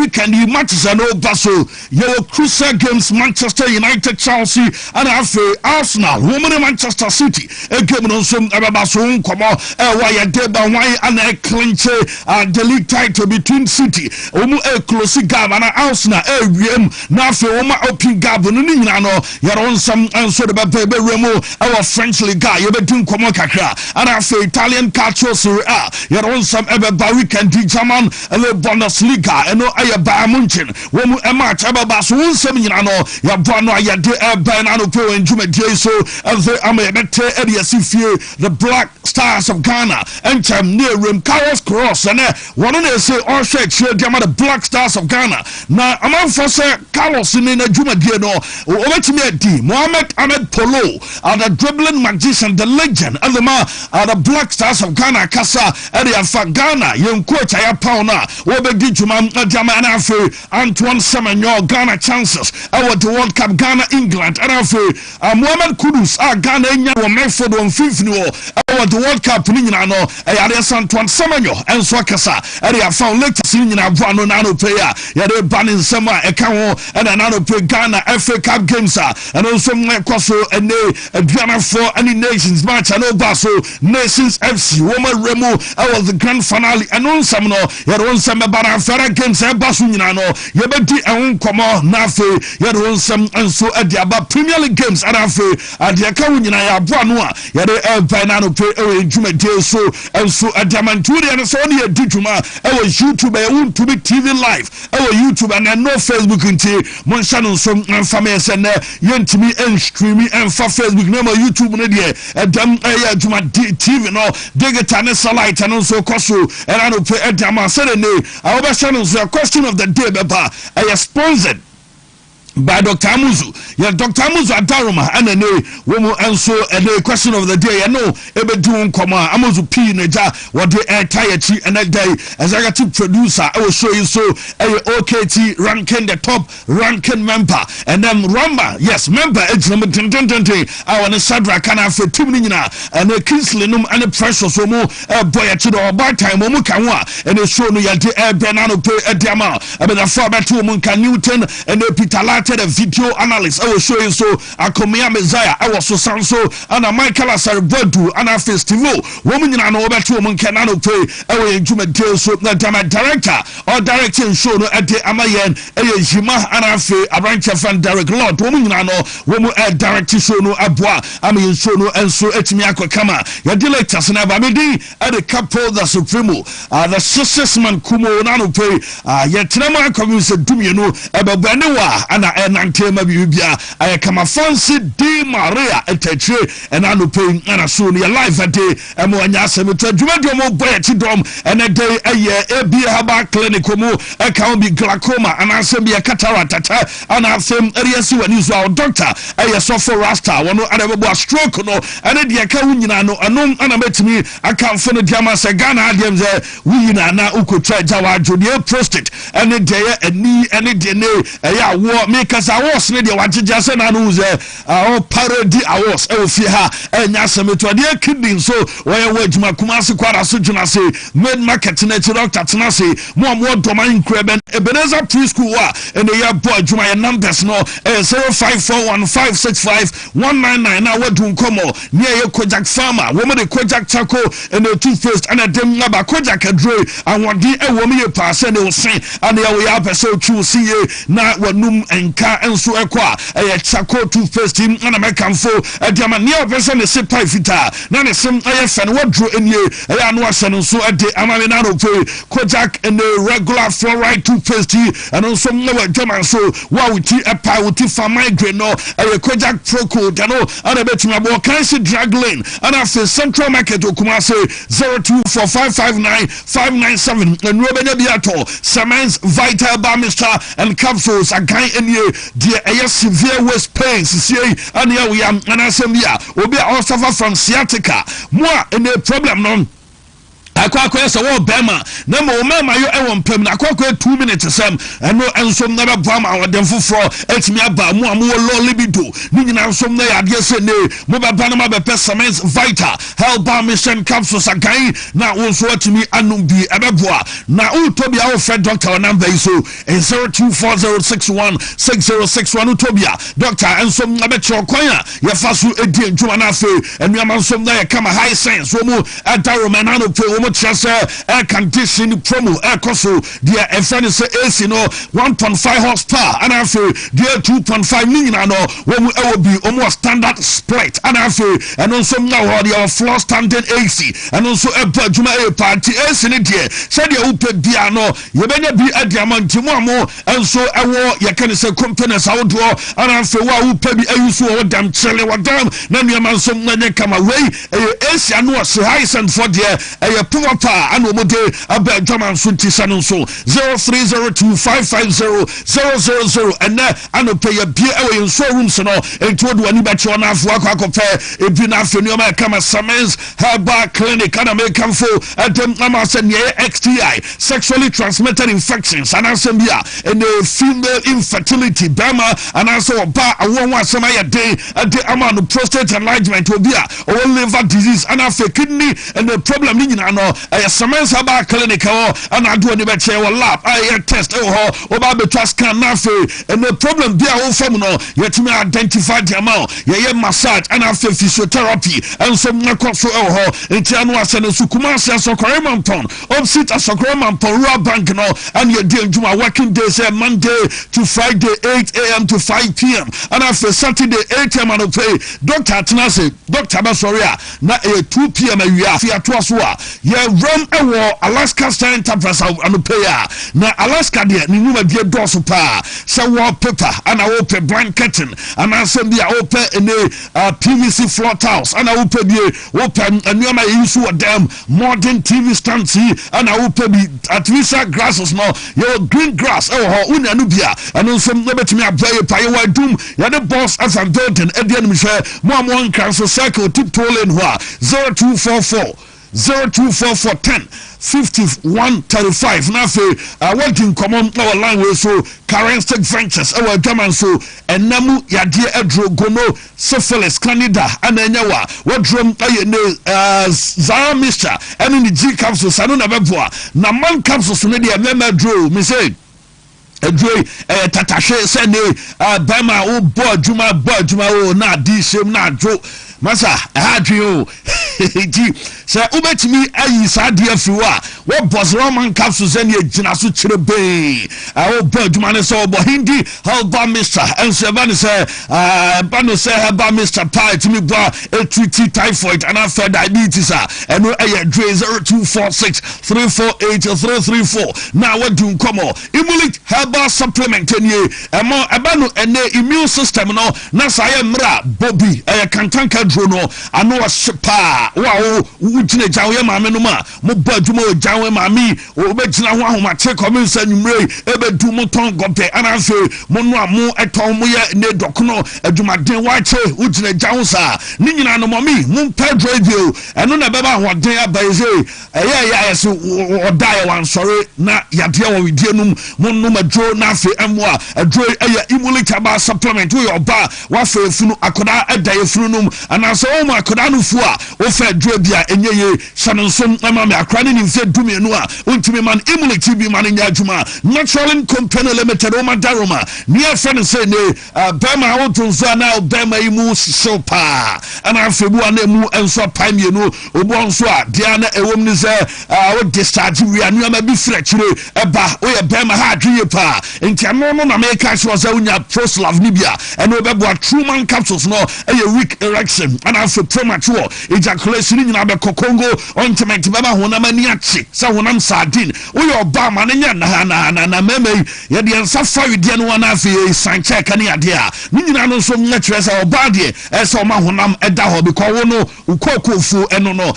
weekend you matches and old Basso, your Cruiser Games, Manchester United, Chelsea, and Arsenal, woman in Manchester City, a game on some Ababasso, come on, why a deba, why and a clinch the league title between City, a close gab and Arsenal, now for open gab, you're on some answer about baby Remo, our French League guy, you're doing Comocacra, and after Italian Calcio Serie A, you're on some ever weekend, German, and the Bundesliga, and no Aya Bayern Munchen, when a match about Basso, Seminano, Yabano, Yade, Bernardo Pro, and Jume Jeso, and the Amete, Ediasifie, the Black Stars of Ghana, and Cham near Rim, Carlos Cross, and one of they say, all shake, the Black Stars of Ghana. Now, I'm for Sir Carlos in a Juma Diano, over to me at D. Mohamed Ahmed Polo, the dribbling magician, the legend, and the man, the Black Stars of Ghana, Kasa, Area for Ghana, young coach, I have Pauna, Wobedi Juman, Jaman Afu, Antoine Semenyo, Ghana chances, our the World Cup, Ghana, England, and Afu, Mohamed Kudus, Ghana, Medford on 5th new, our the World Cup, Ninano, Arias Antoine Semenyo, and Swakasa, Area found latest in Avano Nano player, Yade Banin Sama, Ekao, and another play Ghana FA Cup games, and also Mekwaso, and Ghana for any nations match, and Obaso, Nations FC, Woman Remo, our the grand finale, and on some no, you don't some about Fera games, and Basunano, Yabeti and Komo, Nafe, you don't some and so at the about Premier League games, and Afe, at the Akawina, Buanua, Yade Banano play Jume so and so at Damanturi, and so near Dituma, our YouTube, Wontumi TV live, our YouTube, and no Facebook until Monshano, some famous and Yentimi and streaming and for Facebook, no more YouTube, and Dam Juma TV, no, Degatana Salite, and also Kosu, and I don't pay a Dama Saturday. Our channels are question of the day, Baba. I are sponsored by Dr. Amuzu. Yeah, Dr. Amuzu Adaruma, and a woman answer a question of the day. I know, ebe doing comma, Amuzu P. Neja, what the air tire and that day, as I got to producer, I will show you so a OKT ranking the top ranking member, and then Ramba, yes, member, it's number 10. I want to Sadra Kana for 2 minutes, and a Kinslinum and a precious Omo, a boy at the bar time, Omo Kanwa, and a show me at the air Bernardo Pay a Dama, I mean, a 4x2 Monka Newton, and a Peter a video analyst. I will show you so a Komia Messiah. I was so Sanso and a Michael Asarbodu and a festival. Woman in an over to woman cannot pay away Juma Deal so that I'm a director or directing show at the Amayan, a Jima and a Fe, a branch of fan Derek Lord, woman in an woman at directing show no Abwa, I mean show no and so Etimiako Kama. Your directors and Abamidi at the Capo, the Supremo, the successman Kumo Nano pay, yet Nama comes to do you know about Benewa and Nantema Bibia, I come a fancy D Maria at Tetre, and I no paying and a soon your life a day, and more Yasemita, Jumadomo Boyatidom, and a day a year, a beer haba clinicomo, a can be glaucoma, and I send me a cataract, and I send Ariasu and use our doctor, a suffer rasta, one no other stroke, no, and a dear Kawina, no, and no, and I met me, I can't find a Jama Sagana, we na uko try Jawa Junior prostate, and a day, a knee, and a day, a war make us a was ready what just an anuze parody awards fiha and yasemeto de kidney so where Juma Kumasi Kwara Sujuna say made market natural tatna say more domain creben Ebenezer preschool and the year boy Juma numbers no 0541565199 now what do come near your Kojak farmer woman the Kojak Chaco and the toothpaste and a dem naba Kojak a dray and one day a woman pass and they will say and they will have so to see na wanum and car and so a Chaco toothpaste and American foe a Diamania person is a pifita none is some IF and what drew in you a was and so at the Amarinano pay Kojak and the regular fluoride toothpaste and also no German so wow with a pie with for migraine no a Kojak Proco Dano and a bet my boy can see drag lane and after Central Market Okumase 0245595997 and Robin Biato Samans Vital Bamistra and capsules a guy in you dear a severe waist pains see and here we are and I say will be all suffer from sciatica more in the problem non I akwa se wo bema na mo mema yo e won pam na akwa 2 minutes sem eno ensom na be boa ma wodem foforo etimi aba mu amu lo libido ni nyina ensom na ya de se ne mo be ba na ma be pessaments vital help mission capsules agan na wo so etimi anum bi e be boa na utobia wo fe doctor number iso 0240616061 utobia doctor ensom na be chokwan ya fasu edi entuma na fe enu amansom na ya kama high sense wo mu adaro manano pe wo mu chese air condition promo air koso dia efani se AC no 1.5 horsepower and afi dia 2.5 nyina no wo mu ewo bi omo standard split and afi eno so na ho dia floor standing AC eno so eba adwuma e party AC ne dia se dia upe bia no ye benya bi adiamanti mu amo enso ewo ye kan se components awodo and afi wa upe bi ayusu wo dam chele wo dam na nuama so na ne kama wei AC anu se high send for dia e power power anu mo de aba adwuma so ti sanu so 0302550000 and anu pay a bia e in showroom so no ento do ani ba che ona afo akwakope ebi na afo nuama kama Samens Herbal Clinic and American fo adem amase ne XTI sexually transmitted infections and asembia and female infertility bema and also ba awon asema ya dey ade ama no prostate enlargement obia or liver disease and afo kidney and the problem ni nyina no Samens Herbal Clinic and ado ni be che wo lab test oba betwa scan na fe and the problem bia wo fam no yetimi identify the amount ye massage and after physiotherapy and some na koso enti anu asene sukuma se sokore mampon opposite asokore mampon rural bank no and ye dey njuma working days Monday to Friday 8 a.m. to 5 p.m. and after Saturday 8 a.m. and pay doctor tenase doctor ba sorry na 2 p.m. awia fi ato so a ye run Alaska Star Enterprise and pay na Alaska de ni numa die doso pa se wallpaper and I open blanketing and I send the open in PVC floor tiles and I open the open and you may use them modern TV stands and I open the artificial grasses no your green grass unya nubia and also let me apply pa doom ya the boss as I'm building at the end me share more council circle tip tolling 0244 5135 na fe what in common our language so currency ventures our German so enamu yade edro gono syphilis canada ananyawa what drum Zara Mister and the G capsules anu na beboa na man capsules ne de mema dro me say edre tatashe se ne bema o bo adwuma o na di shem na dro masa hadrio ji se ubetimi ayi sadia fiwa wo boss roman capsules and ye gina so kire be wo baduma ne so bo hindi Herbal Mister and se ban se bano se Herbal Mister pa timi bo treat typhoid and after diabetes and aye 0246348334 now what do komo imulate herbal supplement any emo abano ene immune system no na saye mra bobi kantanka drono ano shipa wa ugine jawe maame no ma mo baduma o jawe maame o begina ho ahomate komensa nwumre ebedu mo ton gope anafe mo no amo eton mo ye ne dokono adwumaden wache ugine jawo sa ni nyina no momi mo pedro dio eno na beba hoden abaye ya so odai wan sore na yade wo widie num mo no madro na afe amwa adro eya imulate ba supplement wo yo ba wa fe funu akoda adai funu num anase o ma akoda no fu a wo fe adro bia enyeye shanonsom ama me akra ne nimfe dumienu a ontimi man imulate bi man nya adwuma natural company limited o madaroma ni afene say ne bema wo tunso na bema imu sopa ana afebu ana mu enso pamienu obonso a dia na ewom ni say wo discharge wi anu ama bi frechire eba wo ye bema ha adwie pa enti ano no na make sure say unya proslav ni bia eno bebo true man capsules no eye weak erection ana afe premature ejaculation ni na be kokongo ointment beba honam ani achi say honam sardine wo ye oba ma nya na meme ye de ensa fa wi no na afe sanche ka ne ade a ni nyina no so nya kire say oba de say oma honam eda ho because wo no ukokofu eno no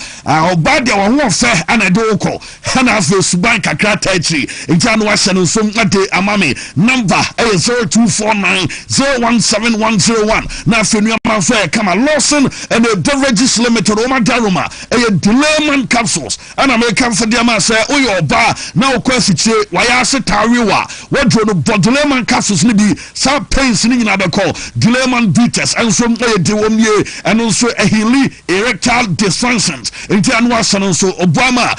oba de wo ho fe ana de uko ana afe suban kakra tachi enti anu wa hye no so ade amame number 0249017101 na afenu amanfo kama Lawson and the Beverages Limited Omadaroma Delayman capsules and American for the man say oyo ba na okwasiche wayase tarewa wadro no Delayman capsules ni bi sa pains ni nyina be call Delayman bitters and so dewomie and also a healing erectile dysfunctions into anwa sanon so Obama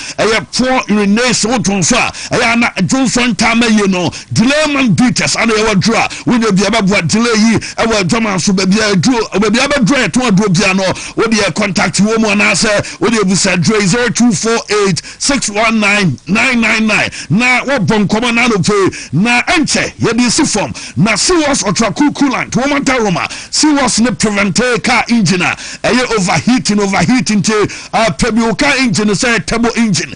poor urination otonso na Johnson time you know Delayman bitters and wadro we dey be aba delay yi e wa dwama so be bia abadro to adro bia no we dey contact wo mu na say we dey busa dre 0248619999 na wo bon komo na no pe na enche ye dey si form na serious otraku coolant wo manta roma serious ne preventer car engine overheating te pebio car engine say turbo engine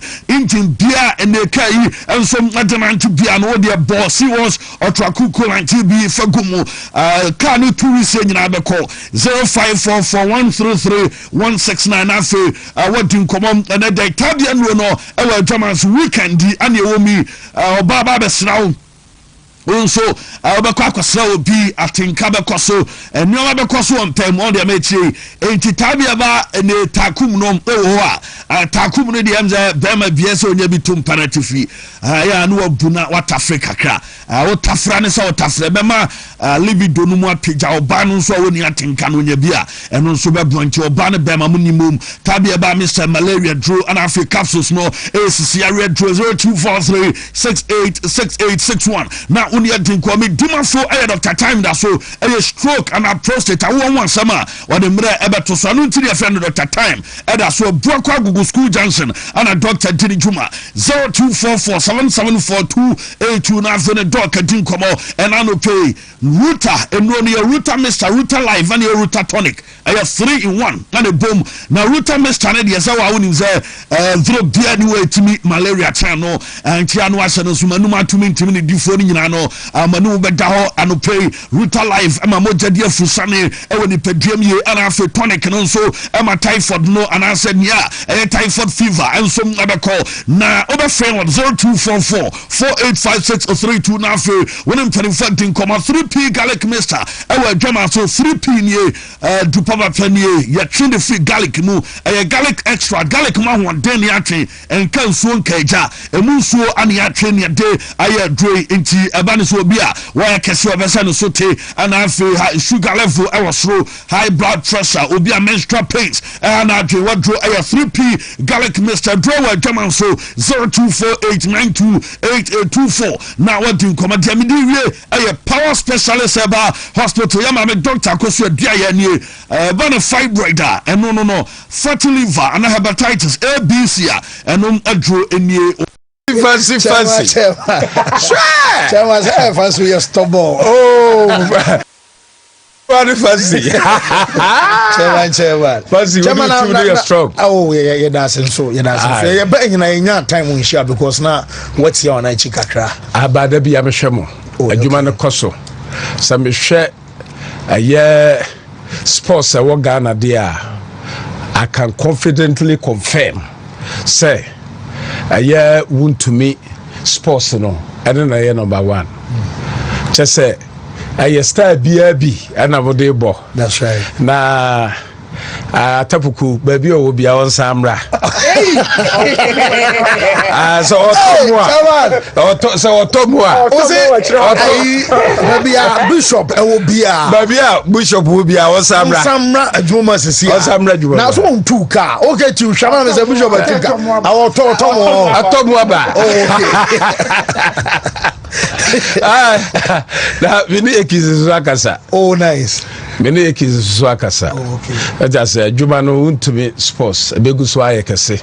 bia and the car yi enso adamant bia no dey boss serious otraku coolant bi fagumu car no tourist nyina be call 0544133169 afi what in common and the Italian no our Germans weekend and you me baba besraw so abekwa kwasra obi atinka bekoso enyo bekoso ompem on the mechi entitabia ba ne takum no a takum no de amza bema biese onya bitum panatifi ya no abuna watafrika kra wotafra ne so wotafra bema libido no mu apija oba no so woni atinka no nya bia eno nso bebonti oba ne bema munimum tabia ba Mr Malaria Drew and Africa capsules no ACC red Drew 0243686861 now uni adinko me dimafo ahead of time that so a stroke and a prostate I want sama or the mre ebeto so no ntiri friend Dr. Time eda so brokwa gugu school junction and a Dr. Dini Juma 0244774282 na fene doc adinko mo and ano pay Ruta eno ne Ruta Mr Ruta Live and your Ruta Tonic I have 3 in 1 and a boom now Ruta Mr ne de say wa woni say throw bia ni way to me malaria channel and tiano asano so manuma tumi ntimi ne difo ni nyina no amanu beda ho anope Ruta Live ama mojade afusane e woni pediem ye ana afi tonic no so ama typhoid no ana said nia typhoid fever and so abeko na obefren 0244485632 na afi woni mpanifatin koma 3p garlic mister e wa dwama so 3p nie dupaba panie ya trend free garlic mu garlic extra garlic ma ho den ya twen enka nsuo nkaja emu nsuo ani ya twen ya de aye dre enti ebane so bia why kese obesa no so te ana afi sugar level I was through high blood pressure obi a menstrual pains ana dre wadro aye 3p garlic mister draw wa dwama so 0248928824 now what do come dia me di wie aye power specialist eba hospital ya ma me doctor koso dia ya nie bana fibroid no fatty liver and hepatitis ABC and adro enie fancy sure was fancy your stubborn very fancy chairman fancy you're strong oh yeah dancing so you but you time we share because now what's your night chikakra abada bi amhwemo adwuma no koso sa mehwe sports I Ghana there I can confidently confirm say Wontumi sports no and then number 1 just say star BRB and I bo that's right na tapuku baby o bia on samra so otomwa baby bishop e wo bia bishop wo bia on samra adwuma sisi on samra adwuma na so on two car okay to shama me say bishop atika atomwa ba na vini ekizizo akasa oh nice many ekizizo akasa okay just adwuma no Wontumi sports ebegu so ayekese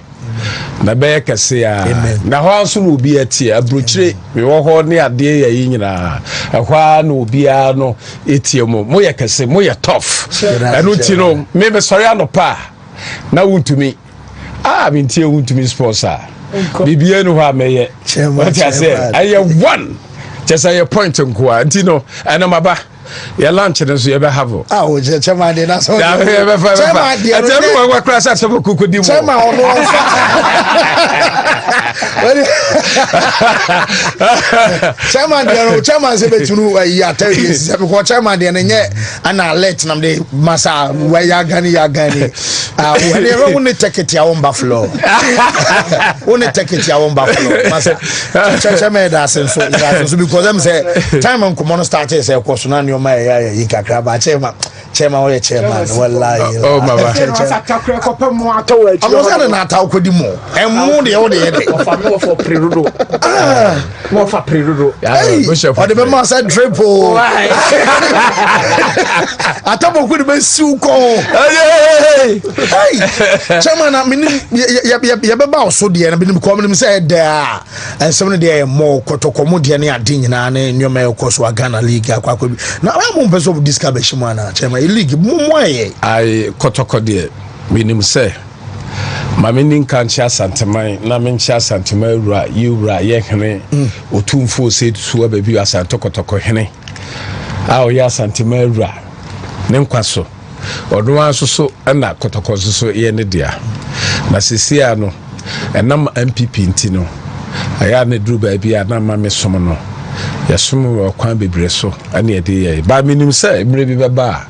na be kese ya na ho so no obi atie abrochire me wo ho ne ade ya yi nyina ehwa no obi a no etie mo ye kese mo ye tough anu ti no me be sorry anopa na Wontumi me tie Wontumi sports bibie no ha me ye what I say I one just a point nko anti no ana maba your lunch and so you ever have. Oh, chairman, then that's all. Chairman, chairman said to know ya tell you because chairman then and I let them the massa where ya gani when you only take it your own buffalo only take it your own buffalo massa chairman that's so because them say time on common start say course na your my ya kakra ba chairman or chairman wallahi oh mama I'm not na ta ko di mo emu de o de for prerodo more for prerodo or the master triple atabo ko be su ko hey chairman I mean ya be ba so de na be ko me say da and some de more kotokomo de na ade nyina na nyoma e ko so Ghana league akwa bi na am person of this cabbage man na chairman league mo aye I kotoko de minim say Mamini can chas Santamai, Namin chas Santamai, you ra yekene, Otumfo said to a baby as I talk toko hene. Our ya Santamai ra, Nemquaso, or no one so and that Kotoko so ene dear. Nasisiano, and Nam MPP Intino. I had a drew baby at Nama Messomono. Yasumu or Quambi Bresso, and ye dear. By minim say, maybe Baba,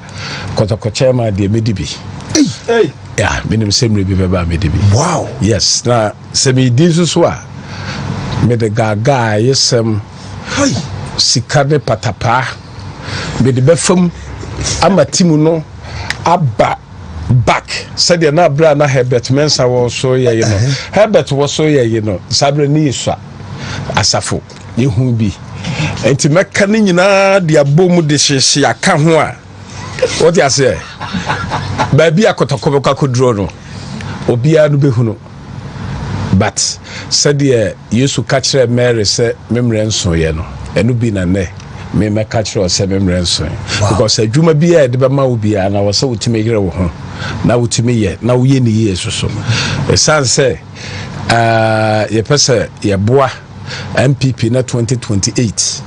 Kotoko Chema de Medibi. Hey. Yeah, minim same be baba me debi. Wow. Yes. Na se me di so a me de gaga yesem. Hey. Sikane patapa. Me de befam amatimu no aba back. Said na bra na Herbert Mensa was so ye you know. Herbert was so ye you know. Sabre ni iswa asafo yehu bi. Enti meka ni nyina de abomu de hyehye aka ho a. What you say? Baby akotoko kodro no obia no behu no but said ye yesu catch Mary say memre nso ye no enu bi na ne me catch her say memre nso because adwuma bi e de be ma obia na wo say utime yere wo ho na utime ye na wo ye ni yesu so e san say ye pese ye boa MPP na 2028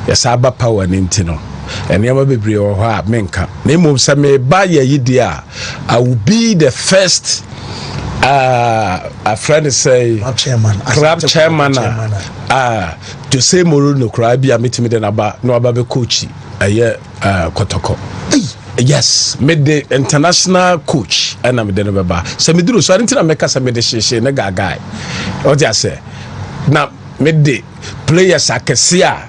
ye saba power ni ntino and yama bebre o ha menka na mum se me ba ye yidia I will be the first a friend say club chairman to say moro no kra bia metimi de na ba no aba be coach aye kotoko yes made the international coach and am de no ba se me duru so antina meka se me de sheshe na gagai o dia say na made the players akesia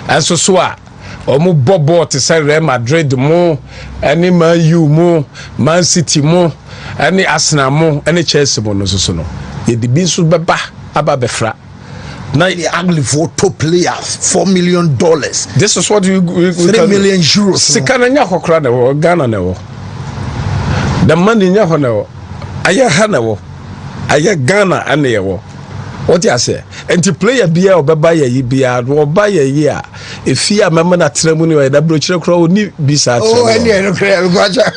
anso so a omo bobo te say Real Madrid mo any Man U mo Man City mo any Arsenal mo any Chelsea mo no so no ye di bi so beba aba befra na the ugly for top players $4 million. This is what we 3 million euros. Sikana nya kokra na wo Ghana na wo the money nya ho na wo aya ha na wo aya Ghana ane wo. What you say? And to play a beer or baba ye beer or buy a year. If you are member at ceremony or the brochure crow need be sad. Oh, and you gotcha.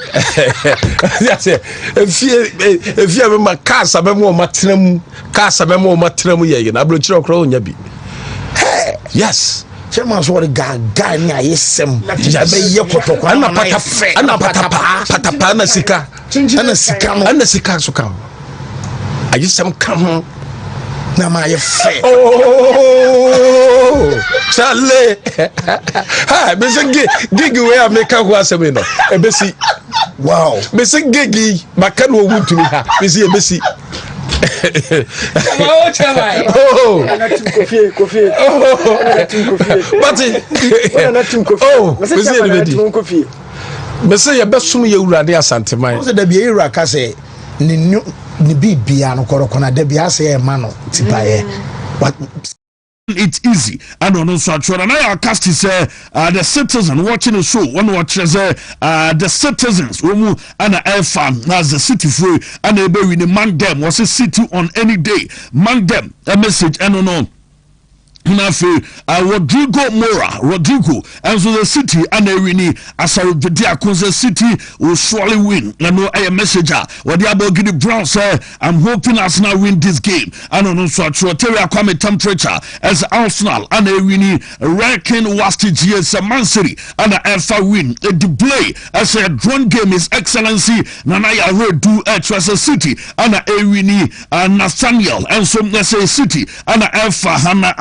If you remember Casa Memo Matram, Casa Memo Matram, ye, and a brochure crow yabi. Yes. Chairman's what a guy, yes, some patapana sika, and a sika so come. I just some come. Na my fair. Oh, Charlie. Ha, Mr. Gig away I make a was a winner. A Bessie. Wow. Mr. Giggy, Macano Wontumi. Missy, Bessie. Oh, Mr. Your best sum you ran there, Santa Mai. Was it the Biera Case? Ni bibia no korokona de bia say e ma no tipaye but it's easy and on so actually now our cast is the citizen watching the show one watches the citizens who and air farm as the city free and they be in the man them was a city on any day man them a message and no Rodrigo and so the city and Erini as a Conza City will surely win. No a messenger what the about Giddy Brown say I'm hoping Arsenal win this game. And also Troteria Kwame temperature as Arsenal and Erini reckon Wasti GS Man City and Alpha win. A delay as a drone game is excellency Nanaya do Trasa City and Erini and Nathaniel and so say City and Alpha Hana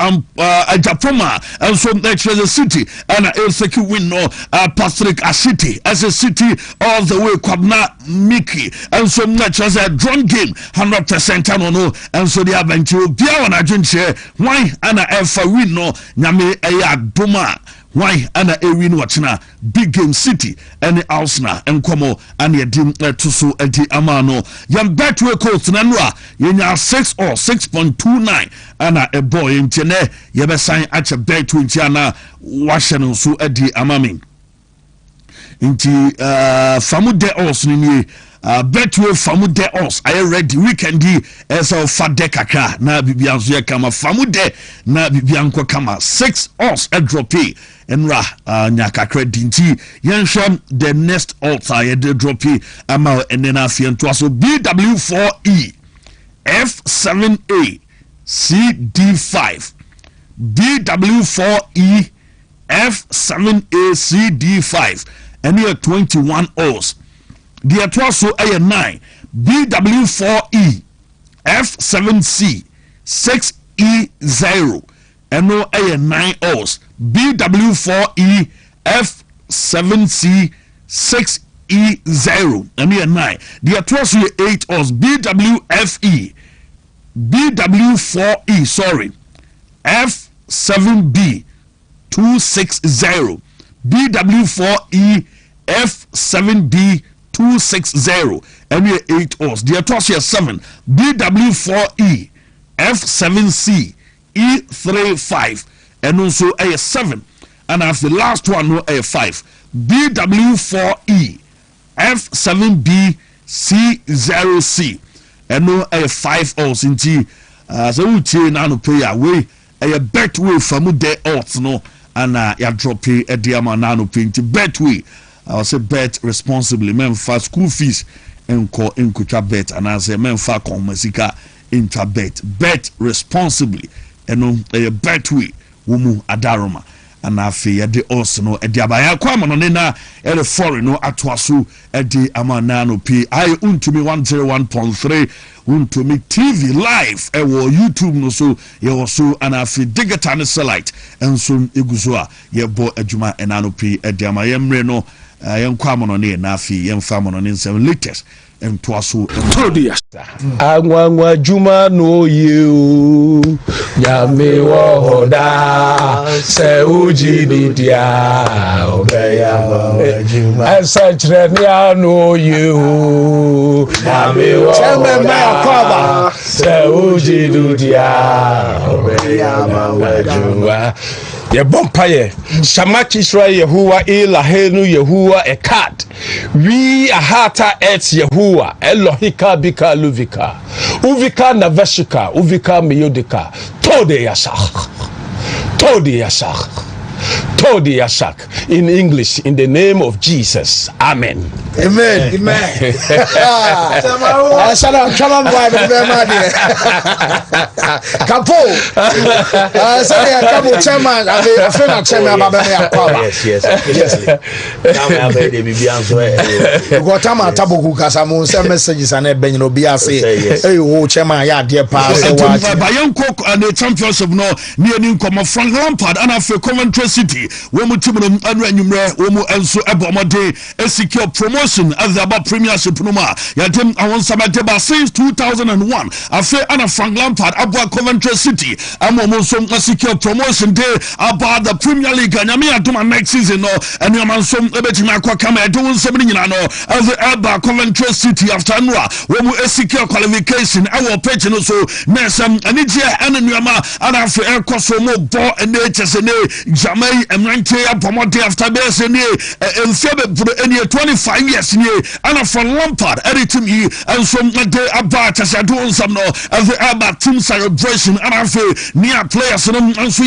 Japoma and so the city and Elseki win no Patrick Ashiti as a city all the way Kwabna Miki and so much as a drone game 100% no and so the adventure Bia on Argentina why and Alpha win no Nyame Eya Doma. Why ana ewin watchina big game city and Arsenal and Como and yedim tusu edi amano yam betwe coast nanwa yenya 6 or 6.29 ana a boy intene yebe sign at a bet ana washen so edi amami inti famude os ni betwe famude os I ready weekend as of fade kaka na bibianzo ye kama famude na bibianko kama 6 os a drop enra nyaka credit yenhwem the next altar ye de drop ama enena afie nto so BW4E F7A CD5 BW4E F7A CD5 and here 21 O's. The also A9 BW4E F7C 6E0 and no A9 O's BW4E F7C 6E0 and here 9. The also 8 O's BWFE BW4E F7B 260 BW4E F7B 260 and we 8 O's. The Atosia 7 BW4E F7C E35 and also A7 and after the last one no A5 BW4E F7B C0C and no A5 O's in T so we now no pay away a bet way from the odds no and ya drop a diamond nano paint betway. I say bet responsibly. Men for school fees and call in kucha bet and I say men for masika intra bet responsibly and a betway wumu adaroma and I fear the also no a diabaya kwama no na a foreign no atwasu a di amanano p I Wontumi 101.3 Wontumi TV live ewo YouTube no so ye so and afi digital satellite and so eguzua ye bo adwuma enano p ediama yemre no yenkwamo no ne na afi yemfa mo no ne nsem latest entwaso todia anwanwa juma no you yame wo hoda se uji didia obeya juma asachre ni no you yame wo hoda se uji didia obeya juma ye bompaye shamachi Israel Yehuwa ilahenu Yehuwa ekad we ahata et Yehuwa Elohika bika luvika uvika naveshika uvika miyodika tode yasak in English in the name of Jesus amen. Amen. Capo. Capo chairman. I feel chairman. Yes. Got time at Taboku Kasamu. Send messages and Ben Robia say, "Hey, oh chairman, yeah, dear pass." Bayan Cook and the championship no near Newcomer Frank Lampard and after Coventry City. Womu Timon and Renumre, Womu Enso Ebomade, a secure promotion as the about Premiership Numa. Yadim I want Sabateba since 2001. After Anna Frank Lampard about Coventry City. I'm almost a secure promotion day about the Premier League and Yamia to my next season no and Yaman some Ebetima Kwakama doing 7 as the Alba Coventry City after Anra. Womu a secure qualification. Our page no so Nesam and it's here and Yama and after Air Kosomo ball and HSNA Jamai and Rante Pomote after Besene and Febe for any 25 years nie ana for Lampard editing yi and some day about as I do some no as the about team celebration and I feel near players and so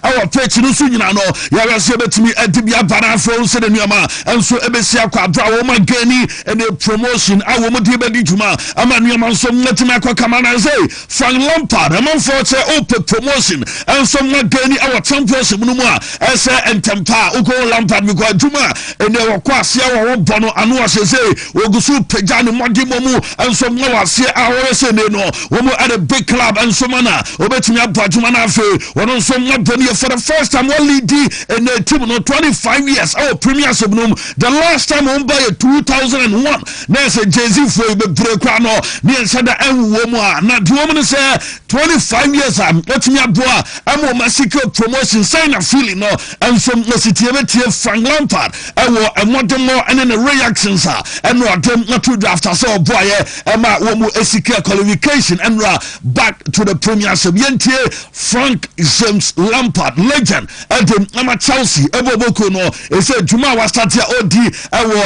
our pitch no so nyina no ya we say betimi edibia bana for so the nyama and so ebesia kwa bra wo ma gani and the promotion I wo mo de bedi juma ama nyama so netima kwa kamana say Frank Lampard among for say open promotion and some gani our championship no mo as and tempa ugo Lampard because juma and they were kwase our bono anu say we go so pejani modi momu and some no wase our say no wo mo at a big club and so mana obetimi abajuma na fe wono so mo boni for the first time one lead in the team no 25 years our premiership no the last time on by 2001 there's a Jay-Z for the break no near said the wo mo na the woman say 25 years am wetimi aboa am o masiko promotion sign a feeling no and some city Frank Lampard and modern more and the reactions and not to draft us all boy Emma womu esike qualification and back to the premiership yentie Frank James Lampard legend and Chelsea eboboko no e say juma was start here OD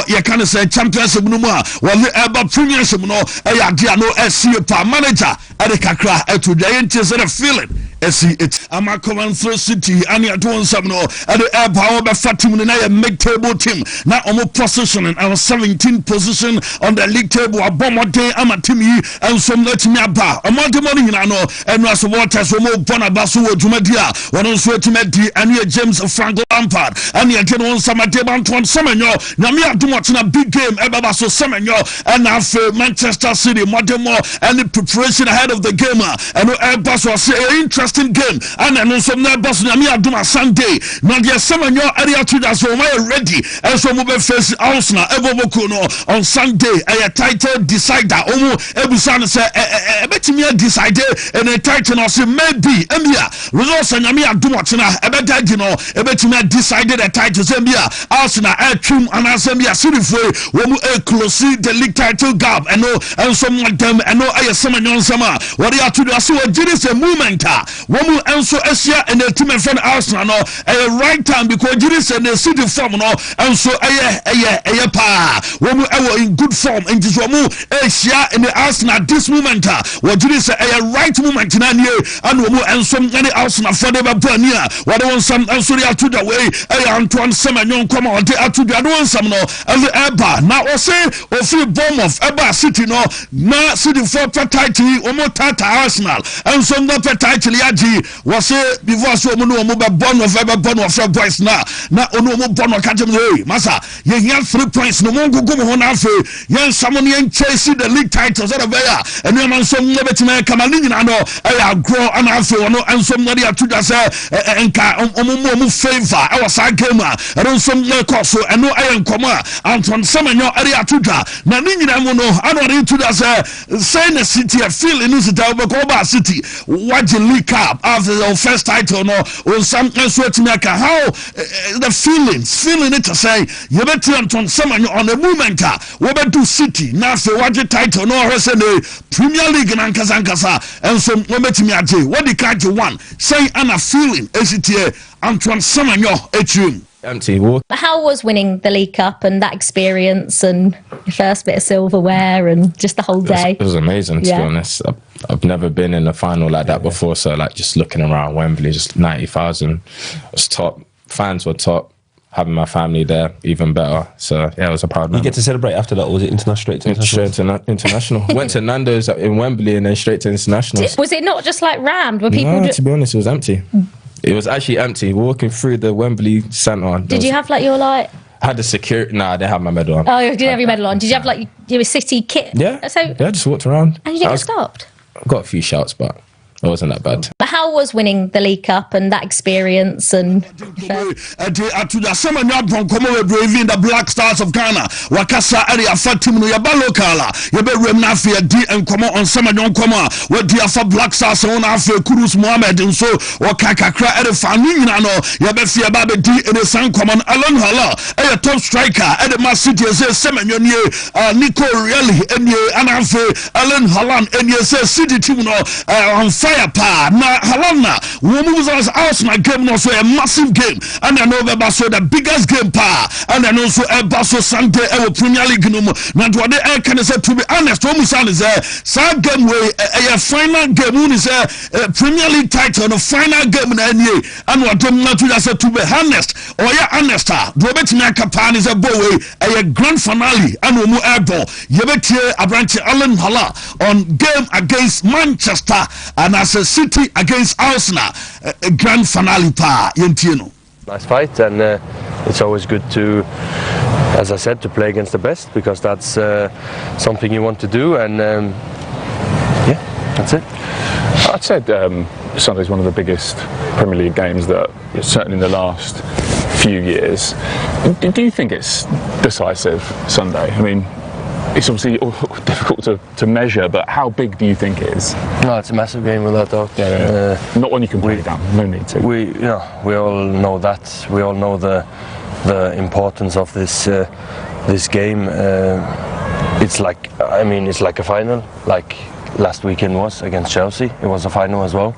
you can say championship no more while the premiership no ya dia no SC pa manager at the kakra to the yentie say the feeling see it ama come through city and you do some no at the air power be fatim na ya mid table team na omo position and our 17th position on the league table abomode ama team yi and some let me aba amount money na no and was water so mo bona baso djumadia wono so etimedi and you James Frank Lampard and you get on some table Antoine Semenyo na me adumot na big game eba so Semenyo and now Manchester City modern and the preparation ahead of the game and eba so say interesting game and then some boss na me aduma Sunday na dia Semenyo area to that so my ready and so move face Arsenal eboboko no on Sunday a title decider omo ebusan say betimi decide and a title no say maybe emia results na me aduma tena ebeda no ebetimi decide the title say bia Arsenal atwum and asembia sirifo wo mu close the league title gap and no and some of them and no aye Semenyo sama what they are to do so there is a movement wo mu enso asia and the team friend Arsenal no a right time because there is a city form no and so aye pa wo mu in good form and this wo mu asia in the Arsenal this moment what there is a right moment na nie and wo mu enso any Arsenal for the bania what they want some and so they are to the way Antoine Semenyo come on they are to the one some no and the eba now o say o free bomb of eba city no na city for title o mo tata Arsenal and so no title yaji was say before so mo no mo be born of eba born of boys na ono mo born of catch me masa ye here 3 points no mo go mo na fe yen someone yen chase the league titles that be ya and you man so mo betima kamali nyina no grow and afi ono and so no dey to just enka mo favor I was a gamer I don't some course so and no iron comma Antoine Semenyo area to da na ni nyina mo no anori to just say the city feel in this Oba city what the league cup after the first title no on some so to make how the feeling it to say you better Antoine Semenyo on the moment we be do city na say what the title no rest the Premier League na nkasa and so we betimi age what the catch one say and a feeling is Antoine Semenyo etune empty walk. How was winning the League Cup and that experience and your first bit of silverware and just the whole day? It was amazing to be honest. I've never been in a final like that before, so like just looking around Wembley, just 90,000 was top. Fans were top. Having my family there, even better. So yeah, it was a proud moment. You get to celebrate after that, or was it international? Straight to international. Went to Nando's in Wembley and then straight to international. Was it not just like rammed? Were people? No, to be honest, it was empty. It was actually empty. Walking through the Wembley Centre. Did you have like your like? I had the security. Nah, I didn't have my medal on. Oh, you didn't have your medal on. Did you have like your City kit? Yeah. So yeah, I just walked around. And you didn't get stopped? I got a few shouts, but it wasn't that bad. But how was winning the League Cup and that experience and to the Semenyo Broncomo brave in the Black Stars of Ghana Wakasa area Fatim no yaba lokala yebe remna fe di enkomo on Semenyo nkoma we di afa Black Stars on afa Kurus Mohammed nso wakakakra ere fanu nyina no yebe fe ba be di ene san common Alan Hala e top striker e the Man City say Semenyo nie Nico really ene anafe Alan Holland ene say City team no on fire pa na Halana, woman was Arsenal game, also a massive game, and I know about so the biggest game power, and then also a Basso Sunday Premier League. Not what they can say, to be honest, Omusan is a sad game where a final game is a Premier League title, the final game in any, and what I'm not to be honest, or yeah, honest, Robert Nakapan is a boy, a grand finale, and Umu Airborne, Yabete Abranche Allen Hala on game against Manchester, and as a City against Arsenal, a grand finale pa, Yentino. Nice fight, and it's always good to, as I said, to play against the best, because that's something you want to do, and yeah, that's it. I'd said Sunday's one of the biggest Premier League games that, certainly in the last few years. Do you think it's decisive Sunday? I mean, it's obviously difficult to measure, but how big do you think it is? No, it's a massive game without doubt. Yeah. Not one you can play down. No need to. We all know that. We all know the importance of this game. It's like a final, like last weekend was against Chelsea. It was a final as well.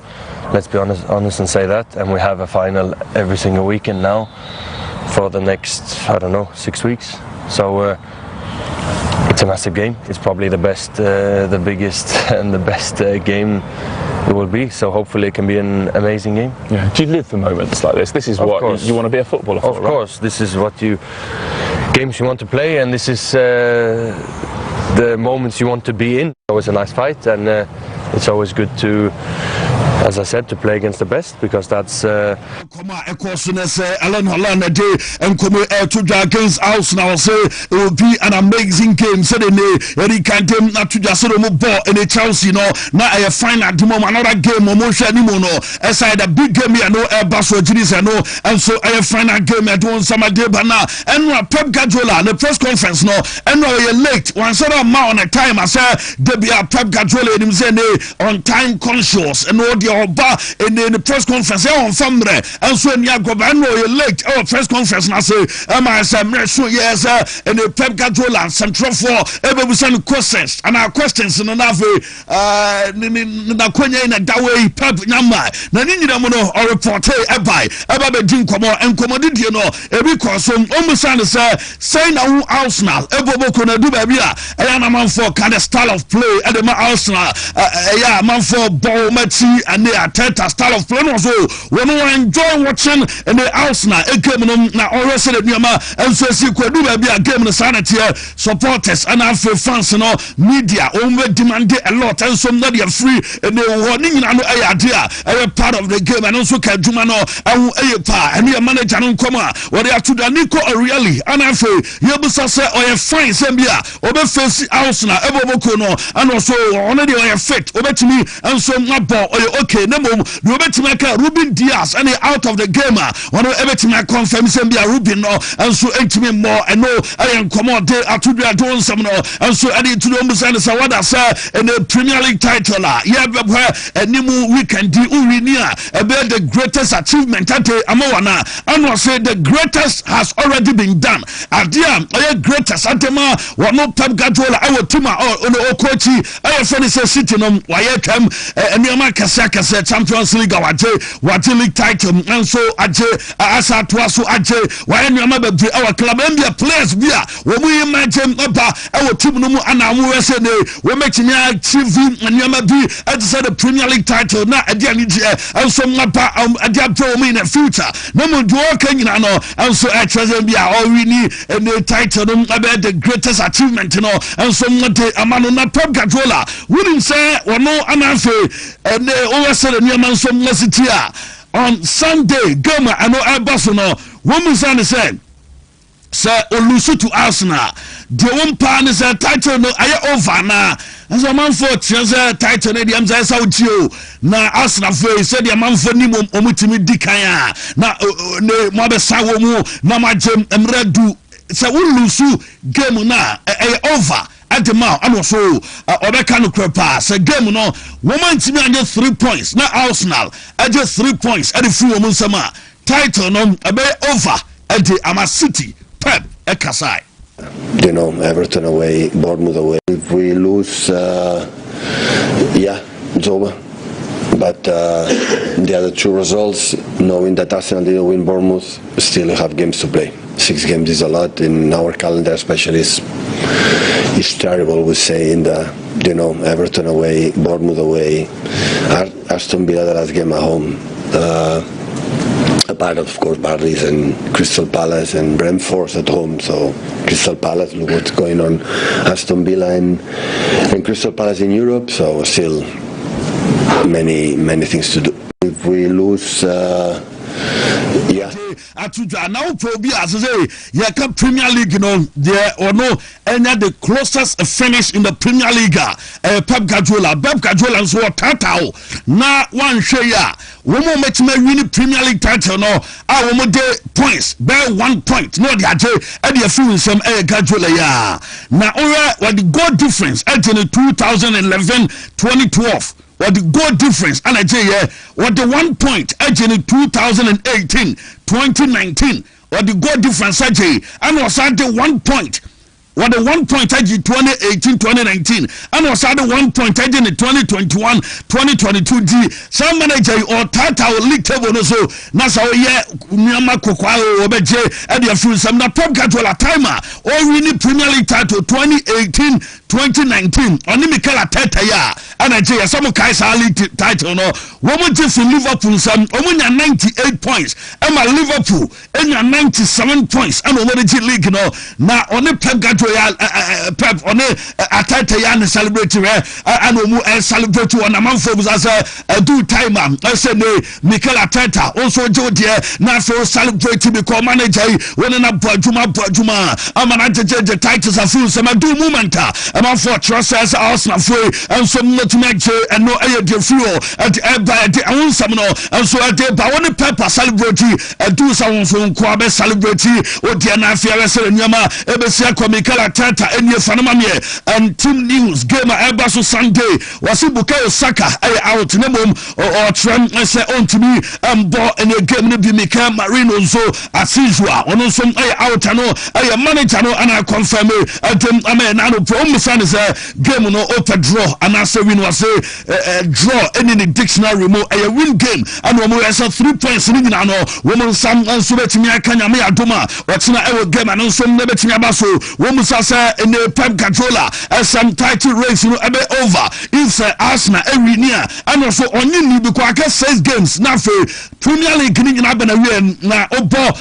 Let's be honest and say that. And we have a final every single weekend now for the next, 6 weeks. So it's a massive game. It's probably the best, the biggest and the best game it will be. So hopefully it can be an amazing game. Yeah. Do you live for moments like this? This is what you want to be a footballer for, right? Of course. This is what games you want to play, and this is the moments you want to be in. It's always a nice fight, and it's always good to, as I said, to play against the best, because that's Alan Holland day and come to against Arsenal. Say it will be an amazing game. So they can't not to just ball in the Chelsea. No, now I find at the moment another game. Motion no. Aside a big game, I know Basso Ginis, I know, and so I find a game at one summer day. But now and Pep Guardiola the press conference no, and now you're late. One sort of amount of time I say there be a Pep Guardiola in him on time conscious and all the Oba in the press conference on family and so near Gobano you late our press conference and I say I say yes and the Pep Guardiola central for every send questions and our questions in another na kwenya in that way Pep nyama na ni nyina mo no report by aba din komo and commodity no every course almost say na Arsenal eboboko na du ba bia e na man for kind of style of play at the Arsenal yeah man for ball match and they Arteta style of play also when we enjoy watching in the Arsenal a game na already the nyama and so see kwadu ba bia game no sanity supporters and after fans no media we demand a lot and some not free and they warning na no a part of the game and also kaduma no and your manager no come what they are to the Nico really and after you busa say or fine sembia obe face Arsenal eboboko no and also already or fit obetimi and so na ball okay nemo you obetimi ka Ruben Diaz and out of the game one ebetimi confirm sembia Ruben no and so entimi more and no I am come on dey atudu adon some no and so ade to no musa say what I say in the Premier League title yeah enimu weekend di urinia about the greatest achievement at amawana and was say the greatest has already been done adia greatest atema wa no Pep Guardiola our team on the okochi I finish City no why come eniama kasa Champions League what league title and so aje asa to so aje why eniama be our club NBA players bia we imagine about our team no mu ana mu we say we make me achieve eniama bi at the Premier League title na adia ni and so mapa adia pro me in the future no mu do kanyina no and so at treasure bia all we need and the title no about the greatest achievement no and so mate amano na Pep Guardiola wouldn't say no anafe and they always said eniama so city on Sunday game and no Abaso no woman say say olusu to Arsenal the one pan is a title no aye over na as a man for treasure title na dem say sautio na Arsenal for say the man for ni omutimi dikan na ne mo be sawo mu na majem emredu say olusu game na over at the mouth and also Obeka no pass a game no woman to me and just 3 points now Arsenal at just 3 points at the free woman sama title no a bit over at the Ama City Pep Ekasai. You know, Everton away, Bournemouth away. If we lose, yeah, it's over. But the other two results, knowing that Arsenal didn't win Bournemouth, still have games to play. 6 games is a lot in our calendar, especially. It's terrible. We say in the, Everton away, Bournemouth away, Aston Villa the last game at home. Apart of course Barry's and Crystal Palace and Brentford at home. So Crystal Palace, look what's going on. Aston Villa and Crystal Palace in Europe. So still many things to do. If we lose, now probably as I say, Yaka Premier League, there or no, and the closest finish in the Premier League, Pep Guardiola, and so Tatao. Now one share, woman met me win Premier League title, no, I will day points, bear 1 point, no, the Ajay, and the few some Guardiola, yeah. Now, what the goal difference at in 2011 2012. What the goal difference, and I say, what the 1 point in 2018, 2019, what the goal difference, and was at the 1 point. What the 1 point in 2018, 2019, and was at the 1 point in 2021, 2022 G. Some manager or Tata or league table so Nasa Nyama Kokwa Obeje and the few some Pep Guardiola timer or winning Premier League title 2018, 2019. Only Mikel Arteta ya and I say some Kaisa league title no. Woman just in Liverpool some only 98 points. Emma Liverpool and 97 points and over the league no. Now only Pep Guardiola Pep on Arteta ya celebrate and celebrate one among folks as a do time I said Mikel Arteta also do there now for celebrate because manager when in a Bajuma I'm an the titles of full some do moment I'm for trust as Arsenal free and some not to make and no air the fuel at the own some no and so at the one Pepper celebrate do some from Kwabe celebrate or the Nafia Nyama Ebesia Mikel Arteta and your Fanamamie and Team News game Abaso Sunday was Bukayo Saka out Nemum or Trump I say on to me and bought in a game to be Mika Marino so as usual on some out and a manager and I confirm it I mean I promise is a game no open draw and I say win was a draw in the dictionary mo a win game and we have 3 points in the woman some and so bet me Kanya me adoma what's na a game and some never to abaso woman say in the Pep Guardiola some title race no ebe over if Arsenal every near and also on you because I can 6 games now for Premier League in abena na obo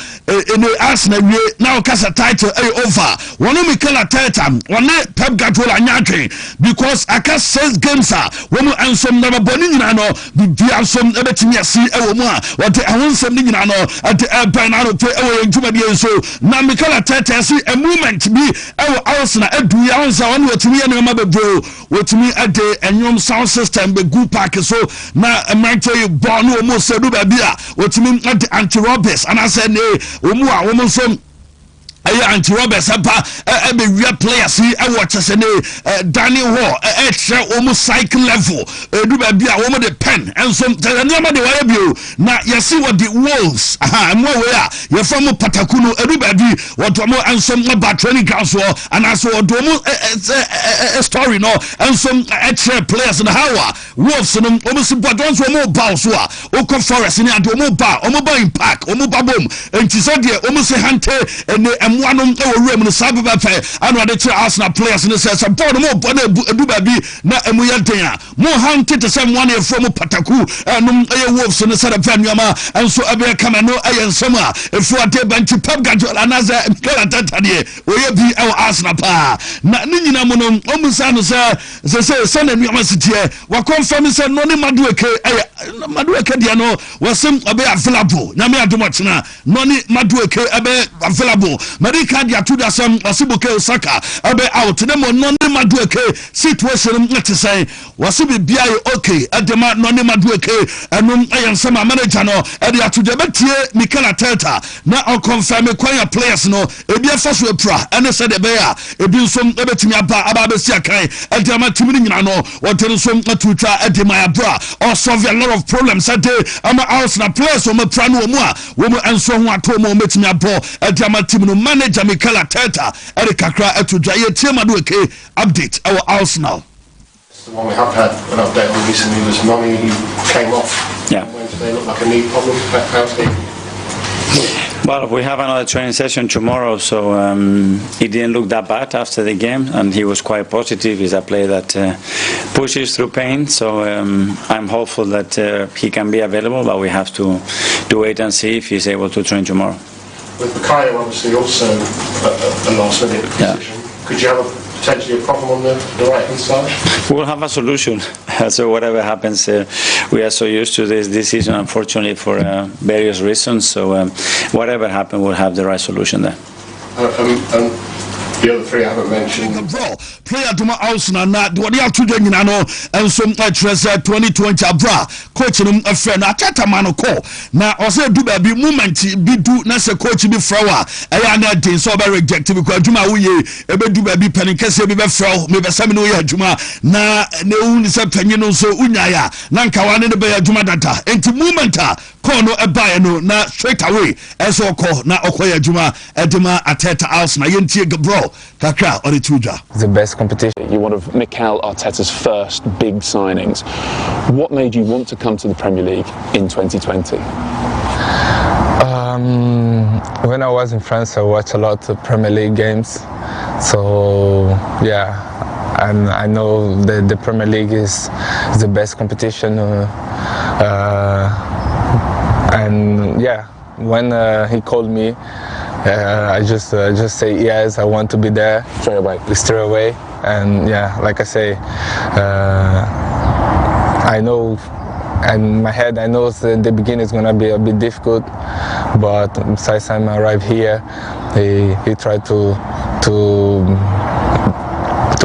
in the Arsenal now kasa title over one Mikel Arteta one Pep Guardiola anyake because I can 6 games woman and some never boni nyina no bibia some ebetimi asi ewo mu a what I want some nyina no at the airport na pay ewo ntuma bi so na Mikel Arteta see a movement bi ewo Arsenal edu ya onsa one wotimi ya ma bebro wotimi ade enyom sound system be good park so na emanche you born no mo se do ba bia wotimi ade anti-robbers and I said omu a woman some anti-robbers be real players see watch us Daniel Hall almost cycle level do be a the pen and some never the way you now you see what the wolves more where you from Patakuno everybody what more and some about training council and I saw a story no and some extra players in the hour wolves and almost but once more bounce Oko Forest in the mobile impact boom and she said almost a hunter and one on room in the cyber and what the Arsenal players and says a board more do baby na emuyadea more hunted to someone from Pataku and wolves in the side of Yama and so Abia Kamano and summer if you are dead by Pep Guardiola and as a we be our Arsenal pa na nina mono omusano say son and Yama city wa confirm say no ni madueke dia no was some Abia available na me adomachina no ni madueke available Marika dia to da some Osibuke Saka Abia out them no ni madueke situation not to say was be bia okay adema no ni madueke and ayan sama manager no e dia to the betie Mikel Arteta na on confirm kwanya players no e bia fa so pra and said the bear e bi nsom e betimi aba be sia kan adema timini nyina no what nsom atuta adema abra or solve a lot of problems that day ama Arsenal players o mapra no mu a wo mu enso ho ato mo betimi abo adema tim no manager Mikel Arteta e kakra atuja ye tiema do update our Arsenal. the one we have had an update on recently was Mummy, who came off. Yeah. Wednesday looked like a knee problem. How's he? Well, we have another training session tomorrow, so he didn't look that bad after the game, and he was quite positive. He's a player that pushes through pain, so I'm hopeful that he can be available, but we have to wait and see if he's able to train tomorrow. With Bukayo obviously also a last-minute decision, could you have potentially a problem on the right-hand side? We'll have a solution. So whatever happens, we are so used to this decision, unfortunately, for various reasons. So whatever happens, we'll have the right solution there. The other three I haven't mentioned. Player Duma Ausna na the one to the Nano and some actress 2020 Abra coach him a friend Atata Manoko. Now also do be moment be do na se coach be frawa. Ayana din so be reject because Juma uye ebe do be penny kese be fraw me be sami no ya Juma na ne uni se penye no so unyaya na nkawane ne be ya Juma data. Enti moment kono eba no na straight away eso ko na okoya Juma edema Ateta Ausna yentie bro kakra or the tuja. The best competition. You're one of Mikel Arteta's first big signings. What made you want to come to the Premier League in 2020? When I was in France, I watched a lot of Premier League games. So yeah, and I know the Premier League is the best competition. And yeah, when he called me, I just say yes, I want to be there straight away. And yeah, like I say, I know, and my head, I know the beginning is gonna be a bit difficult, but since time I arrived here, he tried to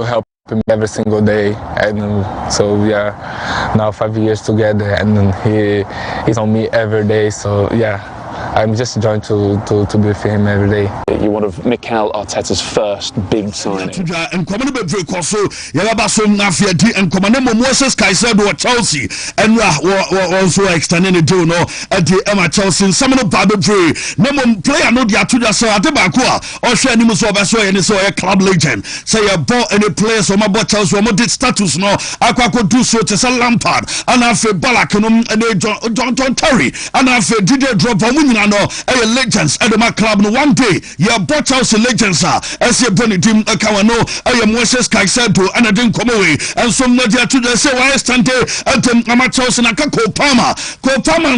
help him every single day, and so yeah, now 5 years together, and he's on me every day. So yeah, I'm just enjoying to be with him every day. You're one of Mikel Arteta's first big signings. And Common Bedre Cosso, Yalabason Nafiati, and Commander Moses Kaiser or Chelsea, and also extending the Juno at the Emma Chelsea, some of the Bible Free. No player no Diatuda so at the Bakua, or Shanimus of Asso and so a club legend. Say a ball any place or my bottles or more status no, Aqua could do so to sell Lampard, and I feel Balakanum and John Terry, and I feel Didier drop a woman and a legends at my club no one day. Your Bothouse legends are as your bonny team a Kawano, I am Moses Kaisedo, and I didn't come away, and some Nadia to the say why stand there at the Amateur and a Kopama,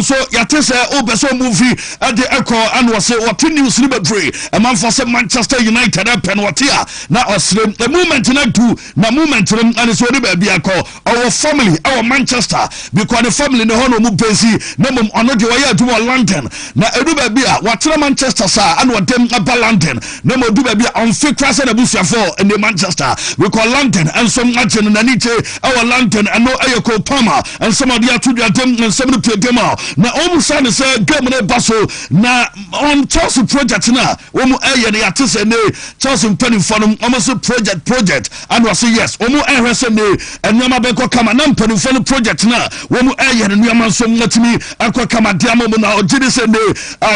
so Yatesa Obeso movie at the Echo and was a what news liberty, a man for some Manchester United up and what here. Now the movement in do the movement and it's already be a call our family, our Manchester, because the family in the Hono Mubezi, Nemum on the way to London. Now Edubabia, what Manchester sir, and what them about London. No more do be on fit class and a bush for in the Manchester. We call London and some Latin and Anite, our London and no Ayako Palmer and some of the Atudia them and some of the Gema. Now almost son is a German Basso. Now on Chelsea project now, when we air the artist and Chelsea penny for them almost a project and was say yes, Omo RSN and Yamabeko come and penny for the project now. When we air the Yaman some let me Aqua Kamadiamo now, Jidis and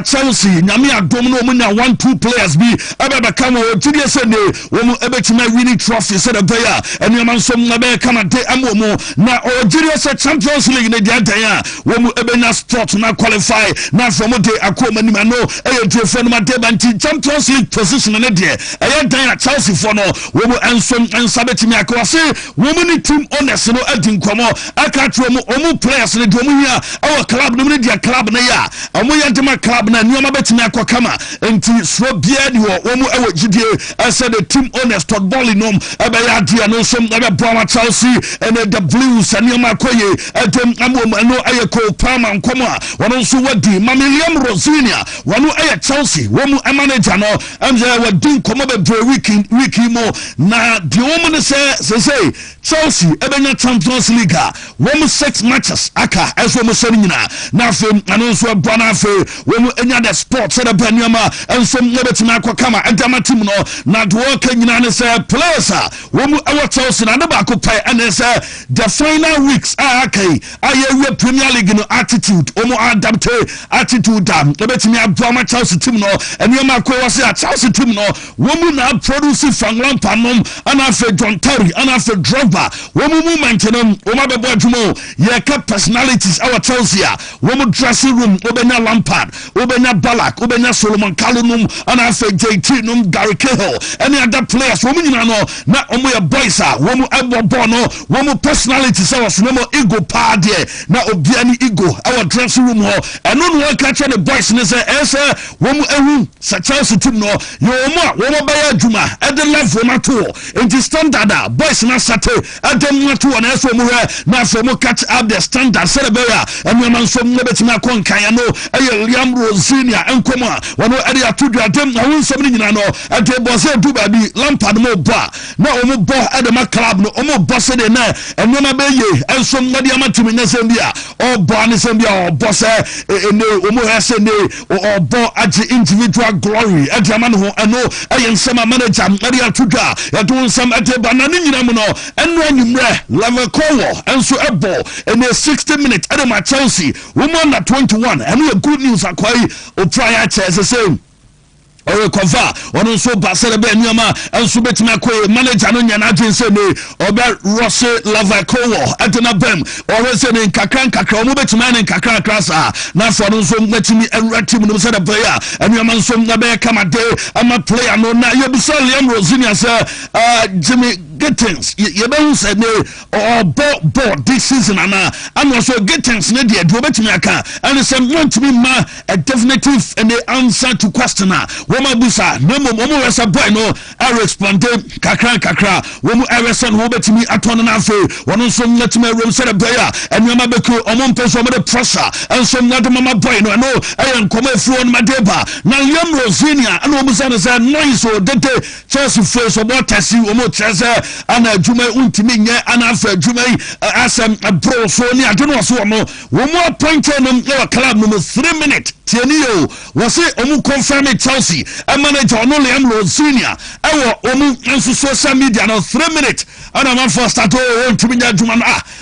Chelsea, Namia Domino Muna 1-2 players be Ababa Kamo, Julius and when we ever to my winning trophy said a player and Yaman some Nabe Kamade Amomo now or Julius at Champions League in the Daya when we ever not sport now qualify now from a day Akoma Nimano, a friend my Debanti Champions League position in a day. I had Chelsea for no when we and Sabeti Makwase, woman team honest no Edin Komo, I can't Omo players in the Dominia, our club, no media club Naya, and we had my club na Yamabeti Makwakama. Enti so bia di wo mu ewo gidie said the team owners tot bollinom ebaya dia no some ebe Brahma Chelsea and the Blues and Yama Koye dem amom no ayeko Palmer nkomo a wono so wadi Mamiliam Rosinia wono aye Chelsea wo mu manager no amje wadi nkomo be bre wiki mo na di wo mu say Chelsea ebenya Champions League wo mu 6 matches aka eso mo so nyina na fem ano so bana fe wɔn enya the sport sɛ dɛbɛ nneɛma nso yɛbɛtumi akɔ kama ɛdama team no na de wɔka nyinaa ne sɛ players a wɔn ɛwɔ Chelsea na ne baako pɛ ɛne sɛ the final weeks a aka yi a yɛwie Premier League no attitude wɔn adapte attitude a yɛbɛtumi aboa ma Chelsea team no nneɛma akɔ wɔ sɛ a Chelsea team no wɔn na produce Frank nom ana afɛ John Terry ana afɛ Drogba wɔn movement no wɔn abɛbɔ adwuma yɛka personalities ɛwɔ Chelsea a wɔn dressing room wɔbɛnya Lampard wɔbɛnya Ballack wɔbɛnya Solomon Kalou nom ana afɛ JT nom Gary Cahill ɛne other players wɔn nyinaa no na wɔn yɛ boys a wɔn ɛbɔ bɔɔl no wɔn personalities ɛwɔ so na wɔn ego paa deɛ na obia ne ego ɛwɔ dressing room hɔ ɛno no wɔn ka kyerɛ ne boys ne sɛ ɛsɛ wɔn ehu sɛ Chelsea team no yɛ wɔn a bɛyɛ adwuma ɛde level na to nti standard a boys na sate ɛde mu to na ɛsɛ wɔn hɛ na afɛ wɔn catch up the standard sɛ de bɛyɛ a ɛnneɛma nso wɔn bɛtumi akɔ nkan no ɛyɛ Liam Rosinia nkɔm a wɔn ɛde ato duadem na wɔn nsɛm ne nyinaa no ɛde bɔ sɛ du baabi Lampard mo bɔ a na wɔn bɔ ɛde ma club no wɔn bɔ sɛ de na ɛnneɛma bɛyɛ ɛnso ɛde ama team ne sɛm bi a ɔbɔ ne sɛm bi a ɔbɔ sɛ ɛne wɔn hɛ sɛ ne ɔbɔ agye individual glory ɛde ama ne ho ɛno ɛyɛ nsɛm a manager ɛde ato dwa yɛde wɔn nsɛm ɛde ba na ne nyinaa mu no ɛno anwummerɛ level kɔwɔ ɛnso ɛbɔ ɛne 60 minutes ɛde ma Chelsea wɔn under 21 ɛno yɛ good news akɔyi opra yɛ akyɛ ɛsɛ sɛ recover ɔno nso ba sɛ bɛ nneɛma nso betumi akɔ manager no nya n'adwene sɛ ne ɔbɛ Rose Lavakowo ɛdena bɛm ɔhwɛ sɛ ne nkakra ɔmo betumi ne nkakra saa na afɔ no nso betumi ɛwura team no sɛ de player nneɛma nso bɛyɛ kama de ama player no na yɛbisa Liam Rosinia sɛ Jimmy Gittins yɛbɛhu sɛ ne ɔbɔ this season ana so Gittins ne deɛ obetumi aka ɛne sɛ wɔntumi ma a definitive and the answer to question a wɔma busa na mmom ɔmo wɛ sɛ boy no responde kakra wɔmo ɛwɛsɛ no wɔbɛtumi atɔ no n'afei wɔno nso nyɛtumi awuram sɛ de bɛyɛ a nneɛma bɛku ɔmo mpɛ so ɔmo de pressure ɛnso nyɛde mama boy no ɛno ɛyɛ nkɔmɔ efiri wɔn ma de ba na Liam Rosinia ɛna wɔn busa no sɛ noise o dede Chelsea face ɔmo tɛsi ɔmo kyerɛ sɛ ana adwuma untimi nyɛ ana afɛ adwuma yi asɛm bro so ne ade no so wɔn appointed no ɛwɔ club no 3 minutes tieni yo wɔse ɔmo confirm Chelsea manager ɔno Liam Rosinia ɛwɔ ɔmo nso social media no 3 minutes ana man for start untimi nyɛ adwuma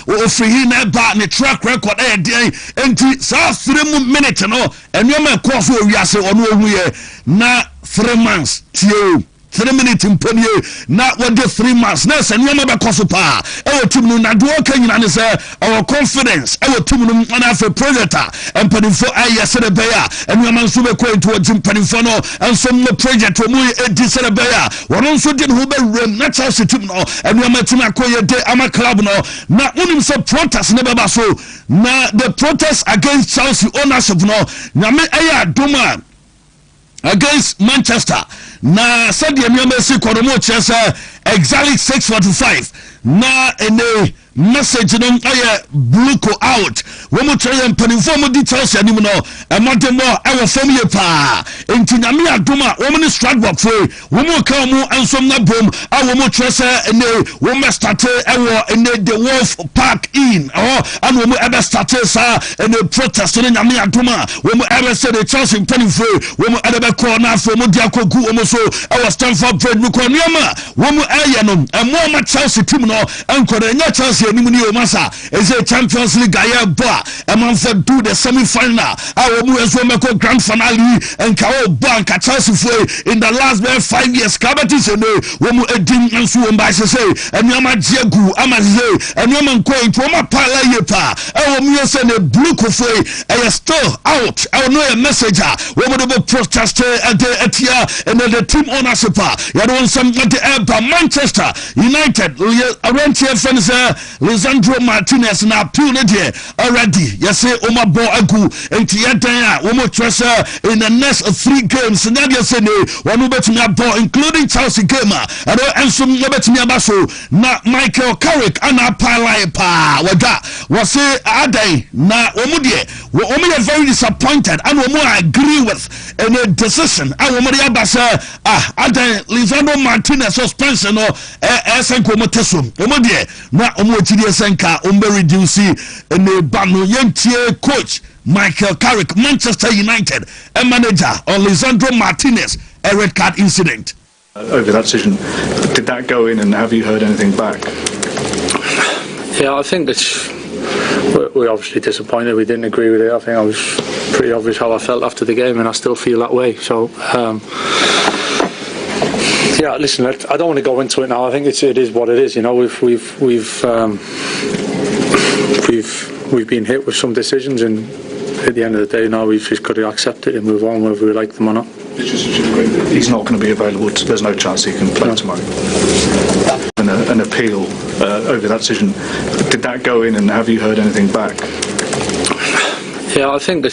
no ofiri na ba ne track record ɛyɛ deɛ enti saa 3 minutes no ɛnneɛma ɛkɔ so wiase ɔno ohu yɛ na 3 months tie 3 minutes mpanie na what the 3 months na se nyoma be koso pa e team no na do ka nyina ne se our confidence e team no na afa project a mpanimfo aye se de be ya nyoma nso be ko into mpanimfo no enso no project o mu edi se de be ya wono nso de ho be wram na Chelsea team no nyoma team akoye de ama club no na unim se protest ne be ba so na the protest against Chelsea ownership no nyame aye adoma against Manchester na said the embassy kodomo chesa exactly 6:45 na ene message no aye bluko out wo mo try mpanimfo mo details anim no e modemo e wo fam ye pa enti nyame adoma wo mo ne Stradbrook free wo mo ka mo ansom na bom a wo mo chesa ene wo me start e wo ene the Wolf Park in and wo mo e start sa ene protest no nyame adoma wo mo e say the Chelsea mpanimfo wo mo e be call na afo mo dia kogu wo mo so e wo Stamford Bridge mo ko niama wo mo aye no e mo ma Chelsea team no enkore nya Chelsea anim ni o masa is a Champions League guy boy a man for do the semi-final our moves will make a grand finale and Kao Bank Chelsea for in the last 5 years Kabati say no womu edim nso wo mba say and yama jegu amaze and yama ko into ma pala yepa e wo mu say ne blue kofo e still out I know a messenger we would be protest at the etia and the team ownership ya don some the Manchester United around here fans Lisandro Martinez na appeal ne de already yes say o ma ball agu enti yedan a wo mo treasure in the next 3 games na de say ne one betumi ball including Chelsea game and enso betumi abaso na Michael Carrick ana pile pa wada was say adai na wo mu de we are very disappointed and we agree with any decision. And we are Lisandro Martinez suspension or Esenko Motesum. Na Omochidi Senka reduce the Banu Yentie coach Michael Carrick, Manchester United, a manager on Lisandro Martinez, a red card incident. Over that decision, did that go in and have you heard anything back? Yeah, I think we're obviously disappointed. We didn't agree with it. I think I was pretty obvious how I felt after the game, and I still feel that way. So, yeah, listen, I don't want to go into it now. I think it is what it is. You know, we've been hit with some decisions, and at the end of the day, now we've just got to accept it and move on, whether we like them or not. He's not going to be available. There's no chance he can play tomorrow. An appeal over that decision. Did that go in and have you heard anything back? Yeah, I think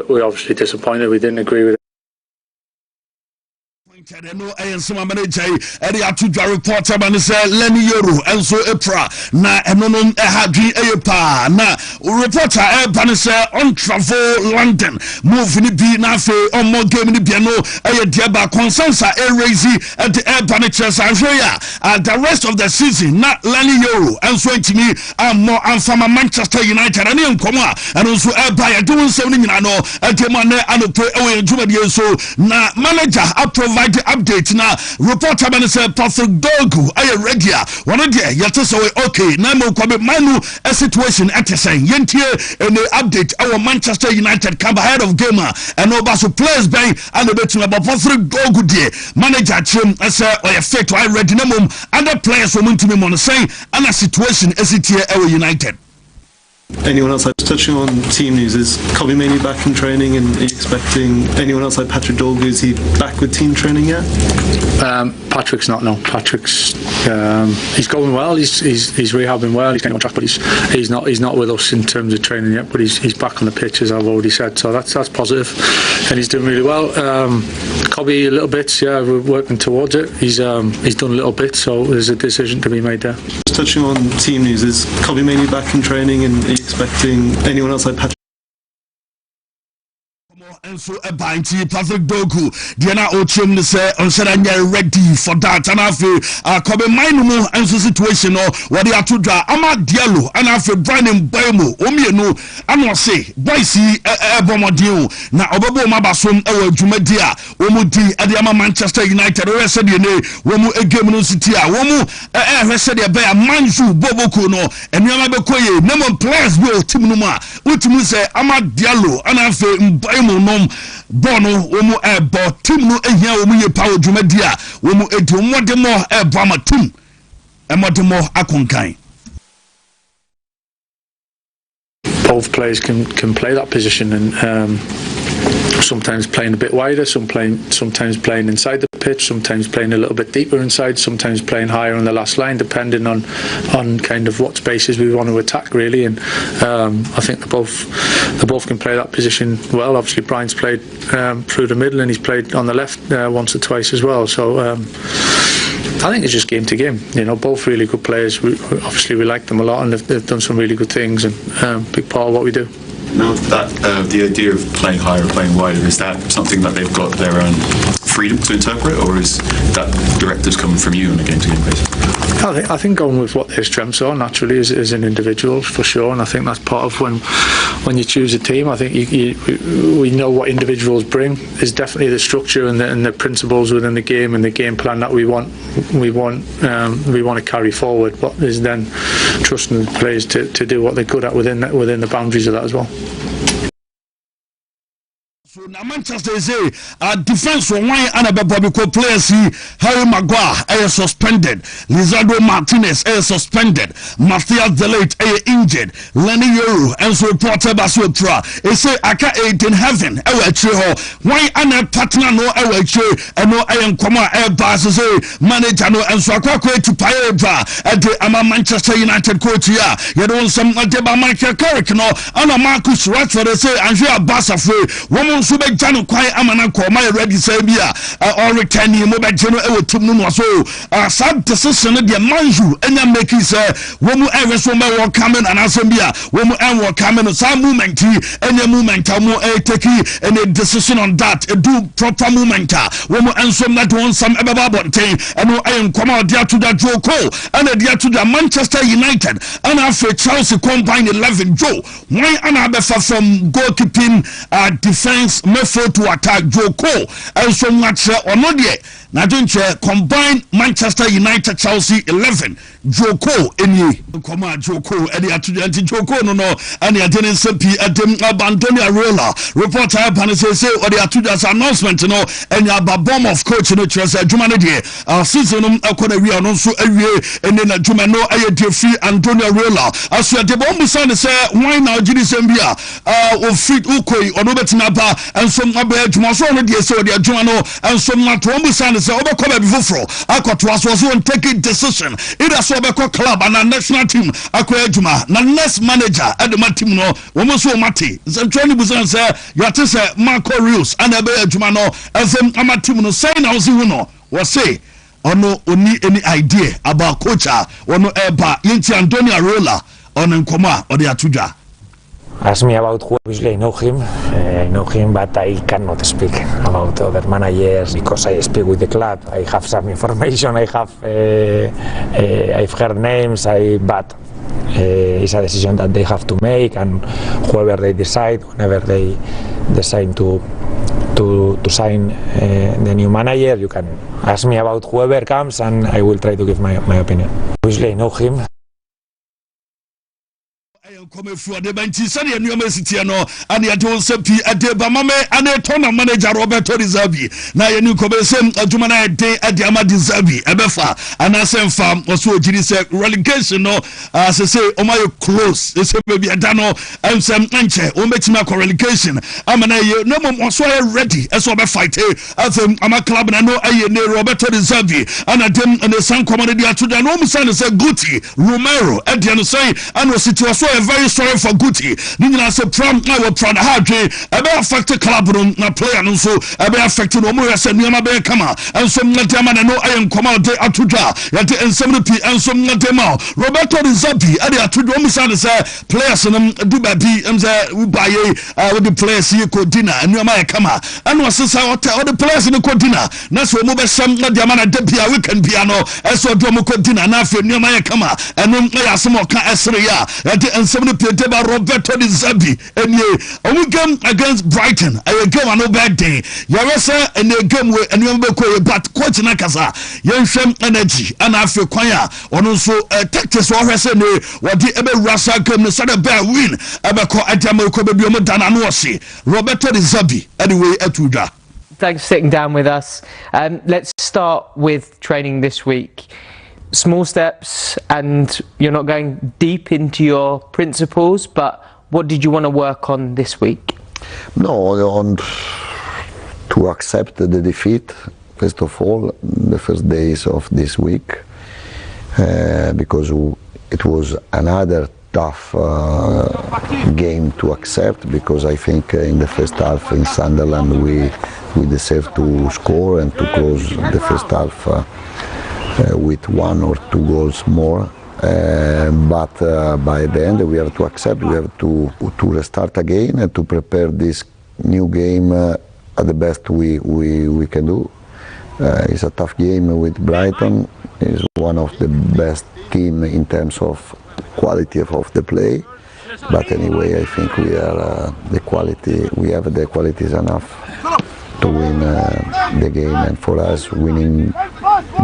we're obviously disappointed. We didn't agree with it. No, and some manager, Eddie Atuja reporter, man, say Lenny Yoru, and so Epra, na Enon Ehadri Epa, na reporter, Banisa on travel London, move in the B Nafe, on more game in the piano, a Diaba Consensa, a Razy at the Air Banitures and the rest of the season, not Lenny Yoru, and so to me, I'm more and from Manchester United, and in Coma, and also Air doing something I know, at the Mane and pay away in so na manager, I provide update now. Reporter man say Patrick Dogu aye regular one day yet so okay na mo kwabe manu a situation at the same yentie any update our Manchester United come ahead of gamer and over so players bang and between about Patrick Dogu dey manager chim say oya fit I ready na mum and the players Wontumi mon say and a situation is it here our United. Anyone else? Touching on team news, is Capo mainly back in training, and are you expecting anyone else like Patrick Dogu? Is he back with team training yet? Patrick's not. No, Patrick's he's going well. He's rehabbing well. He's getting on track, but he's not with us in terms of training yet. But he's back on the pitch, as I've already said. So that's positive, and he's doing really well. Capo a little bit. Yeah, we're working towards it. He's done a little bit, so there's a decision to be made there. Touching on team news, is Capo mainly back in training, and are you expecting anyone else like Patrick? And so a binty Patrick Dogu, Diana Ochim say on said I'm ready for that. And after Capo minimum and so situation or what they are to draw Ama Diallo and after Brian Boemo Omieno and was say Boise Bomodio na Obobo Mabasom Jumedia Omudi at the Manchester United or said you know Womu a game no city Womu said a bear Manju Boboko no and Yamabekoye number players will team Numa Utimu say Ama Diallo and after Boemo Bono, Womo Ebo, Tim no Ehia, Womu Power Jumedia, Womu Edu, Modemo, Ebama Tim, and Modemo Akonkai. Both players can play that position, and sometimes playing a bit wider, sometimes playing inside the pitch, sometimes playing a little bit deeper inside, sometimes playing higher on the last line, depending on kind of what spaces we want to attack, really. And I think they both can play that position well. Obviously, Brian's played through the middle, and he's played on the left once or twice as well. So I think it's just game to game. You know, both really good players. Obviously, we like them a lot, and they've done some really good things, and big part of what we do. Now that the idea of playing higher or playing wider, is that something that they've got their own freedom to interpret, or is that directives coming from you on a game-to-game basis? I think going with what their strengths are naturally as an individual, for sure, and I think that's part of when you choose a team. I think we know what individuals bring. There's definitely the structure and the principles within the game and the game plan that we want to carry forward. But is then trusting the players to do what they're good at within the boundaries of that as well. Now Manchester say defense for one and a Bobby players Harry Maguire is suspended, Lisandro Martinez is suspended, Matthias Delate is injured, Lenny Yoru and so reported by Supremo. They say Aka aid in heaven why and a partner no and no iron comma air bars say manager no and so akwa to Paeva at the Manchester United coach here. You don't some Michael Carrick no and Marcus Rashford say Andrea Bassafre woman so be jano kwai amana ko ma ready say bi a or return mo be jeno e wotim no so sad decision de manju enya make say wo mu ewe so me wo coming and asem bi a wo mu en wo coming some movement enya movement mo take any decision on that do proper movement wo mu ensom na don some ebeba bonten eno ayen koma dia to da Joko and dia to the Manchester United and after Chelsea combine 11 Joe why anabefa from goalkeeping defense method to attack Joko and so much ono de na donche combine Manchester United Chelsea 11 Joko eni koma Joko e dia to the Joko no and ya didn't sepi adem abandonia roller reporter pan say or dia to the announcement no and ya bomb of coach no Chelsea adwuma no de season no akona wi no so awie ene na adwuma no aye de free Antonio Rolla aso de bomb say why now gidi sembia o fit ukoi ono betina ba enso aba adwuma so no de say de adwuma no enso na to bomb say obekọ ba bifofro akoto aso so take decision either so obekọ club and national team akọ adwuma na next manager adema team no wo so mate so training busan say you are to say Marco Reus and aba adwuma no efem ama team no say na wo see no we say ono oni any idea about coach ono eba yenti Antonio Rolla on nkoma or the atudwa. Ask me about who. Obviously, I know him, but I cannot speak about other managers because I speak with the club. I have some information. I've heard names. But it's a decision that they have to make, and whoever they decide, whenever they decide to sign the new manager, you can ask me about whoever comes, and I will try to give my opinion. Obviously, I know him. Come for the bench, Sunny and University, and the Adolsepi at the Bamame and a ton of manager Roberto Rizzabi. Now, you come same Jumana day at the Amadi Zabi, Abefa, and I send farm also Giddy relegation. No, as I say, Omayo close, they say maybe a dano and some anche, Ometima relegation. I'm an air, no more so ready as over fight. I'm a club and I know a Roberto Rizzabi, and I dem and the San Commodity to the normal son is a Guti, Romero, at the end say, and was it was so very sorry for Guti. Nina say prom I will proud hard ebe affect club na player no so ebe affect no mo yesa niama be kama enso ngadema na no ayen koma de atuja yate ensem pi enso ngadema Roberto Rizzabi ade atuja o misa say players no du ba bi emze we baye with the players here ko dina niama e kama eno asesa all the players no ko dina na so mo be sam ngadema na de bia weekend bia no eso do mo ko dina na afi niama e kama eno ya asem ka esre ya yate ensem Pedeba Roberto Rizzabi and a game against Brighton. A game on no bad day. Yaresa and a game with and you but quite Nakasa. Young energy and after Quaya on also Texas or Hesene what the Ebe Rasa game the Sada Bear win. Abako Atamo Kobe Dana Nosi. Roberto Rizzabi anyway Atuda. Thanks for sitting down with us. Let's start with training this week. Small steps, and you're not going deep into your principles, but what did you want to work on this week? No, to accept the defeat, first of all, the first days of this week, because it was another tough game to accept, because I think in the first half in Sunderland we deserved to score and to close the first half with 1 or 2 goals more, but by the end we have to accept, we have to restart again and to prepare this new game at the best we can do. It's a tough game with Brighton. It's one of the best team in terms of quality of the play, but anyway I think we are we have the qualities enough to win the game, and for us winning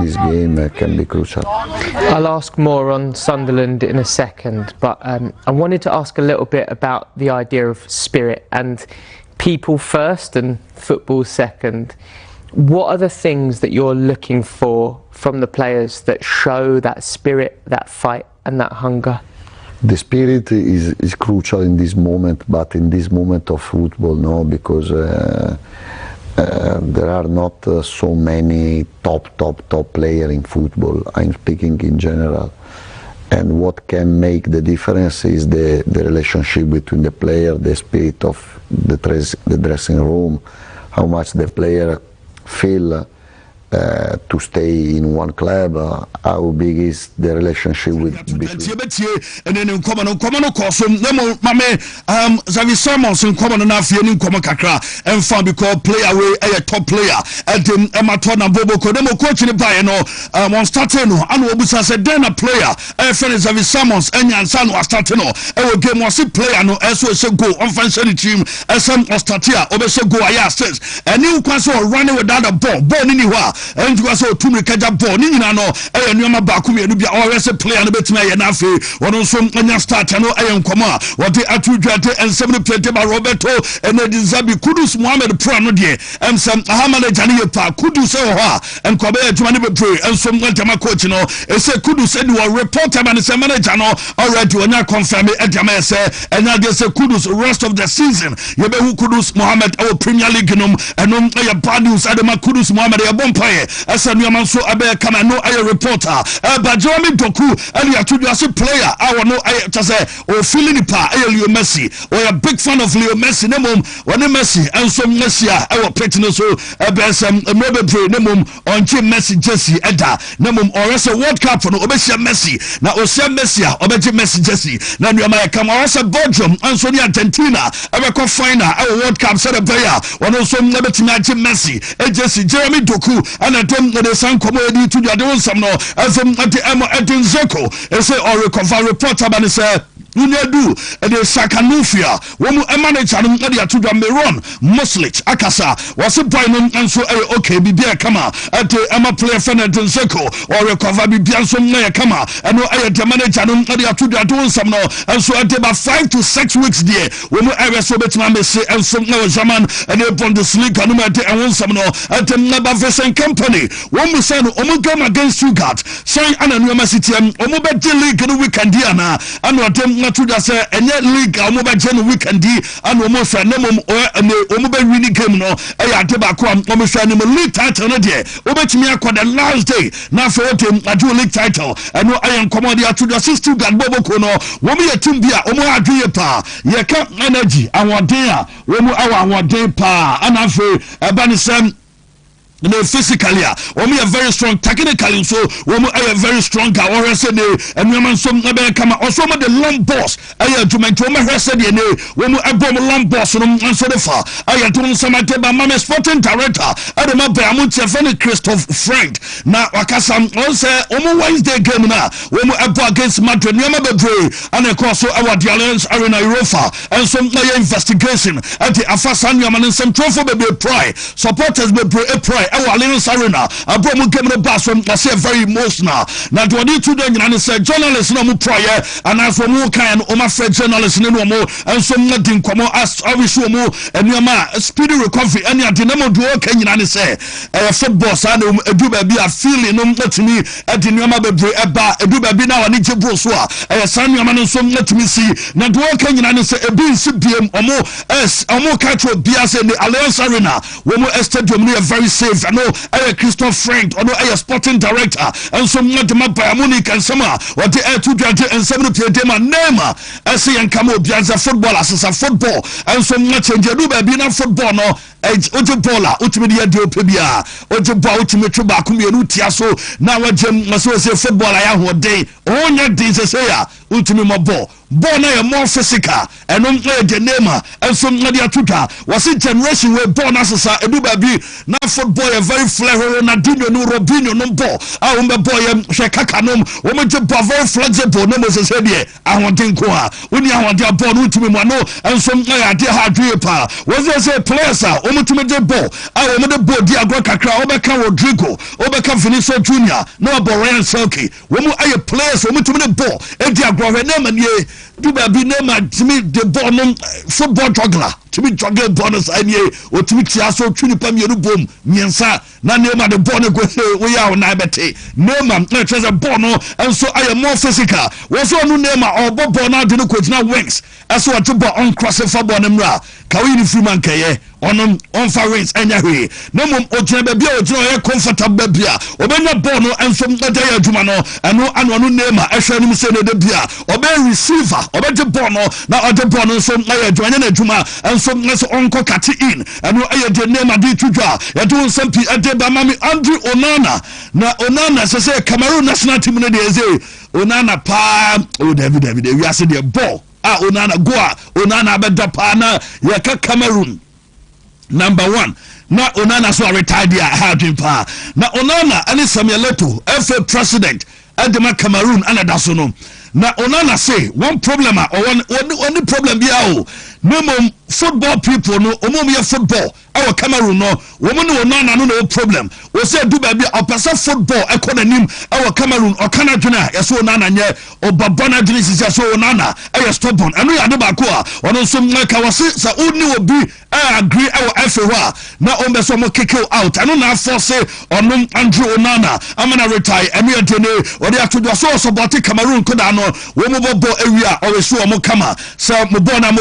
this game can be crucial. I'll ask more on Sunderland in a second, but I wanted to ask a little bit about the idea of spirit and people first and football second. What are the things that you're looking for from the players that show that spirit, that fight and that hunger? The spirit is crucial in this moment, but in this moment of football, no, because there are not so many top players in football. I'm speaking in general, And what can make the difference is the relationship between the player, the spirit of the dressing room, how much the player feel to stay in one club, how big is the relationship with and then common course Xavi Simons in common enough in common kakra and found because player away a top player at the Ematona Bobo Kodemo coaching by one starting and Obusa said then a player a friend Xavi Simons and Yansan was starting a game was a player no as well go on fancy team as some Ostatia Obeso go says a new console running without a ball anywhere. And you also to make a ball, Nino, and Yama Bakumi, and be always a player, and a bit may and Afi, one also when you start, I know I am Koma, what the Atu and 70 played by Roberto, and the Zabi Kudus Mohamed Pranodier, and some Hamana Jania Park, Kudus and Kobe Joanna Pray, and some Weltama coach, and say Kudus and you are reporter and it's a manager, already when I confirm it at Jamaica, and now there's a Kudus rest of the season. You be Kudus Mohamed, our Premier League, and a bad news, Adama Kudus Mohamed, a bumpire. As a new man, so I bear come and know I a reporter. But Jeremy Doku, and you are to do as a player. I will know I just say, or feeling the part, Leo Messi, or a big fan of Leo Messi, Nemum, when a Messi, and some Messi, our petting so a bear some Mobile Pre, Nemum, on Jim Messi, Jesse, Edda, Nemum, or as a World Cup for Obesia Messi. Now, Osia Messi, Obeja Messi, Jesse. Now, you might come also Belgium, and Sonia Argentina, a record final, our World Cup set a player, one also Liberty Jim Messi, and Jesse, Jeremy Doku. And I think the San Comedy to the other some no as at the Emma at Zeko. They say or recover reporter and say Unyadu and the Sakanufia when a manager and to the Meron Muslich Akasa was a point and so okay be there come at the Emma player Fernand Zeko or recover be Bianson Kama and no the manager and to the other some no and so at about 5 to 6 weeks there when I was so better and some no Zaman and the Bundesliga and one some no at the Nabavesen company one we say omo game against Stuttgart say an university omo be league no weekend diana and what them to that say any league omo be gen weekend di and omo say no omo be winning game no e ya de ba ko omo say no league title no there obetimi akọ the last day na for them adu league title and no I am command to the Stuttgart boboko no wo me team bia omo adwe pa ye ka energy awoden a wo mu awoden pa and afa eba ne sem physically, we are very strong technically, so we are very strong. Our said and we man some come also the long boss. I to my said when we are bomb long boss and so far. I told some by Mama Sporting Director. I don't know Amutia Christoph Frank. Now Wakasam also on Wednesday game now when we are against Madrid, and of course our Alliance Arena Europa and some investigation at the Afasan Yaman and some trophy be pry supporters be pray. Our Alliance Arena, a promo came to pass from I say very emotional. Now, to any two days, and said journalists no more prior, and as for more kind of my friend journalists no more, and some nothing come as I wish you more, and your man speedy recovery, and your dynamo do okay, and say, football, and do be a feeling to me at the Yama Bebre, a do be now, and it's a brosua, a son, your man, and some let me see. Now, do okay, and say a being CPM or more as a more catch of Bias in the Alliance Arena, when we are stadium, we are very safe. I know I Christoph Frank, I know I sporting director, and some not the map by Monique and Summer, what the air 220 and 70 them and name. I see and come up as a football, as a football, and some not change a being a football no. Ojobola, ultimately do Pibia, Ojoba, ultimate Bakumi, Utiaso, now a gem must say football. I have one day, all your days a say, ultimate ball. Born a more physical and on the name and some Nadia Tuta was a generation where born as a Dubabi, now football a very flavor and a dinner no Robino no ball. I remember boy Shakakanum, woman to very flexible numbers as heavy. I want to go when you want your born ultimate one and some idea how do you power. Was there a place? Ultimate ball. I remember the board, dear Graka, Obeka Rodrigo, Obeka Vinicio Jr., no Boran Selkie. When I a place, woman to the ball, and dear Graka, and ye. Do be name to me the born football juggler to me juggle bonus and ye or to me so tunipam you boom miensa na name the born go we are nabete name as a bono and so I am more physical was on name or bob now didn't quit now wings as what to on cross for bonnemra kawini freeman kaye onom on fa wins enya hwe na mom ogina ba bia ogina ye comfortable bia obenya ball no enso meda ya adwuma no eno ano no nema ehwe nim se ne de bia obe receiver obe ball no na ode ball no so na ya adwuma na adwuma enso nso onko kati in eno aye de nema di tudwa ya do sampi ade ba mami Andrew Onana say Cameroon national team no dey say Onana pa o David we are say the ball Onana go Onana beda pa na ya ka Cameroon number 1 na Onana so retired ya hard pa na Onana ani Samuel Eto'o FA president adema Cameroon anada so no na Onana say one problem or one problem bia no football people no omo football our Cameroon no woman Onana no problem we say do baby opesa football economy our Cameroon or Canada so Onana nye obabana drinks so Onana stubborn eno ya de ba ko a ono so maka wase sa oni obi agree our FA na ombe so mo kick out eno na force ono Andrew Onana amana retire emi atene odi atodo so support Cameroon ko da no wo mo bobo area o we so mo kama so mo bo na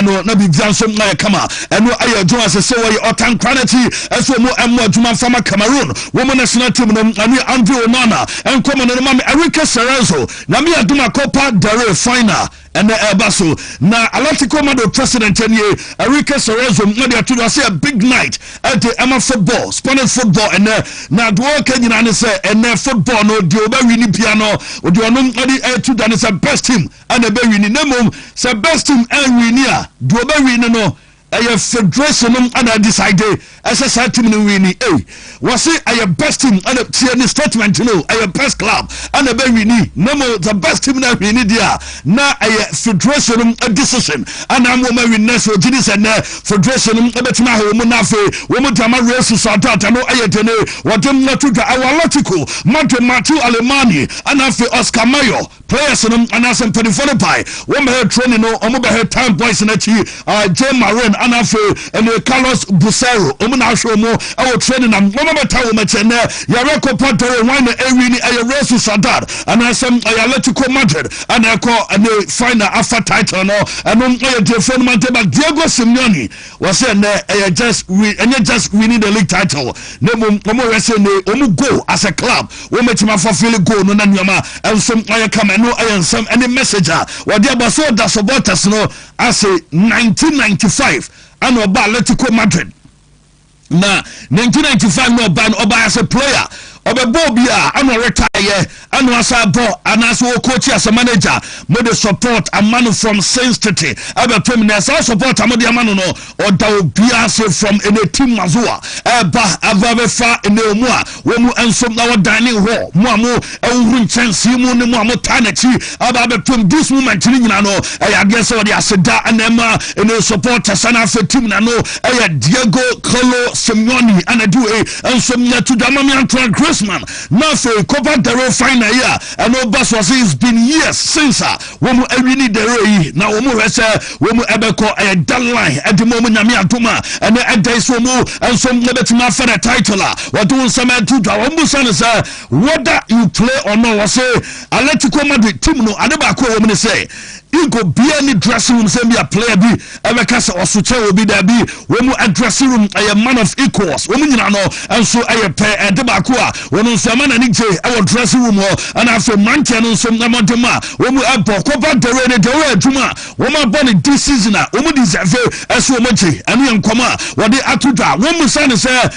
na bi so na kama eno aye adwuma se we otan quality eso mo emo adwuma fama Cameroon woman national team no ani Andrew Onana enkomo no ma Erica Cerezo na me aduma Copa del Rey final and Basso na Atletico Madrid president and Erica Cerezo na dey to say a big night at the Emma football Spanish football and na do Kenya na say and football no di oba wini piano o di ono adi to dan is the best team and the be wini nemom say best team and wini a do oba wini no a federation and decide as a team in winning was it a best team and a statement a best club and a baby no more the best team that we need here now a federation a decision and I'm woman so Guinness and federation a bit now woman drama race so that I know I what them not to our logical Matthew Alemani and after Oscar Mayo players and as some 24 by one training no time boys and Jay Marin and Carlos Busero na show mo our training am no matter how much na ya record partner win a race Sadar and some Atletico Madrid and a final after title no and the phone man Diego Simeone was saying just winning the league title no more say no go as a club we make him fulfill goal no na nyama and some come no some any messenger what they about so that supporters no as a 1995 and Oba Atletico Madrid. Na 1995 no ban Oba as a player. Oba Bobia, I'm a retire, and was a bo, and as a coach as a manager, made the support a man from Saint-City. About 2 minutes, I support a Modiamano or Daubiase from any team Mazua, Aba far in the Moa, when and some our dining hall, Muamu, Elwin Chance, Simon, Muamu Tanachi, about this moment, I guess all the Aseda and Emma, and the support Sana for team Nano, Diego Colo Simeone, and I do and some to Damami Antoine Christman. Now for Copa del Rey final year, and no bus was it's been years since when we need the Rey. Now we mu ebeko a deadline at the moment Nami Atuma and the days for more and some never to my for the title. What do some to whether you play or not, was say Atletico Madrid team no adebako woman say. You go be any dressing room, send me a player be ever cast or such will be there be when you a dressing room a man of equals women you know and so I pay a debacua when you say man and our dressing room and after Mantian and some Namatama when we have Copa del Rey Juma woman born this season woman deserve as much and we come what they are to do when we sign say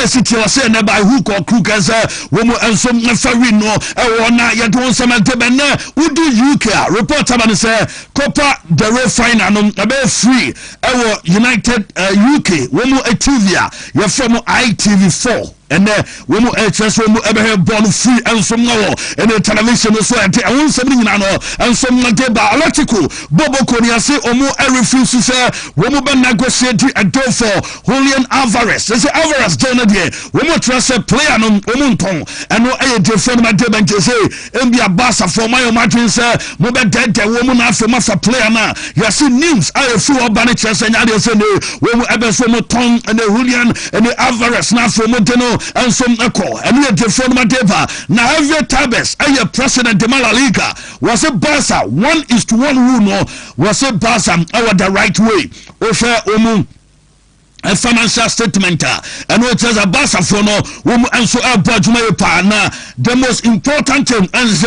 city or say by hook or crook as woman and some Ferry no or not yet one some debana who do you care report about say Copa del Rey final no be free our United UK woman Etivia you from ITV4 and when we just when we ever have born free and some now and the television so and something and some deba electrical Bobo Konya say omo refuse to say when we be negotiate a deal for Julian Alvarez say Alvarez don't there when we trust a player no omunton and no defend my deba say mbia basa for my imagine say mo be dead woman after my player na you see names I feel about chance and I say when we ever so mo ton and the Julian and the Alvarez now for mo and some echo and we defend my deva now Javier Tabes a president de La Liga was a Barca 1:1 rule no was a Barca our the right way o share omu a financial statement and what is a basa for no woman and so a budget partner. The most important thing is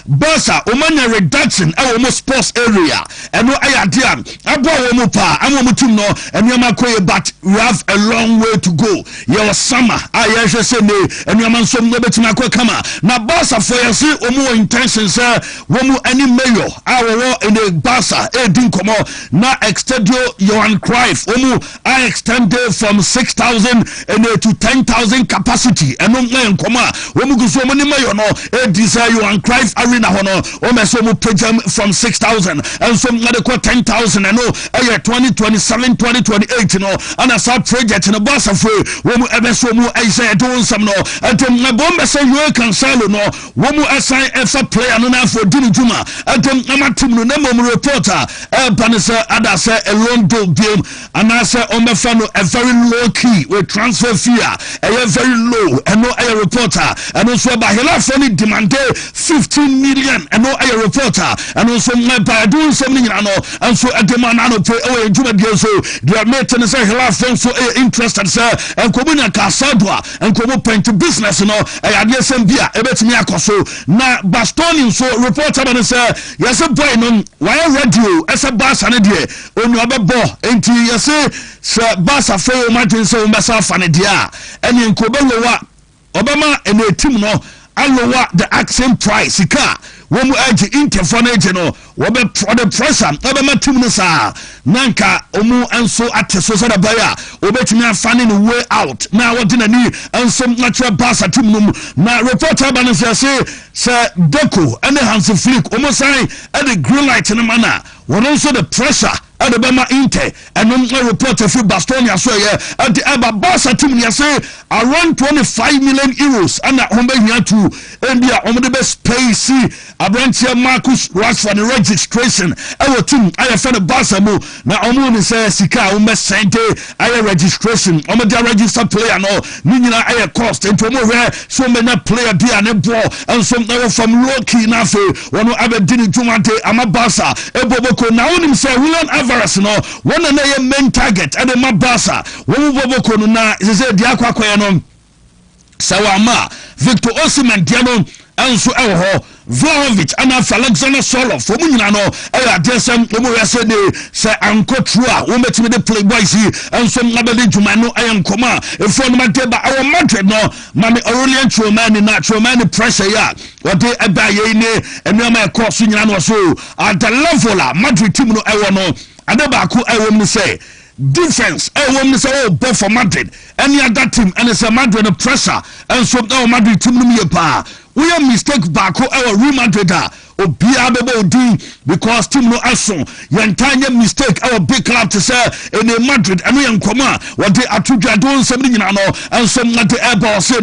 basa woman reduction our sports area and no idea about womupa and womutuno and yamakoye, but we have a long way to go. Your summer I say me and yaman some nebetina kama na basa for you see omo intentions womu any mayor our war in the basa dinkomo na extedio Johan Cruyff omu I extend from 6,000 to 10,000 capacity and no man come when we go so many million desire you and Cruyff arena hono so program from 6,000 and some other 10,000 and no 2027 2028 and as a project in a bus of when we ever so mu I say do some no and my bomb say you can sell no when we assign a player no for Dini Juma and my team no reporter Banisa Ada say a long game and I say on the fan a very low key with transfer fee a very low and no a reporter and also by Hilafoni demanded 15 million and no a reporter and also by doing something and so a demand pay away so they are making say Hilafon so interested sir and Komuna Kasadwa and Komo paint business a Bia a bet me akoso na Bastoni so reporter and say yes a boy no why radio as a bass and on your bo into you say sir basa fail martin so mbasa fane dia eni nkobelo wa obama ene team no alowa the accent price ka wo mu age interphone age no wo be for the pressure obama team no sa nanka omu anso ateso so da baya obetimi afane no way out na wo de nani anso natural basa team no na reporter ba no say sir Deco and Hans Flick omu sign at the green light in mana one also the pressure at the Bama Inte and no reporter for Bastonia so at the Ababasa team say around 25 million euros and at home here to India on the best space Abrantia Marcus Rashford the registration our team I found a Basamu now Omun says Sika sente I registration on the registered player no Nina I cost and more so many player be an ball and some from Loki Nafe one who ever did it to Mante Amabasa Eboboko now him say William Alvarez no one and a main target and a Mabasa one Boboko na is a Diakwa no Sawama Victor Osimhen Diano and so Vlahovic and Alexander Solo for Munano Desem Omoyasene say Anko Trua who met me the playboys and some Nabali Jumano I am Koma if one Mateba our Madrid no Mammy Aurelian Tromani natural mani pressure ya what they abayene and no my course in so at the level Madrid team no I Adabaku I will say defense woman say both for Madrid any other team and it's a Madrid pressure and so now Madrid team no me pa we are mistake back our Real Madrid obia bebo din because team no aso yentanya mistake our big club to say in Madrid and we nkoma what they atudwa don something no and some not the airball say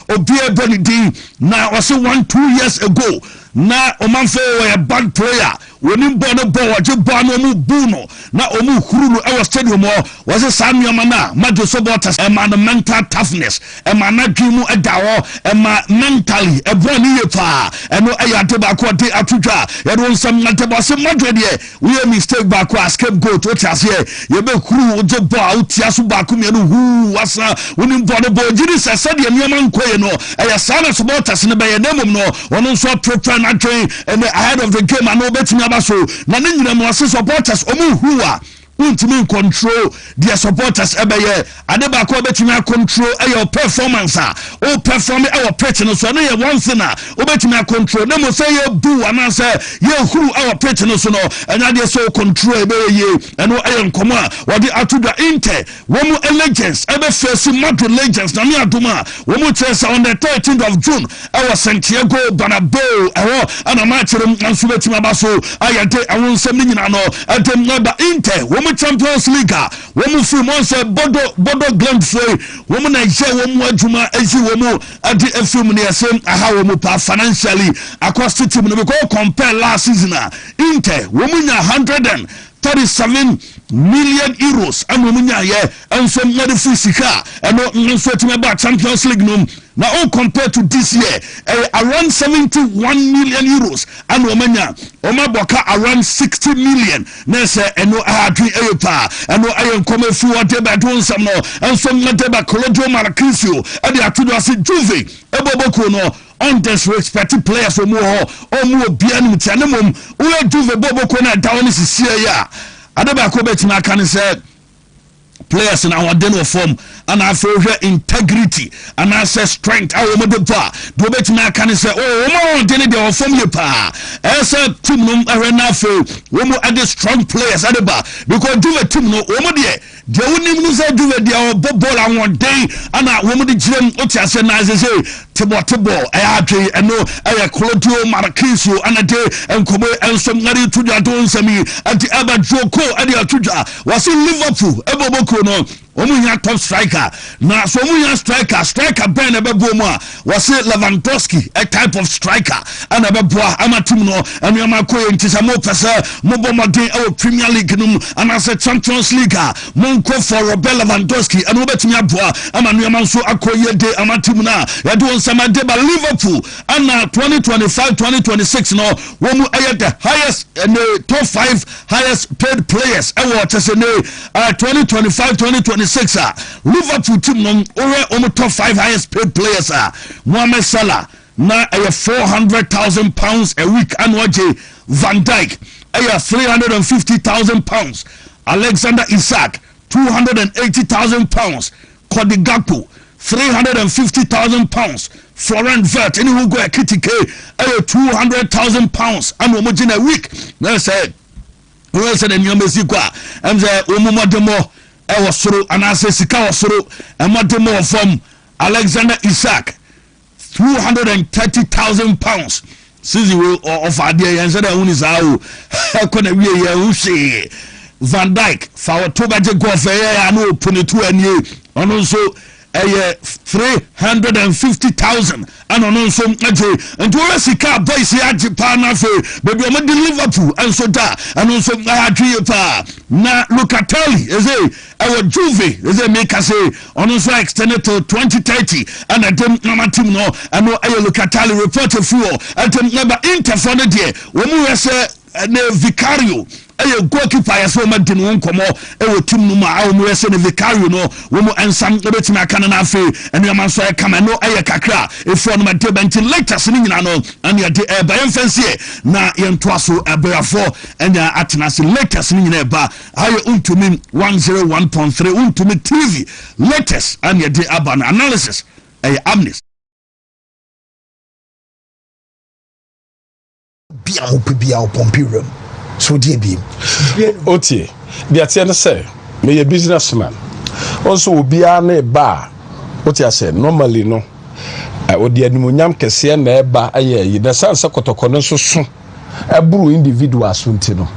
obia boni din now was 1-2 years ago na omanfo a bad player when ball waje bano mu buno na omu huru our stadium was a Samuel mana Madrid supporters and mental toughness and managerial edawo and mentally a boni pa and no ayate back what they atudwa you don some not about Madrid we a mistake back scapegoat what has here you be huru the ball tiasu back me no who was when ball jiri said the nyaman koye no e sana supporters ne be name no one so prepare na train and ahead of the game and no bet me so na nyina mo supporters omu huwa Wontumi control their supporters ebeye adeba ko betumi control your performance o perform our pitch no so no ye one thing o betumi control na mo say you do and say you huru our pitch no so no anya dey so control ebeye ye eno ayen koma what the atuda inte womu legends ebe face Madrid legends na me aduma womu chesa on the 13th of June our Santiago Bernabeu ana match nso betumi abaso ayade awon sem nyina no adem na inte Champions League womu free monse bodo gland free womu na je womu adwuma ezi womu adi efim ne yesem aha womu pa financially across the team no because compare last season Inter womu nya 37 million euros and womunya and some other physical and no sweating about Champions League now all compared to this year around 71 million euros and womanya boka around 60 million nese eno adri epa eno ayen come fu whatever don some no and some whatever Claudio Marquisio and the atudo ase Juve eboboko no on disrespected players for more or more bian mtianemum we Juve boboko na down is here ya adaba ko betina kan say players in our deno form and our integrity and our strength our modepa do betina kan say oh mo deni de form ye pa esa team no arena fe we mo add strong players adaba because do the team no we mo de wonim no say do the ball and one day and we mo de girem otiase na say tebo ayatwe eno aya Claudio Marquisio anade enkomo ensom ngari tuja don sami anti aba joko ade atuja was in Liverpool eboboko no omunya top striker na so omunya striker ben ebebo mu a was Lewandowski a type of striker and ebebo amatim no eniama ko entisa mo pesa mo bomodin e Premier League num and as a Champions League monko for Robert Lewandowski and obetimi aboa amanuama so akoye de amatim na ya do sama deba Liverpool and 2025-2026 no womu the highest top 5 highest paid players what is 2025-2026 Liverpool team no top 5 highest paid players Mohamed Salah na 400,000 pounds a week and Van Dijk 350,000 pounds Alexander Isak 280,000 pounds Cody Gakpo 350,000 pounds Florent Vert any who go a kitike 200,000 pounds and in a week na say we said the nyamesi kwa am say omumodemo e wosoro anase sika wosoro e modemo from Alexander Isak 230,000 pounds sizi we of adie yan say that one is how ekona wie ye ushi Van Dijk for October je go for ya no punitu anie ono so 350,000 and on so and to sika boys ya Japan fe baby o de Liverpool and so da and also pa na Locatelli is our Juve is make say on so extended to 2030 and them na team no and no Locatelli report of fuel and them number Inter for the day we mu say Vicario goalkeeper yaso ma din won komo team no ma awu rese ne Vicario no wo mo ensam betima aka na afi ene ma so kama no kakra efo no ma de bentin latest ni nyina no and ya de bayan fancy na yento aso abrafo enya atenase latest ni nyina ba ayo Wontumi 101.3 Wontumi TV latest and ya de aban analysis amnesty bia mo bia o pompirum so die bi otie dia tie no say me a businessman also obia na ba otie say normally no odi animonyam kese na eba aye the sense kotoko no so so eburu individuals nti no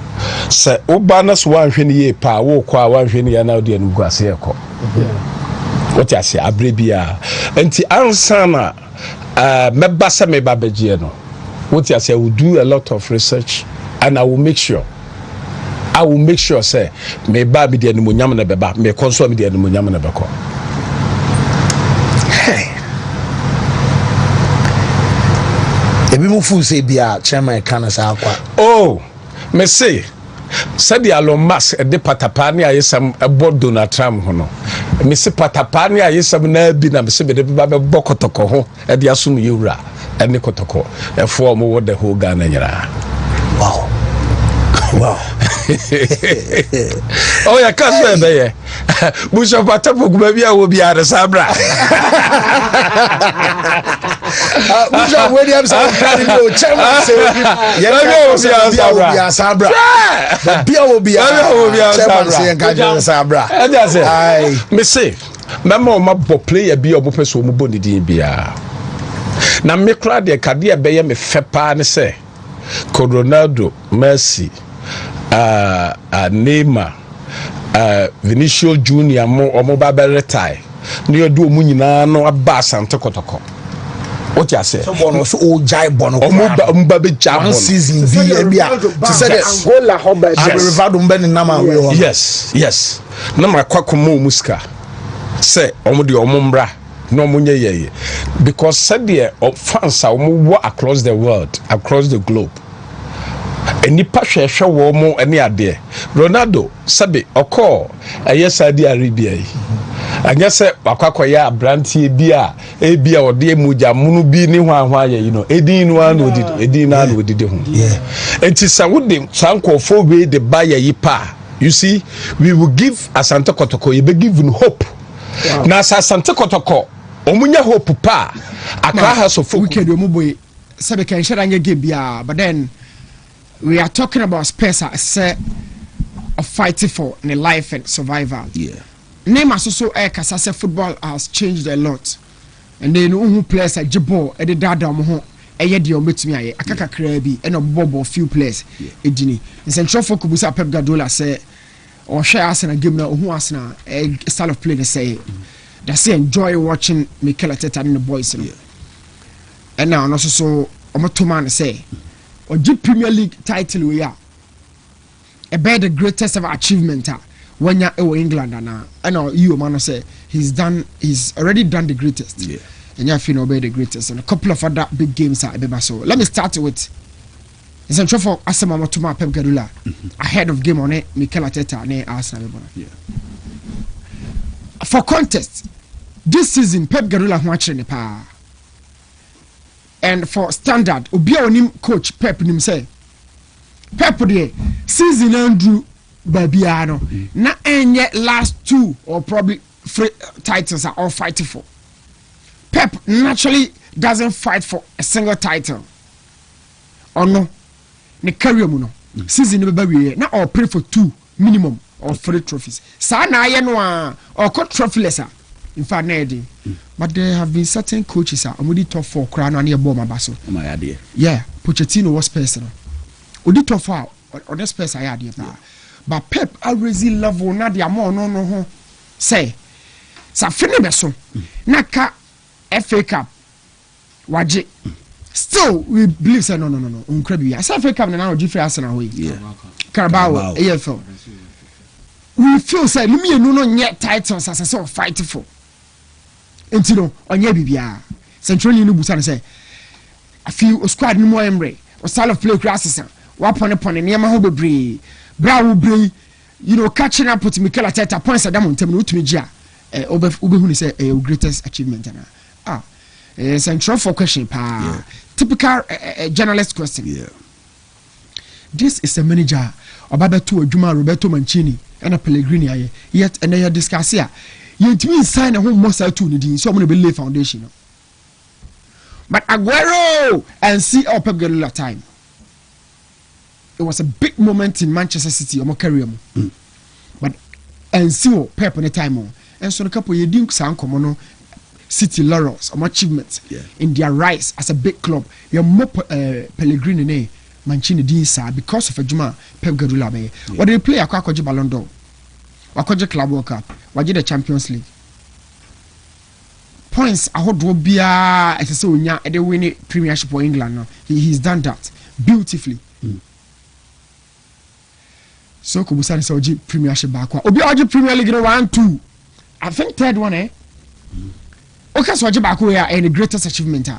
say oba na so wanhwe ne ye pa wo kwa wanhwe ne ya na odi anugu ase ekọ otie say abrebia enti ansana meba se meba begie no what I say, I will do a lot of research and I will make sure say me ba bi de animonyam na beba me console me de animonyam na beko hey ebi mo fu say bia chairman kan sa akwa oh me say said the Elon Musk de patapani ayesam ebo Donald Trump ho no me say patapani ayesam na bi na me say be de ba be bokotoko ho e de asum yewura ene kotoko e for mo wo the whole Ghana nyara wow oh ya kaso ebe ye busho patapo gba bia wo bia de sabra busho William sa no chairman say ye bia sabra bia wo bia chairman say enka sabra e dey say me say mama o mabo player bia obo peso mo boni din bia na me kra de kade ebe ye me fepa ne say Ronaldo Messi Neymar Vinicius Junior mo omo ba be retire ne yodo mu nyina no aba asante kotoko what you say so bono so o jai bono omba be jai one season be to say that Angola hoba Rivaldo mbe ni nama we yes na makwakomo muska say omo de omombra no munye ye because said there fans are across the world, across the globe. Enipa hwehwe wo mo ene ade Ronaldo sabe okọ Saudi Arabia yi anya se wakwakoya abrantie bi a ebia ode emuja munu bi ni hwanhwa ye you know edin no an odidi ho enti sa wode sankofo we de ba ye pa you see we will give Asante Kotoko you be given hope na Asante Kotoko omunya hope pa akra ha so fo weekend omuboy sabe kan shara nya game bia but then we are talking about Spurs as of fighting for in life and survival. Name also kasa football has changed a lot. And then who players like Jabo e de dada mo ho eye de ometumi aye akaka kra bi e no bobo few players ejini. In central for Kubusa Pep Guardiola say or share Arsenal game na who Arsenal style of play they say they say enjoy watching Mikel Arteta and the boys. And now also so omotoman say or G Premier League title we are about the greatest ever achievement when you're in England and I know you man say he's already done the greatest and you feel about the greatest and a couple of other big games are so let me start with it's a for Asama Motuma Pep Guardiola ahead of game on it Mikel Arteta and Arsenal for contest this season Pep Guardiola watching the power. And for standard, Obia onim coach Pep nim say Pep de season Andrew Babiano na enye last 2 or probably 3 titles are all fighting for. Pep naturally doesn't fight for a single title. Or no, ne career mu no season be bawie na all pray for 2 minimum or 3 trophies. Sa na aye no or co trophyless. In fact, but there have been certain coaches are already top 4 crown and near bomb basso. My idea. Yeah, Pochettino was personal. Odi top 4 or this person I idea. But Pep already level na dia more no say. Sa fini beso. Naka FA Cup. Waje. Still we believe say no. Uncrebi. I say FA Cup na Jeffrey Arsenal way. Yeah. Carabao AFL. We feel say me no yet titles as a fight for. Entino onye bibia central no busa say I feel squad no more emre or style of play classes wapon niam ho bebre bra wo bre you know catching up with Mikel Arteta points at them ntem no utumi gia obehu ni say greatest achievement na central for question pa typical journalist question this is a manager obabeto adwuma Roberto Mancini and Pellegrini aye yet and they discuss here you sign a home most to the so many believe foundation. But Aguero and see our Pep Guardiola time. It was a big moment in Manchester City or career. But and see Pep on the time and so a couple of years sound common City laurels or achievements in their rise as a big club. You're more Pellegrini Mancini Dinsa because of a Juma Pep Guardiola. What they play a Kwakoji Ballon d'Or. Wakoje Club World Cup, waje the Champions League. Points ahodo bia etese onya e de win Premiership for England no. He's done that beautifully. So Kubusan say oji Premiership back one. Obi oji Premier League 1-2. I think third one Okay so oji back where and the greatest achievement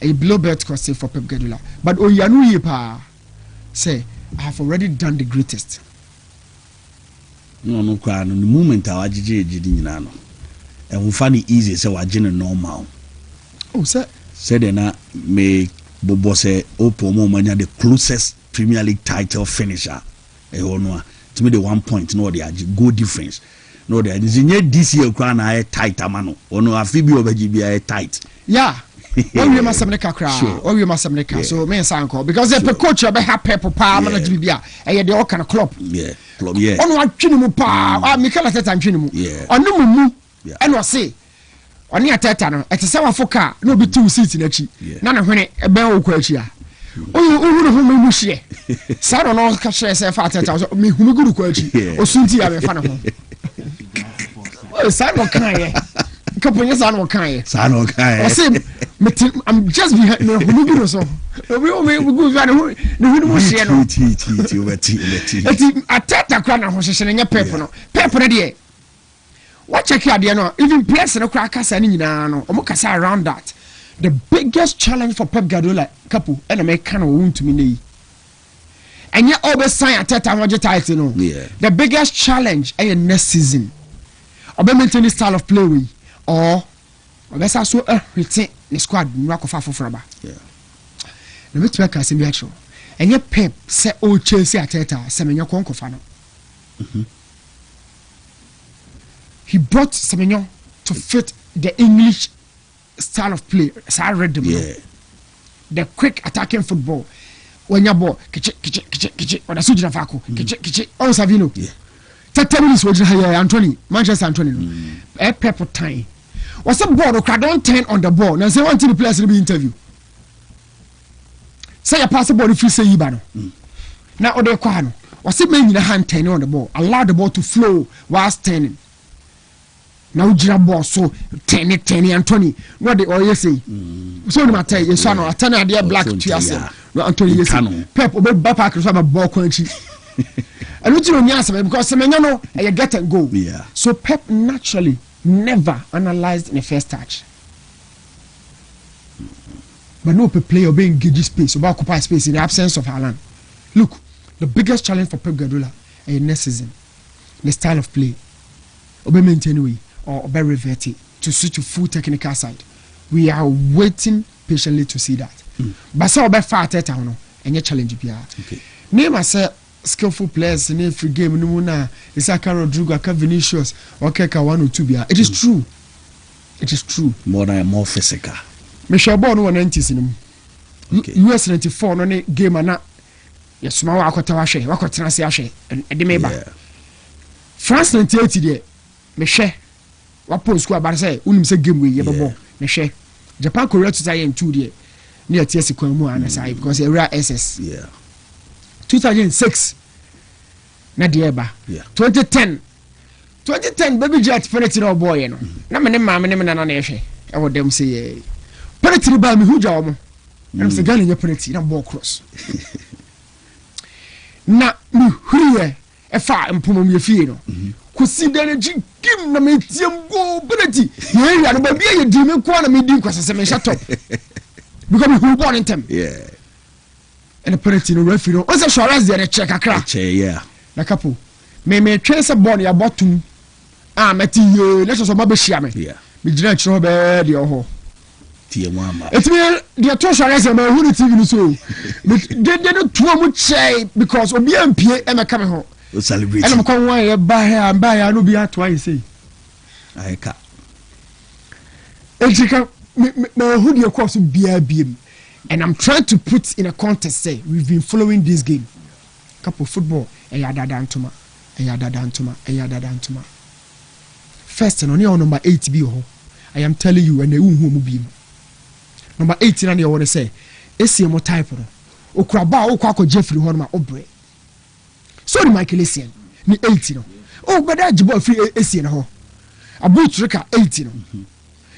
a below belt cost for Pep Guardiola. But oyanu ye pa say I have already done the greatest. No kwa no the moment I wajije nyina no e ho fa ni easy say wajine normal sir said na me bobo say opo mo manya the closest Premier League title finisher e ho no to me the 1 point no the goal difference no the nzinye this year kwa na e tight amano ono afi bi obaji bi e tight when we must have so me sanko because the coach be happy papa manage bibia e dey all kind of club ono atwene mu pa Mikel Arteta atwene mu ono mu and was say oni Arteta no etese wafoka na obi two seat na chi na na hwene e ben okwa chi a o hu mu hie sa no ka hye se fa Arteta so me hu guru kwa chi o sunti ya me fa na ho sa no kan ye kaponya sa no kan ye o say I'm just behind no who do so. We go no who share no. Ateta kwa na hohye nya Pep no. Pep no de. What check here there no. Even players no kwa kasa ni nyina no. Omo kasa around that. The biggest challenge for Pep Guardiola Capo and American Wontumi nei. And yet always sign Ateta ho title no. Yeah. The biggest challenge next season. Obe maintain this style of play we or obesa so retain the squad nwa kofa foforo ba. Yeah. Na betu aka se bi acho. Enye Pep se o Chelsea Ateta se menyo konkofa no. He brought Semenyo to fit the English style of play. So I read them. Yeah. The quick attacking football. When you ball kichi or the sujina fako kichi on Savino. Yeah. 30 minutes was here Anthony Manchester Anthony. Pep time. Was a ball okay don't turn on the ball. Now say one to the players to be interview. Say a pass the ball if you say Ibano. Now ode kwano. Was it main in the hand turning on the ball. Allow the ball to flow whilst turning. Now ujira ball so 10 Anthony. What the oil say? So no matter you son or turn idea black to yourself. No Anthony yes. Pep obe back so a ball quenching. And what you know because Semenyo no you get and go. Yeah. So Pep naturally never analyzed in the first touch. But no player obey engage space, or occupy space in the absence of Haaland. Look, the biggest challenge for Pep Guardiola next season, the style of play. Obey maintain way or obey revert it to switch to full technical side. We are waiting patiently to see that. But so obey far Ateta no any challenge PR. Okay. Name as skillful players in every game no na Isaka Rodrigo aka Vinicius or Keka 1 or 2 bia. It is true. It is true. More physical. Michel Bon 90s in Okay. US 94 no game na yesuma wa akota wa hwe wakotena se ahwe e meba. France 98 de me hwe wa post ko abare say unim se game we ye bebo me hwe Japan Korea 2002 de ne atiesi kwan mu anasai because area SS. Yeah. 2006 na de eba. Yeah. 2010 baby jet penalty no boy no. Na me ne ma me ne na na hwe e wo dem say penalty ba me huja omo. I'm saying Ghana nya penalty na ball cross. Na me huriye e fa mpomom ye fie no. Kusi dane ji kim na me tiem go penalty. Ye ya no ba bia ye di me kwa na me di kwasese me shut up. Because me who born in them. Yeah. And the penalty no referee no. O se Suarez dey check akra. Yeah. Na Capo. Me trace ball ya bottom. Ah meti ye let's so ma be hia me. Yeah. Me gina chiro be dey ho. It's me the Tosha Reservoir who the TV so. They don't two much say because Obi MP Emma coming home. Celebrate. And I'm coming why buy here and buy. I no be at why say. I can't. And she can who the course BM. And I'm trying to put in a context say we've been following this game. Couple football. Eyadadantuma. First and only on number 8 be ho. I am telling you and they won't be. Number 18 and you want to say ACM type no okraba okwa Jeffrey Horma obre so the Michael Essien ni 80 no oh but that jibo free Essien ho abutrika 80 no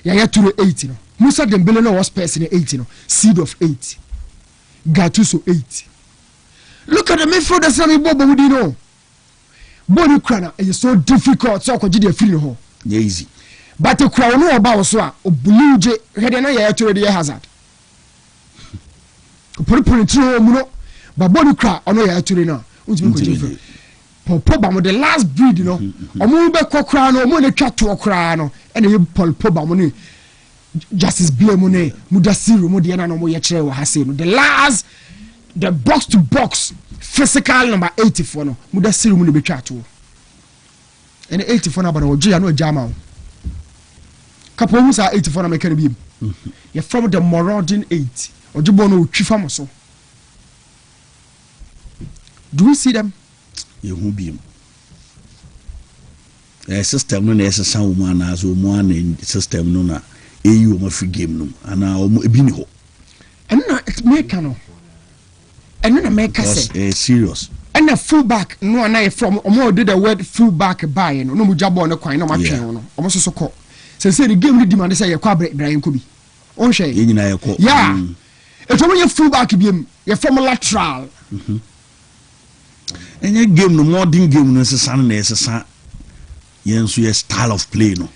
ya turu 80 no Musa Dembele no was person 80 no seed of 8 Gattuso 80 look at the midfielders na me bobo we no body crana is so difficult so ko gide free ho easy. But the crowd no about so a blue jay head na ya to the hazard. Put through no but body crowd ono ya to na. Poba mo the last breed no. Omo be kokra no omo ne twa to okra no and you poba mo ni justice blame mo ne mudasiru mo de na no mo ye kire wa hase no. The box to box physical number 84 no mudasiru mo ne be twa to. And 84 na ba no oje ya no jama. Capo who's 84 na make be. You're from the marauding 8. Ojibo no twifa so. Do we see them? You won't be. A system no na esesa wo mu ana so mu ana system no na eyi wo free game no ana o ebi ni ho. And na it make no. And na make say serious. And a fullback no na from omo did the word fullback buy no mu jabo no kwan no ma twen no. Omo so ko. Say the game ni demand say yakwa Brian Kobi. on share yeah it's when you full back game your from lateral and your game no modern game no san na esa yen so your style of play no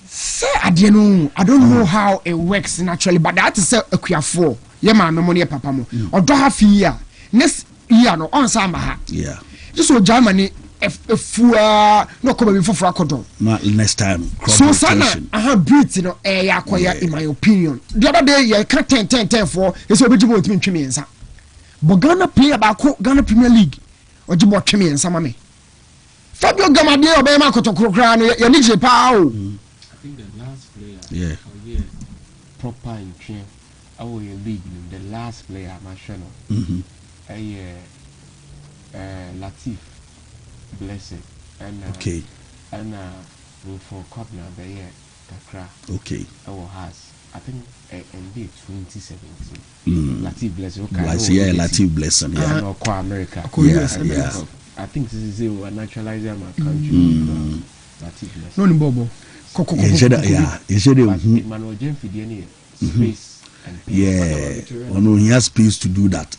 say I don't know how it works naturally but that is a kuafo ye ma me money papa mo odo half year next year no on sama ha yeah just so Germany no come before for akodon next time so sana beat no yakoya in my opinion the other day you can 10 for is obejibo otimi ntweme ensa but Ghana player ba ko Ghana Premier League ojibo tweme ensa ma me Fabio Gamade obema kotokro no ya nije pa o I think the last player yeah proper in train our league the last player national Latif Blessing and okay and for Cobna the year Kakra okay our has I think indeed 2017 Latif Blessing okay yeah Latif Blessing yeah no America yeah I think this is a naturalizer my country Latif Blessing no ni bobo Manuel Jemfi space and he has space to do that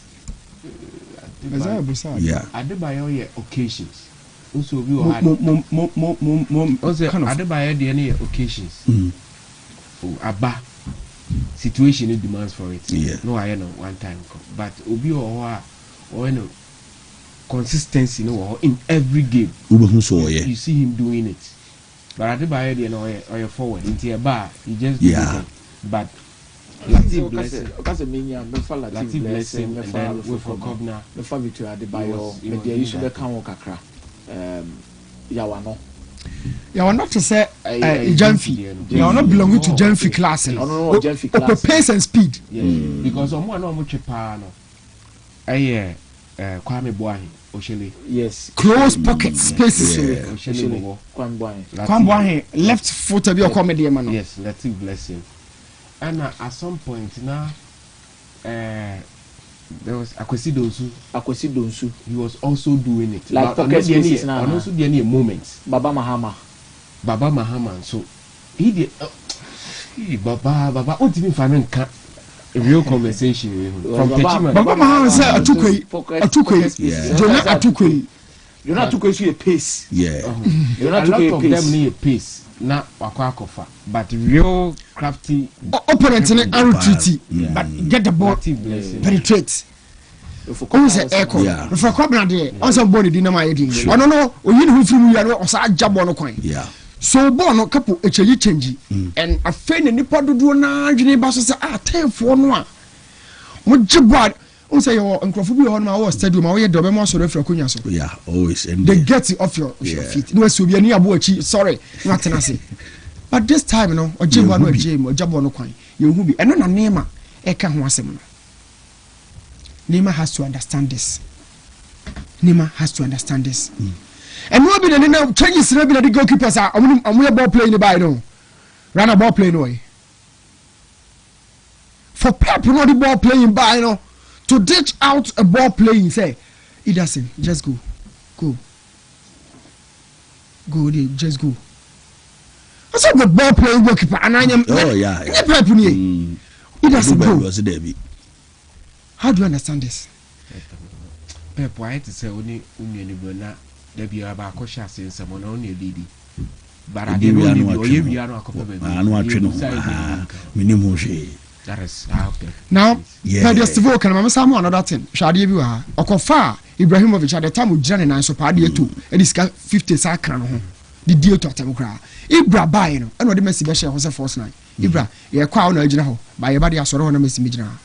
yeah Adebayo occasions also we Adebayo the occasions aba situation demands for it no I know one time but obi or no consistency no in every game you see him doing it but Adebayo the or forward into a bar he just but Latif Blessing because Latif Blessing and then we for Cobna the family to Adebayo media you should come kakra Yawano not to say Jamfi Yawano belong to Jamfi class no Jamfi class pace and speed because someone no much no Kwame Boahi Oshele yes close pocket spaces Oshele Kwame Boahi left foot of your comedy man yes Latif Blessing and at some point now there was Akwesi Donsu he was also doing it like pocket spaces now and also there moments Baba Mahama so he did Baba what did you find a real conversation from Kechima Baba Mahama say atukwe you're not too crazy a pace you're not too of them need a pace na wakwakofa but real crafty opponent in retreat but get the ball penetrate on say echo for Cobna there on some body di na my din ono no oyin hu firu ya no osa jabo no kwan so ball no Capo change and afei ne nipa dodo na adwene ba so say tenfo no a mo jibwa on say your nkrofo bi ho na stadium a wo ye do be mo so referee konya so always and they get it off your feet no so bi ani abo achi sorry not na say but this time no ojibwa no ojabo no kwan ye hu bi eno na nema e ka ho asem no Nima has to understand this and no be the now changes na be the goalkeepers are amu ball playing by no run a ball play no for Pep no the ball playing by no to ditch out a ball playing say it doesn't just go there just go I said the ball playing goalkeeper and I am Pep ni it doesn't go how do you understand this Pep why to say only unyenibro na da bia ba ko sha sense mo na only lady barade no ni o ye bia no akopa be anu atwe no minim ho hwe that is how now the Steve can mama samu another thing shade bi wa okofa Ibrahimovic at the time ujira ne nan so pa de to e diska 50 sakra no ho the deal to atem kra Ibra buy no e no de Messi be share ho se force 9 Ibra ye kwa na agina ho ba ye ba de asoro ho na Messi me gina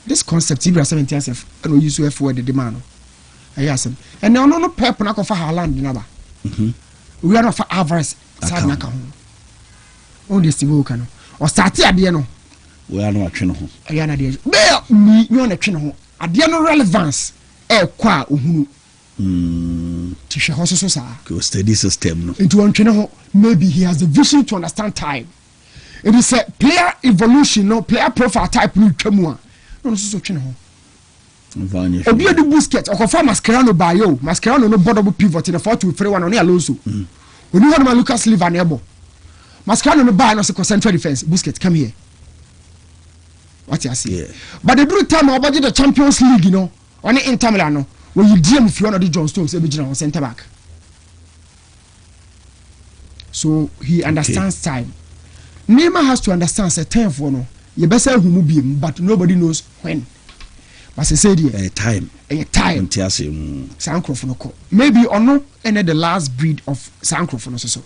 this concept Ibra 70 SF and we use to F word the demand ayasem and no Pep na kofa Haaland na ba we are not for Alvarez sad na ka ho on the Steve Oka no o start ade no we are not atwe no ho aya na de be mi on atwe no ho ade no relevance e kwa ohunu tisha ho so sa go steady system no into on twene ho maybe he has the vision to understand time it is a player evolution no player profile type no twamu a no so twene ho obi odi Busquets okofa Mascherano bayo Mascherano no board pivot in the 4-2-3-1 on Alonso oni ho na Lucas Leiva na ebo Mascherano no buy no se central defense Busquets come here What you see? But the do time about the Champions League, you know, on the Inter Milan, when you DM Fiona the John Stones, every general centre back. So he understands time. Neymar has to understand certain for no. You better who be him, but nobody knows when. But I said yeah, time. Sankrofonoko. Maybe or no, and the last breed of Sankrofonos so.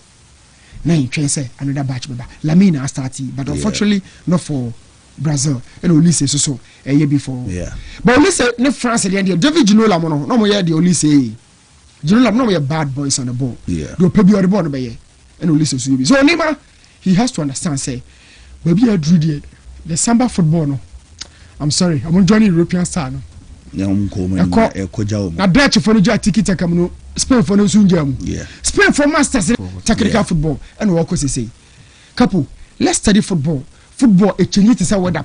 Now you can say another batch member. Lamina started, but unfortunately not for Brazil. And Olise so a year before. Yeah. But Olise ne France the end. David Ginola mono. No more the Olise. Ginola no more bad boys on the ball. Yeah. Do probably on the ball by and Olise so Neymar he has to understand say baby I drew the Samba football no. I'm sorry, I'm joining European star no. Na Dutch for the ticket no Spain for no sunjam. Yeah. Spain for masters technical football and what course say. Capo, let's study football. Football it change to say weather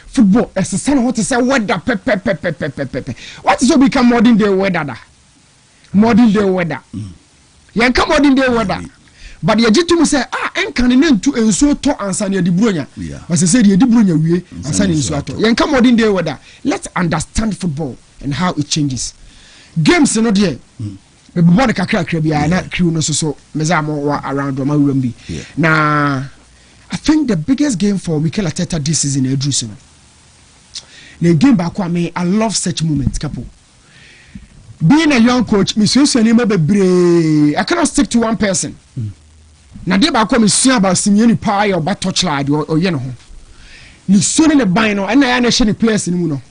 Football is a son what to say weather What is so become modern day weather? Modern day weather. Yeah, come modern day weather. But the Jitum say, can to and so to answer the Brunya. As I said, the Brunya we answer in Swato. Yeah, come modern day weather. Let's understand football and how it changes. Games are not there. The body kakra krabia na crew no so mezamo around Roma Rumbi. Now, I think the biggest game for Mikel Arteta this season is Jerusalem. The game back I love such moments, Capo. Being a young coach, I cannot stick to one person. Na de ba come sua about Simeone pie or ba touchline or you know. Ni so ne ban no na ya na hye ne players ni mu no.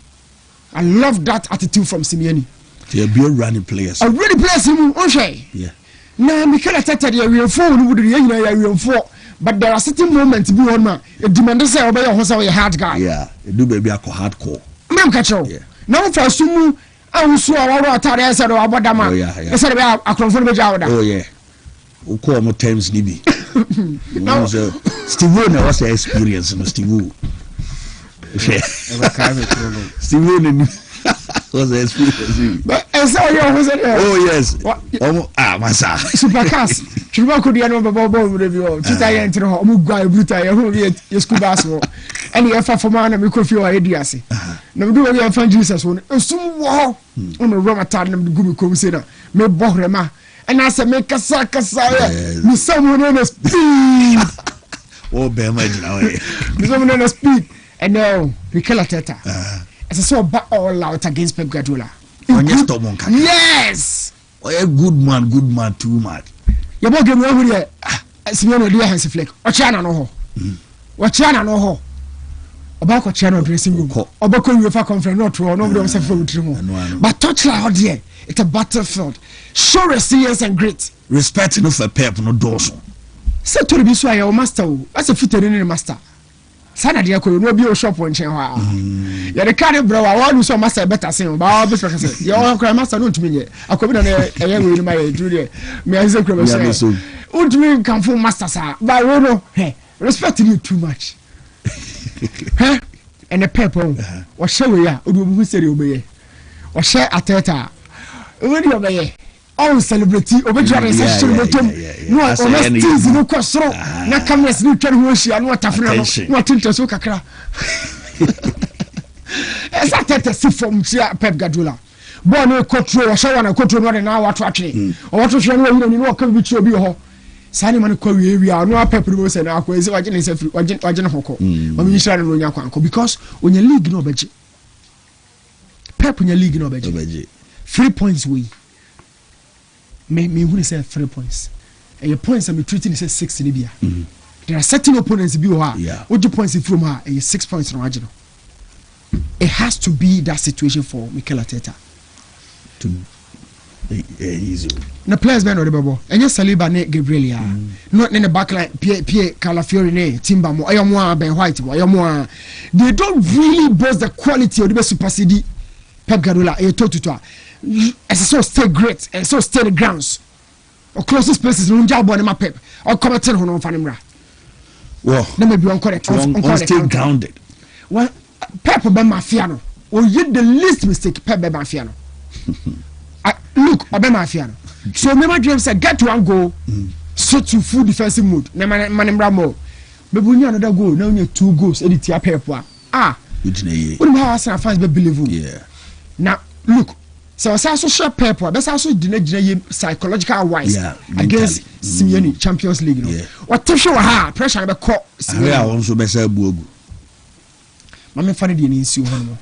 I love that attitude from Simeone. They be running players. Already players ni mu on hwe. Yeah. Na Mikel Arteta de we phone no would ya we for but there are certain moments be on ma it demand say obey your say hard guy. Yeah, it do baby hardcore. Mem catch you. Now for sumu awusu awaro atare say do abodama. E say be akrofo be jawoda. Oh yeah. Uko mo times nibi. No, Steve Woo was the experience no Steve Woo. Steve Woo was the experience. But oh yes. Masa. Supercast. Chuba could you know about review. Chita enter omu gwa bruta ya hu ye school basketball. And you for man me ko fi o ideas. Na do we fan Jesus one. Esum wo. On Roma tad na gu me kom se na. Me bohrema. And I said, make a sack of me someone on a speed. Oh, Bema, me someone on a speed. And now, Mikel Arteta. As I saw all out against Pep Guardiola. Yes! Oh, a good man, too much. You're not getting over here. Simeone, do you have a flick? Or China no ho? What China no ho? About China dressing room. About UEFA conference, not true, nobody was a food. But touch out here. It's a battlefield. Show resilience and grit. Respect enough for Pep no dorsal. Say to be so your master. That's a fit in master. Sana dia ko no bi o shop on chen ha. Ya de carry bro I want so master better say. Ba be say. Ya o cry master no ntumi nye. Akobi na eye we ni my do there. Me an say cry say. Ntumi kan fo master sa. Ba we no. Respect you too much. Huh? And the Pep o show we ya. O do bu say obeye. O share Arteta. When you obey, all celebrity, obey your celebration. No, honest no kosro. Na cameras no try who she and what afra no. What interest o kakra. Esa Arteta si from Pep Guardiola. Boy no control, show na control no na what atwe. O what hwe no ni no ka bi chi obi ho. Sani man kwa wi no Pep no say na akwa ezi waje ne se waje hoko. Ma mi shira no nya kwanko because onya league no obeje. Pep onya league no obeje. 3 points we me who say 3 points and your points are treating say 6 in Libya. There are certain opponents be what your points from her and 6 points no marginal. It has to be that situation for Mikel Arteta to easy. The players been already and yes Saliba ne Gabriel not in the back line Pierre Calafiori ne Timber mo ayomo Ben White ayomo they don't really boast the quality of the super CD Pep Guardiola e to as so stay great and so stay the grounds or closest places no job on my Pep or commenting on Fanimra. Well, let me be on correct. Stay grounded. Well, Pep be mafiano or you the least mistake Pep be mafiano. Look, Obe mafiano. So remember James said get to one goal, switch to full defensive mood. Manimra mo maybe we need another goal now you 2 goals edit ya Pep what do how Arsenal fans be believe now look so also share Pep what best also psychological wise against Simeone Champions League what if you pressure be call Simeone also be say buogu mama fa de ni nsi ho no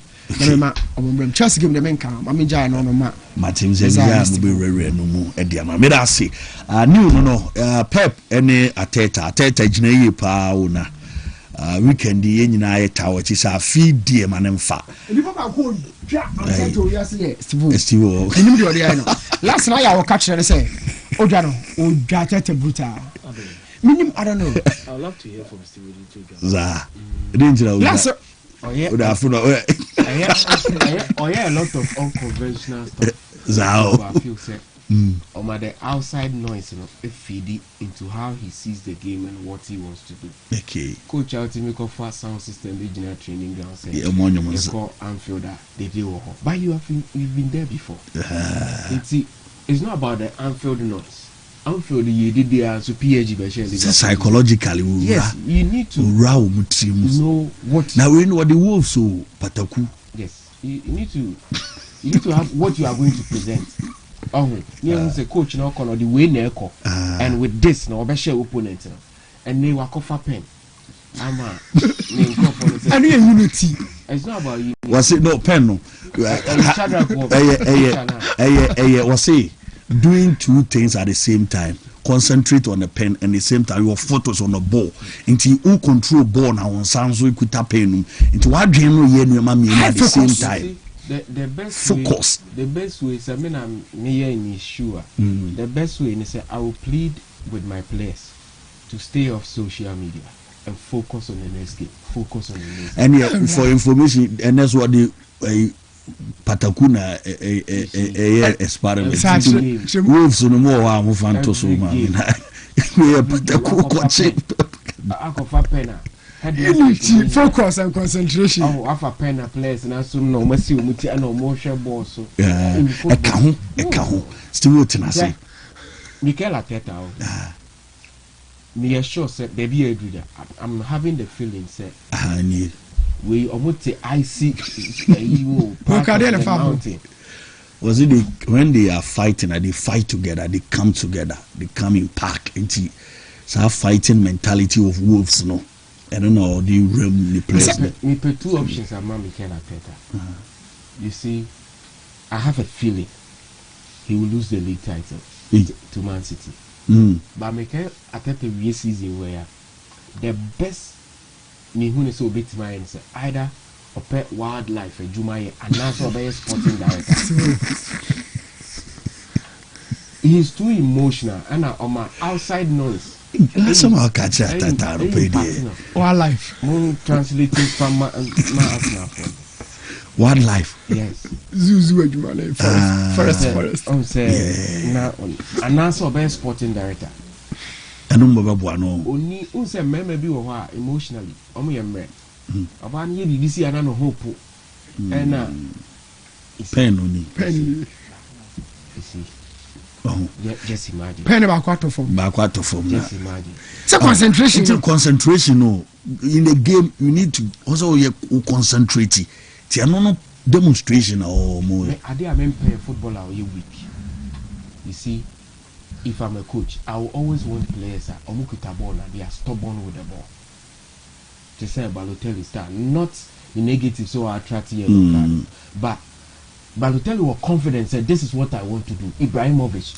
na ombrem Chelsea game de menka mama jai no ma Martin Zezia mo be rere no mu e dia ma me da say new no Pep ene Ateta gina yi pa una weekend ye nyina ye tawo chi sa feed die ma ne mfa elifa ba ko twa am to ya say Steve enim de ode no last night ya wo catch ne say odwa no odwa Ateta brutal minim I don't know I would love to hear from Steve too za danger last oh yeah a lot of unconventional stuff Zao. I feel set the outside noise, it feed into how he sees the game and what he wants to do. Okay. Coach ultimately call for sound system regional training ground. They call Anfield they do. But you've been there before. It's not about the Anfield noise. Anfield you did there so PhD psychologically yes you need to know what now we know what the wolves so pataku yes you need to have what you are going to present say coach now call the way na echo and with this now be share opponent and they work off a pen and unity it's not about you was it no pen no was it doing 2 things at the same time, concentrate on the pen and the same time your photos on the ball until you control ball now on sounds so you could tap in into what dream you at the same time. The best focus. The best way is I mean I'm near in sure. The best way is I will plead with my players to stay off social media and focus on the next game. Focus on the next game. And yeah, for information, and that's what the Patakuna experiment. Wolves no more are fantos man. We are Pataku focus and concentration. Oh, half pen players and so no mercy muti and no motion ball so. Ekaho. Still tenacity. Mikel Arteta. Me assure said baby Adria. I'm having the feeling said we almost say I see you mountain. Was it when they are fighting and they fight together, they come together, they come in pack into so fighting mentality of wolves, no. I don't know the realm the place. Me put 2 options at Mikel Arteta. You see, I have a feeling he will lose the league title to Man City. But Mikel Arteta will season where the best me who is so bit my answer either a pet wildlife a Jumaye and also a sporting director. He is too emotional and on my outside noise. Somehow catch that wildlife. More translating from my wildlife. Yes. Zuzu Jumale forest. I'm saying now and also a sporting director. Only unse meme bi wo ha emotionally omo ye mre aba na ye BBC ana no hope na pen oni you see just imagine pen ba kwato form just imagine it's concentration no in the game you need to also concentrate ti no demonstration or more ade am play footballer or you weak you see. If I'm a coach, I will always want players that they are stubborn with the ball. To say Balotelli start, not the negative, so I attract you. But Balotelli was confident, said, "This is what I want to do." Ibrahimovic,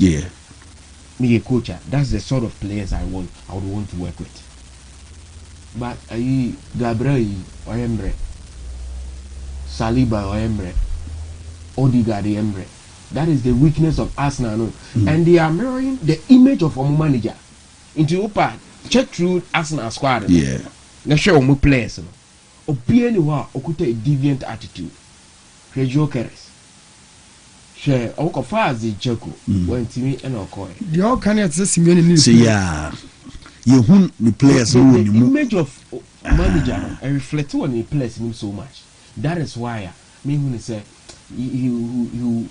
me a coach, that's the sort of players I would want to work with. But Gabriel or Emre, Saliba or Emre, Odegaard Emre. That is the weakness of Arsenal, and they are mirroring the image of our manager. Into Opa, check through Arsenal squad. Let's show more players. Obi anyone okuta a deviant attitude. Share jokers. Share Okafa the Joko. When Timmy and Okoy. The all can at this immunity. See ya. You who the players the image of manager and reflect on the players him so much. That is why me when say you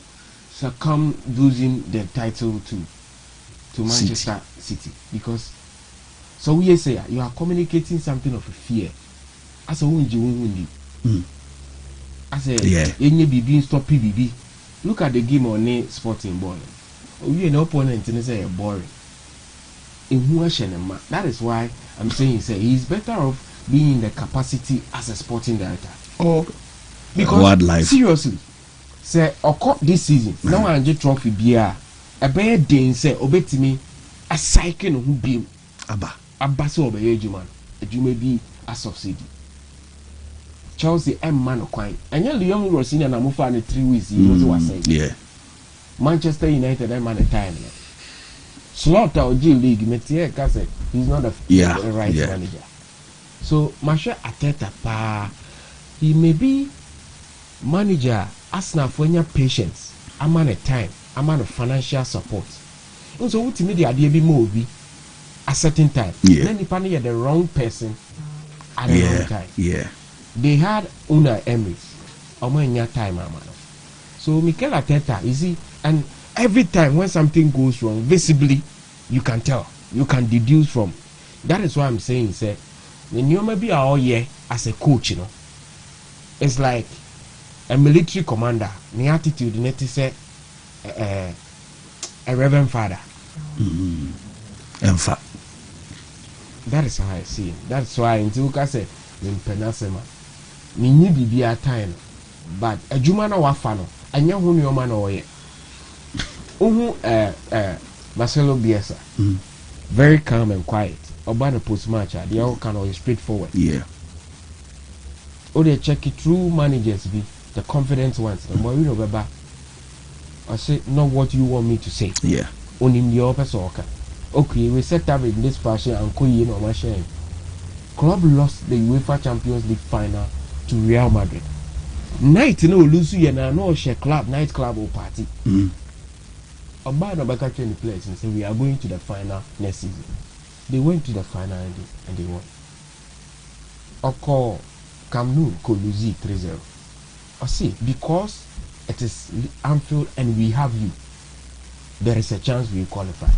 succumb losing the title to Manchester City because So we say you are communicating something of a fear. As a wound, I say, any BB stop PBB. Look at the game on a sporting ball. We an opponent and say boring. That is why I'm saying he's better off being in the capacity as a sporting director. Oh, because wildlife. Seriously, say this season now I'm just trophy beer. A bad day say obey me a cycle who be Abba so obey man. You may be a subsidy. Chelsea M man of coin. And you're the young Rosina and I'm for 3 weeks. He was saying. Yeah. Manchester United M man a time. Slaughter or G League, Metier Cassette, he's not the right manager. So, Masha Ateta Pa, he may be manager as now for your patience, a man of time, a man of financial support. Also, what to me the idea be movie a certain time. Then the panel the wrong person at the wrong time. Yeah. They had Una Emirates, or time, man. So, Mikel Arteta, you see, and every time when something goes wrong, visibly, you can tell, you can deduce from. That is why I'm saying, say, when you may be all year as a coach, it's like a military commander. The attitude, you need to say, a reverend father. In fact, that is how I see it. That's why until I say, in Penasema, me need be a time, but a Jumana wafano, and young woman or ye. Marcelo Bielsa, very calm and quiet. Obana post match, they all kind of straightforward. Yeah. Oh, they check it through managers be the confident ones. The more you know, Baba, I say not what you want me to say. Yeah. Only the upper soccer. Okay, we set up in this fashion and Koyi no machine. Club lost the UEFA Champions League final to Real Madrid. Night no lose you and no share club night club or party. Obama back in the place and say we are going to the final next season. They went to the final and they won. Oko Kamnu Koluzi 3-0. I see, because it is Anfield and we have you, there is a chance we qualify.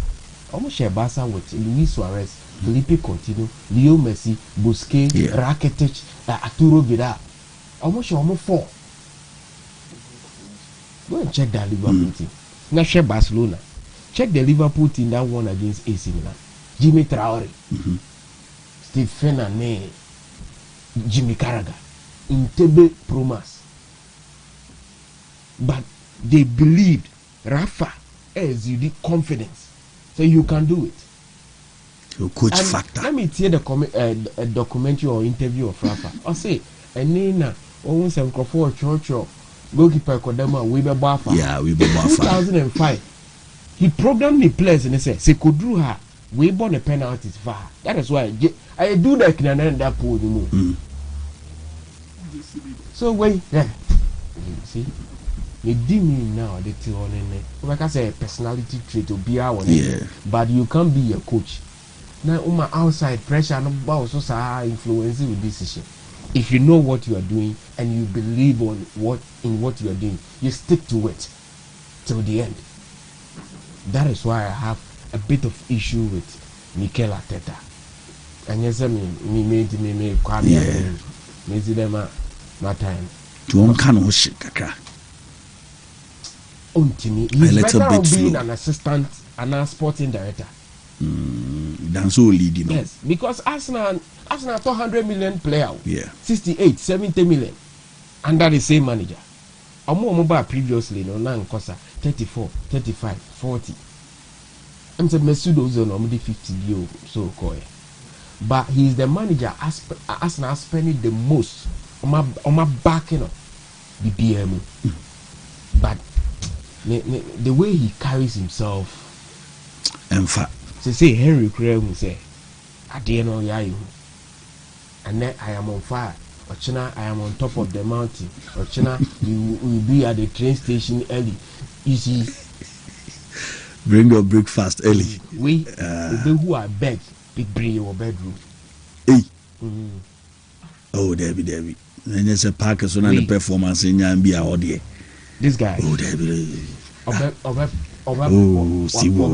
Almost share Barca with Luis Suarez, Felipe Coutinho, Leo Messi, Busquets, Rakitic, Arturo Vidal. Almost 4. Go and check that Liverpool team. Now share Barcelona. Check the Liverpool team that won against AC Milan. Jimmy Traore, Stephen Ane, Jimmy Carragher, Intebe Promas. But they believed Rafa as you did confidence. So you can do it. Your coach and factor. Let me hear the documentary or interview of Rafa. I'll say, and Nina, almost a Crawford Church goalkeeper Kodama, Weber Bafa. Yeah, Weber Bafa. 2005. He programmed the players and he said, Sekudruha, we born a penalties far. That is why I do that in another pool. So wait, you see, they dim now. They tell on it. Like I say, personality trait to be our but you can't be a coach. Now, my outside pressure and about so influencing with decision. If you know what you are doing and you believe in what you are doing, you stick to it till the end. That is why I have a bit of issue with Mikel Arteta. And yes, I mean, me quite my time. To one kind of shit, kaka. He's better off being an assistant and a sporting director. That's all leading. Yes, because Arsenal 200 million player. Yeah. 68, 70 million under the same manager. Mobile previously no now Kosa 34, 35, 40. I'm saying Mesut Ozil normally 50 years so called. But he's the manager Arsenal spending the most on my backing up the BMO. But the way he carries himself, in fact, say Henry Craig will say, I dare know you, and then I am on fire. Ochina, I am on top of the mountain. Ochina, you will be at the train station early. You see, bring your breakfast early. We who are beg, bring your bedroom. Hey. Oh, Debbie. And there's a pack as on the performance in Yambia or there. This guy. Oh, Debbie. Oh, see what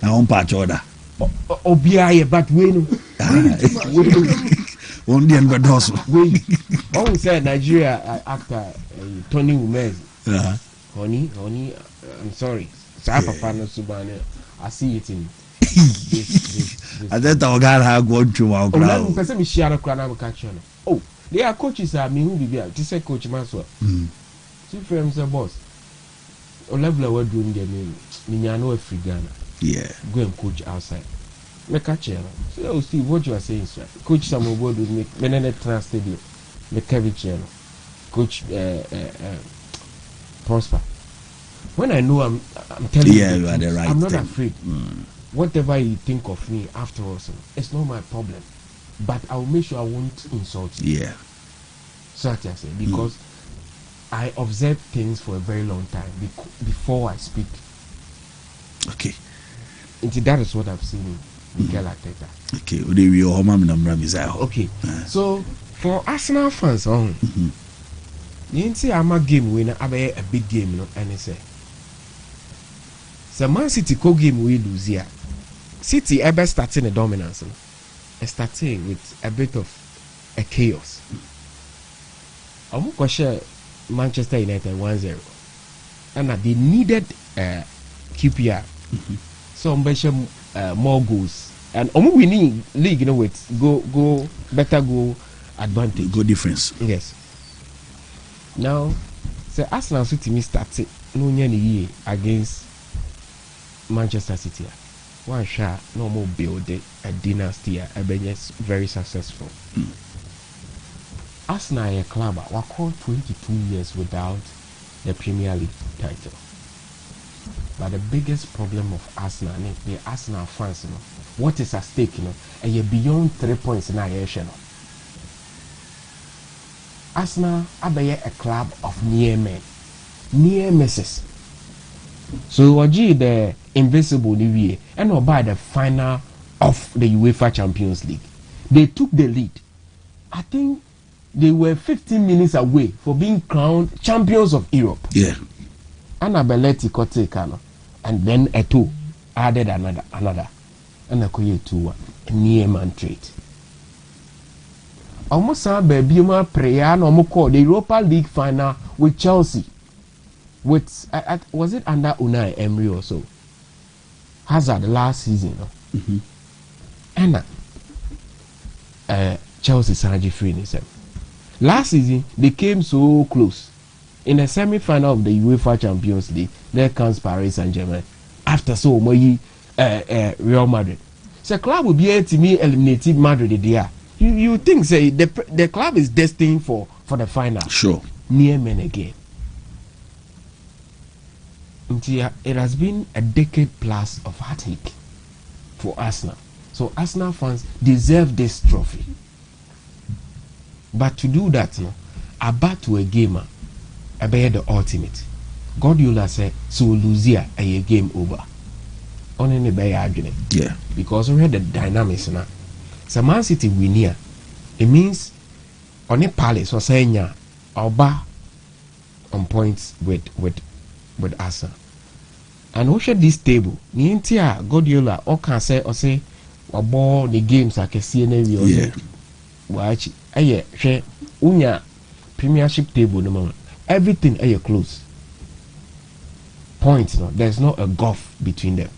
na on patch order obiaye but we no on the end also we all say Nigeria actor Tony Umez honey I'm sorry papa no subane I see it in this. I don't know God how go to my crowd. Person me share crowd na catch no. Oh, they are coaches are me who be there. This say coach Maswa. Two frames a boss. O level we doing there me nya no free Ghana. Yeah. Go and coach outside. Me catch you. So see what you are saying sir. Coach some board with me Menene Trans Stadium. Me Kevin channel. Coach Prosper. When I know I'm telling you, you are the right I'm not thing. afraid. Whatever you think of me afterwards, it's not my problem. But I will make sure I won't insult you. Yeah. So I say, because I observe things for a very long time before I speak. Okay. And that is what I've seen in Mikel Arteta. Okay. So for Arsenal fans, you see I'm a game winner, I'm a big game, no, and say. So Man City co game we lose here. City ever starting a dominance, starting with a bit of a chaos. I'm going to Manchester United 1-0, and they needed QPR. So I'm more goals, and I'm winning league, you know, with go better goal advantage, go difference. Yes. Now, so Arsenal City started no year against Manchester City. One shot, no more build a dynasty, a very successful. Arsenal a club were called 22 years without the Premier League title. But the biggest problem of Arsenal, the Arsenal fans, what is at stake, and you're beyond 3 points in our year. Arsenal are a club of near men, near misses. So Waji the invisible Niwie and by the final of the UEFA Champions League. They took the lead. I think they were 15 minutes away for being crowned champions of Europe. Yeah. Annabelletti Kotekano. And then a two added another. And a Koye 2-1. A near man trade. Almost a baby prayer no call the Europa League final with Chelsea. With was it under Unai Emery or so? Hazard last season, and Chelsea Sanji free in himself. Last season they came so close in the semi-final of the UEFA Champions League. There comes Paris Saint-Germain after so much Real Madrid. So club will be able to me eliminated Madrid there. You think say the club is destined for the final? Sure. Near men again. It has been a decade plus of heartache for Arsenal. So Arsenal fans deserve this trophy. But to do that, about to a gamer, I bear the ultimate. Guardiola said, so lose here a game over. On any bay argument. Yeah. Because we had the dynamics now. So Man City win here. It means on a palace or saying Alba on points with Arsenal. And we share this table. Ni intia Guardiola or can say or say ball the games I can see any yeah. Watch aye share unya premiership table no man. Everything aye close. Points no. There's not a gulf between them.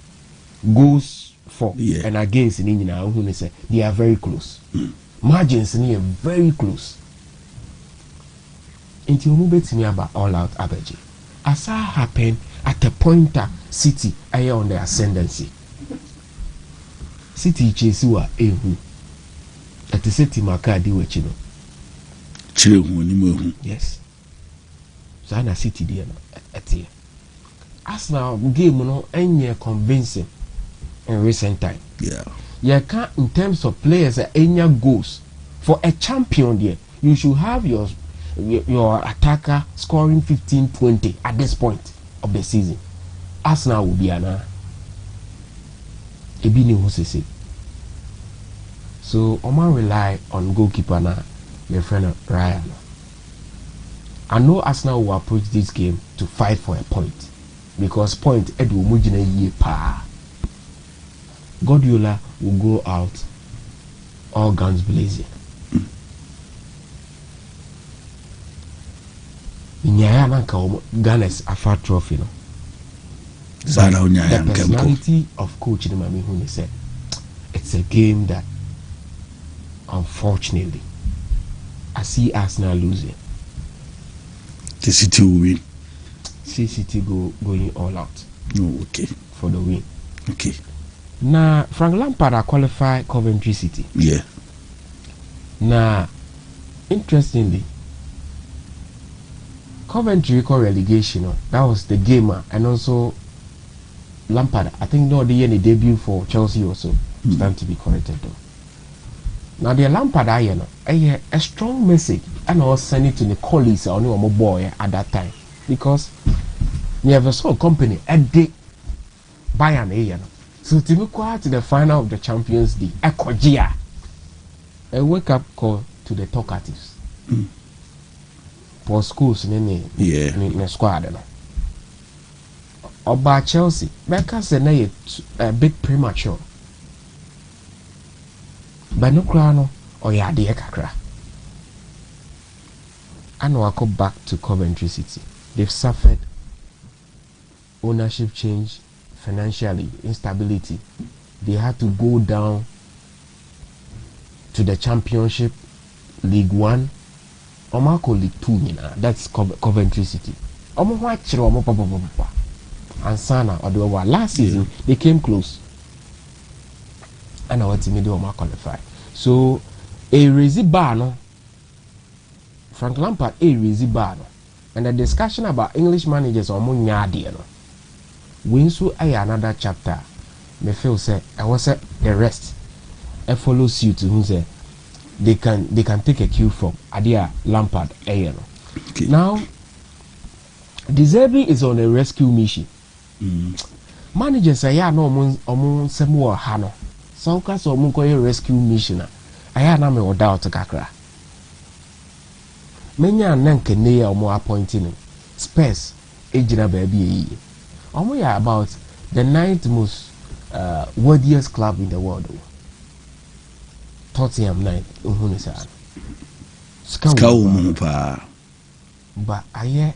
Goals for and against in India who say they are very close. Margins in here very close. Until you bet me about all out average. As that happened at the point that City are on the ascendancy. City chesiwa ehu. At the City makadi wechino. Yes. So na City there at here. Arsenal game no any convincing in recent time. Yeah. You can't in terms of players any goals for a champion there. You should have your attacker scoring 15-20 at this point of the season. Arsenal will be an Ebini Hosese. So Oman rely on goalkeeper now, your friend Ryan. I know Arsenal will approach this game to fight for a point. Because point Edu Mujina ye pa. Guardiola will go out all guns blazing. Nyaya nanka Ghana's Afa Trophy no. The personality of Coach Nimami Hune said it's a game that unfortunately I see Arsenal losing. The City will win. See City going all out. Oh, okay. For the win. Okay. Now Frank Lampard qualified Coventry City. Yeah. Now, interestingly, Coventry relegation, that was the game, and also Lampard, I think no the year debut for Chelsea also stand to be corrected though. Now the Lampard a strong message and I was sending it to the colleagues or no boy at that time because never saw a company a day Bayern so to be quiet to the final of the Champions League a wake up call to the talkatives. For schools in the squad. About Chelsea, Becca said a bit premature. But no crown or ya dear kakra. And I go back to Coventry City. They've suffered ownership change, financially instability. They had to go down to the Championship, League 1, Omako League 2, that's Coventry City. And Sana or the last season they came close. And I want to make them qualify. So a raisy bar no Frank Lampard a raisy bar no. And the discussion about English managers or Munyadi no. When so another chapter, me feel say I was the rest. I follow suit to who say they can take a cue from Adia Lampard no. Okay. Now Deserving is on a rescue mission. Managers say ya no omun semu o ha no. So ka so omun ko rescue mission aya na me o doubt kakra. Menya nanke ne ya omun appointing Spurs ejina baabi yi. Omun ya about the 9th most wealthiest club in the world. Tottenham 9th uhunu sa. Skawo mun pa. But aye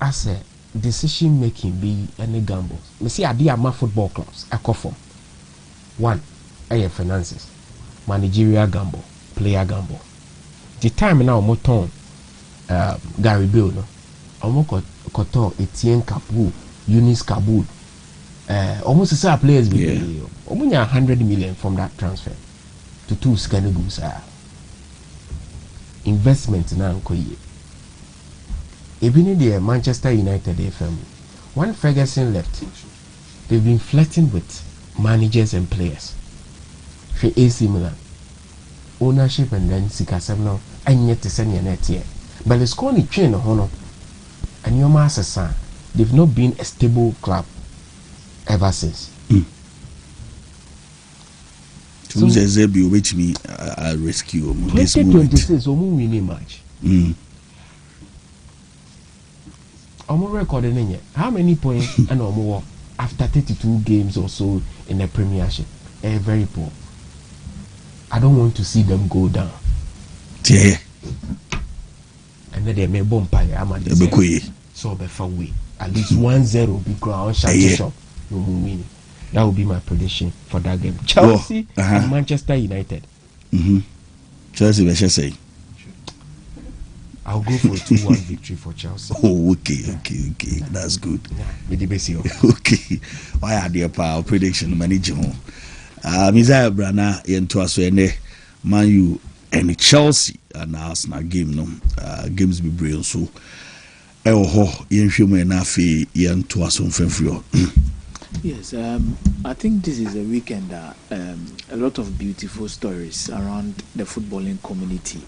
as a decision making be any gamble. Me see idea my football clubs I call for. One, finances, managerial gamble, player gamble. The time now mo ton Gary Bill no. Omo koto Etienne Capo, Eunice Kabul. Almost the same players be omo nya 100 million from that transfer to two Scanegus investment na nkoye. Even in the Manchester United FM, when Ferguson left, they've been flirting with managers and players. For AC Milan, ownership and then Sikasem and yet to send your net here. But it's called a chain of honor. And your master son, they've not been a stable club ever since. So Zebi wait me I'll rescue 2026 omu winning match. Omo recording in how many points and omo after 32 games or so in the Premiership? Very poor. I don't want to see them go down. Yeah. And then they may bomb pie. I'm at the so be far away. At least 1-0 be ground shop. No more winning. That will be my prediction for that game. Chelsea and Manchester United. Chelsea, we shall say. I'll go for a 2-1 victory for Chelsea. Oh, okay. That's good. Okay. Why are there power prediction manager? Mizaya Brana into us Man U and Chelsea and Arsenal game no games be brilliant so. Yes, I think this is a weekend that a lot of beautiful stories around the footballing community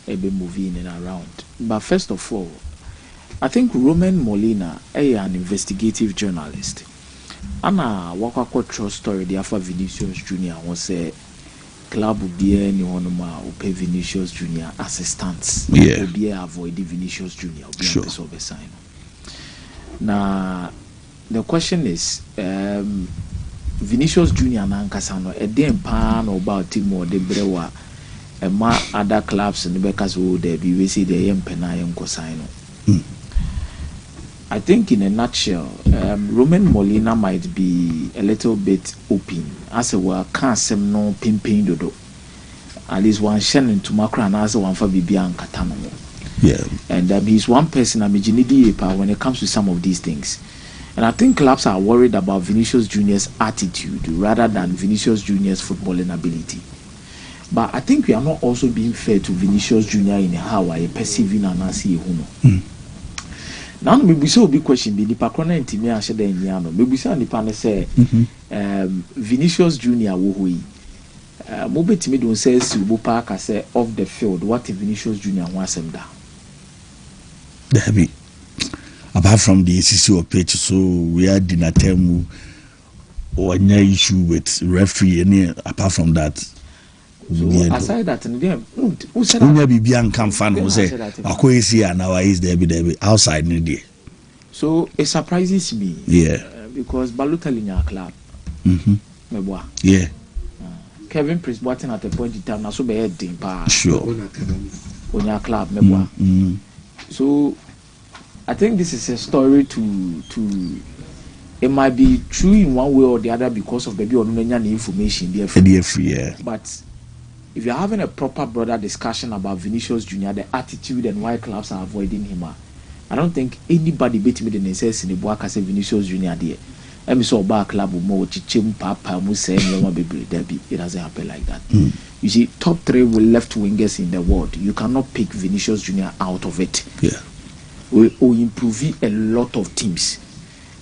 be moving in and around. But first of all, I think Roman Molina is an investigative journalist. And a true story, the Alpha Vinicius Jr. was say club will be anyone who pay Vinicius Jr. assistance. Will be avoid Vinicius Jr. Will be sign. Now the question is, Vinicius Junior na nkasa no eden pa na about team or de brewa e ma other clubs in the because there be we see the empena yenkosan no. I think in a nutshell, Roman Molina might be a little bit open as a were can't sem no pimping dodo. At least one shannon to Macron and as one for Bibian Catano. Yeah. And he's one person I'm when it comes to some of these things. And I think clubs are worried about Vinicius Junior's attitude rather than Vinicius Junior's footballing ability. But I think we are not also being fair to Vinicius Junior in how I perceive in and see who. Now maybe so big question be the pakrona intimi ahye da nyano maybe say nipa ne say Vinicius Junior wo hui mo betimi don say Silbo Park say off the field what if Vinicius Junior wan asem da Dabi apart from the ACC or pitch so we are dinner term or any issue with referee any apart from that. So aside that, and then who said that? Bibian come fan who say Akoisi now is there outside Nidia. So it surprises me. Yeah. Because Balotelli in your club. Yeah. Kevin Prince Boateng at a point in time now so be heading pa. Sure. On your club, So I think this is a story to it might be true in one way or the other because of maybe on information yeah. But if you're having a proper broader discussion about Vinicius Junior, the attitude and why clubs are avoiding him, I don't think anybody beat me the necessity in the book as a Vinicius Junior there. Let me saw bar club more chichim papa say it doesn't happen like that. You see, top 3 left wingers in the world. You cannot pick Vinicius Junior out of it. Yeah. We improve a lot of teams.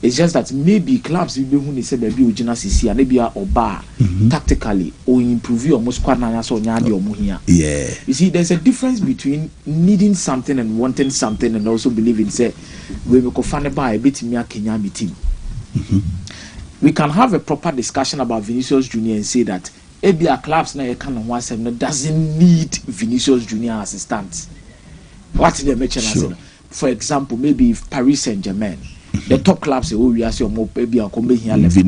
It's just that maybe clubs will be who they say maybe original CC and maybe or bar tactically or improve your most quite so yeah. You see, there's a difference between needing something and wanting something and also believing say we will go find a buy a bit me Kenya team. We can have a proper discussion about Vinicius Junior and say that ABA clubs now doesn't need Vinicius Junior assistance. What did they mention? Sure. For example, maybe if Paris Saint-Germain, the top clubs say, oh, we are more baby and come here left.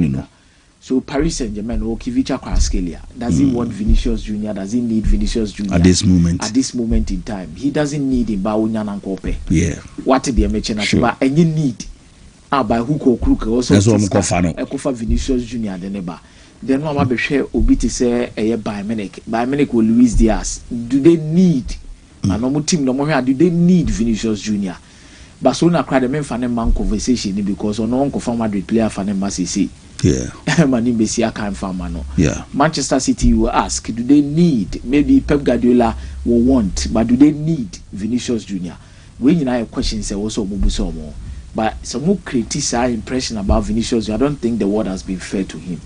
So Paris Saint-Germain, Kivicha Kraskelia, does he want Vinicius Junior? Does he need Vinicius Junior at this moment? At this moment in time, he doesn't need him. Yeah. What did they mention? But any need, by hook or crook also. That's what I'm confident. Ekofa Vinicius Junior the neighbor. Then one be share Obiti say a Bayern will Luis Diaz. Do they need? And no team no more. Do they need Vinicius Junior? Barcelona cried the men fan man conversation because on no confirm Madrid player fan Masisi. Yeah. Mani Messia can't farm no. Yeah. Manchester City will ask, do they need? Maybe Pep Guardiola will want, but do they need Vinicius Junior? When you have questions, also Mubusomo. But some more critics are impression about Vinicius. I don't think the word has been fair to him.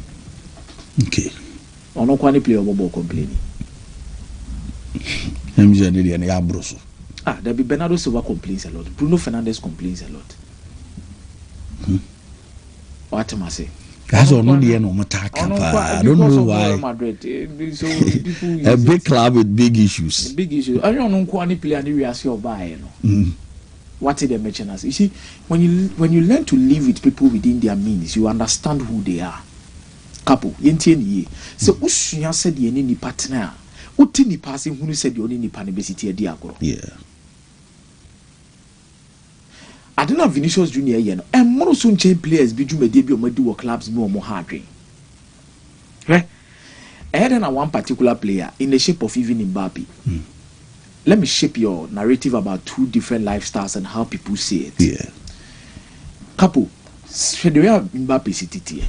Okay. Or no quality player will complaining. There be Bernardo Silva complains a lot. Bruno Fernandes complains a lot. What am I saying? That's all not the end of my I don't know why. Madrid, so a big club with big issues. Big issues. I don't know any player and you buy. What did they mention us? You see, when you learn to live with people within their means, you understand who they are. Capo, yentieni. So usunya said the any partner. Uti ni passing who said the only nipa nebesity diagro. Yeah. I don't know Vinicius Junior yen. And more soon chain players be jume debut or do clubs more hard dream. Right? I had one particular player in the shape of even Mbappe. Let me shape your narrative about 2 different lifestyles and how people see it. Yeah. Capo, Mbappe city.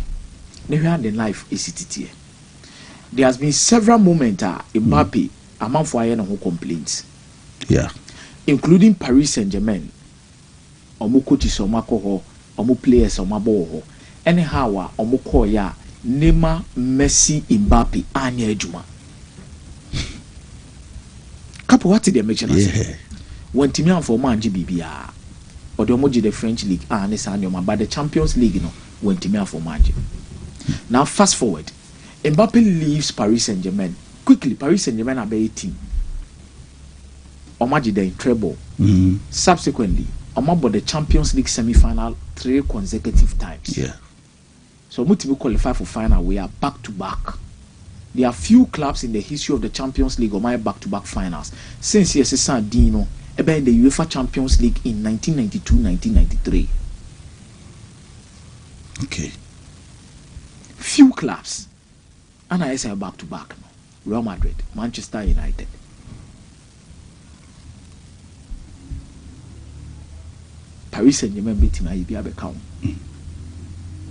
The life is city. There has been several moments Mbappe among for who complaints. Yeah. Including Paris Saint-Germain. Omo coaches omo ko omo players omo ball anyhow omo call ya Neymar, Messi, Mbappe anya ejuma. Capo what did they mention us? When Timian for manji bibia or the omo the French league and but the Champions League no when Timian for manji. Now fast forward, Mbappe leaves Paris Saint-Germain quickly. Paris Saint-Germain are 18. Omaji they in treble. Subsequently, Omo the Champions League semi-final 3 consecutive times. Yeah. So Muti qualify for final. We are back to back. There are few clubs in the history of the Champions League or my back-to-back finals. Since yes, Dino, about in the UEFA Champions League in 1992-1993. Okay. Few clubs. And I say back-to-back. Real Madrid, Manchester United. Paris Saint-Germain beat him. I be a count.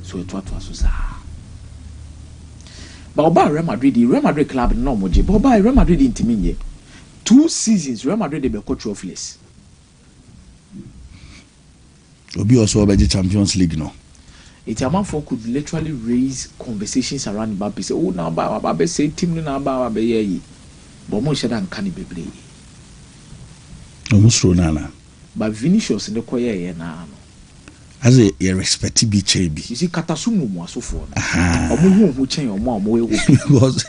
So it was so. But Oba Real Madrid club no moje. But Oba Real Madrid intiminye. 2 seasons Real Madrid they be trophies. Obi also about the Champions League no. It Amanfo could literally raise conversations around Mbappe. Say, oh now Mbappe say team no Mbappe ye. But mo sheda nkani bebre. Almost Ronana. But Vinicius in the choir ye na no. As a respect be chebi. You see Katasumu mo asofo no. Omo hu chen omo because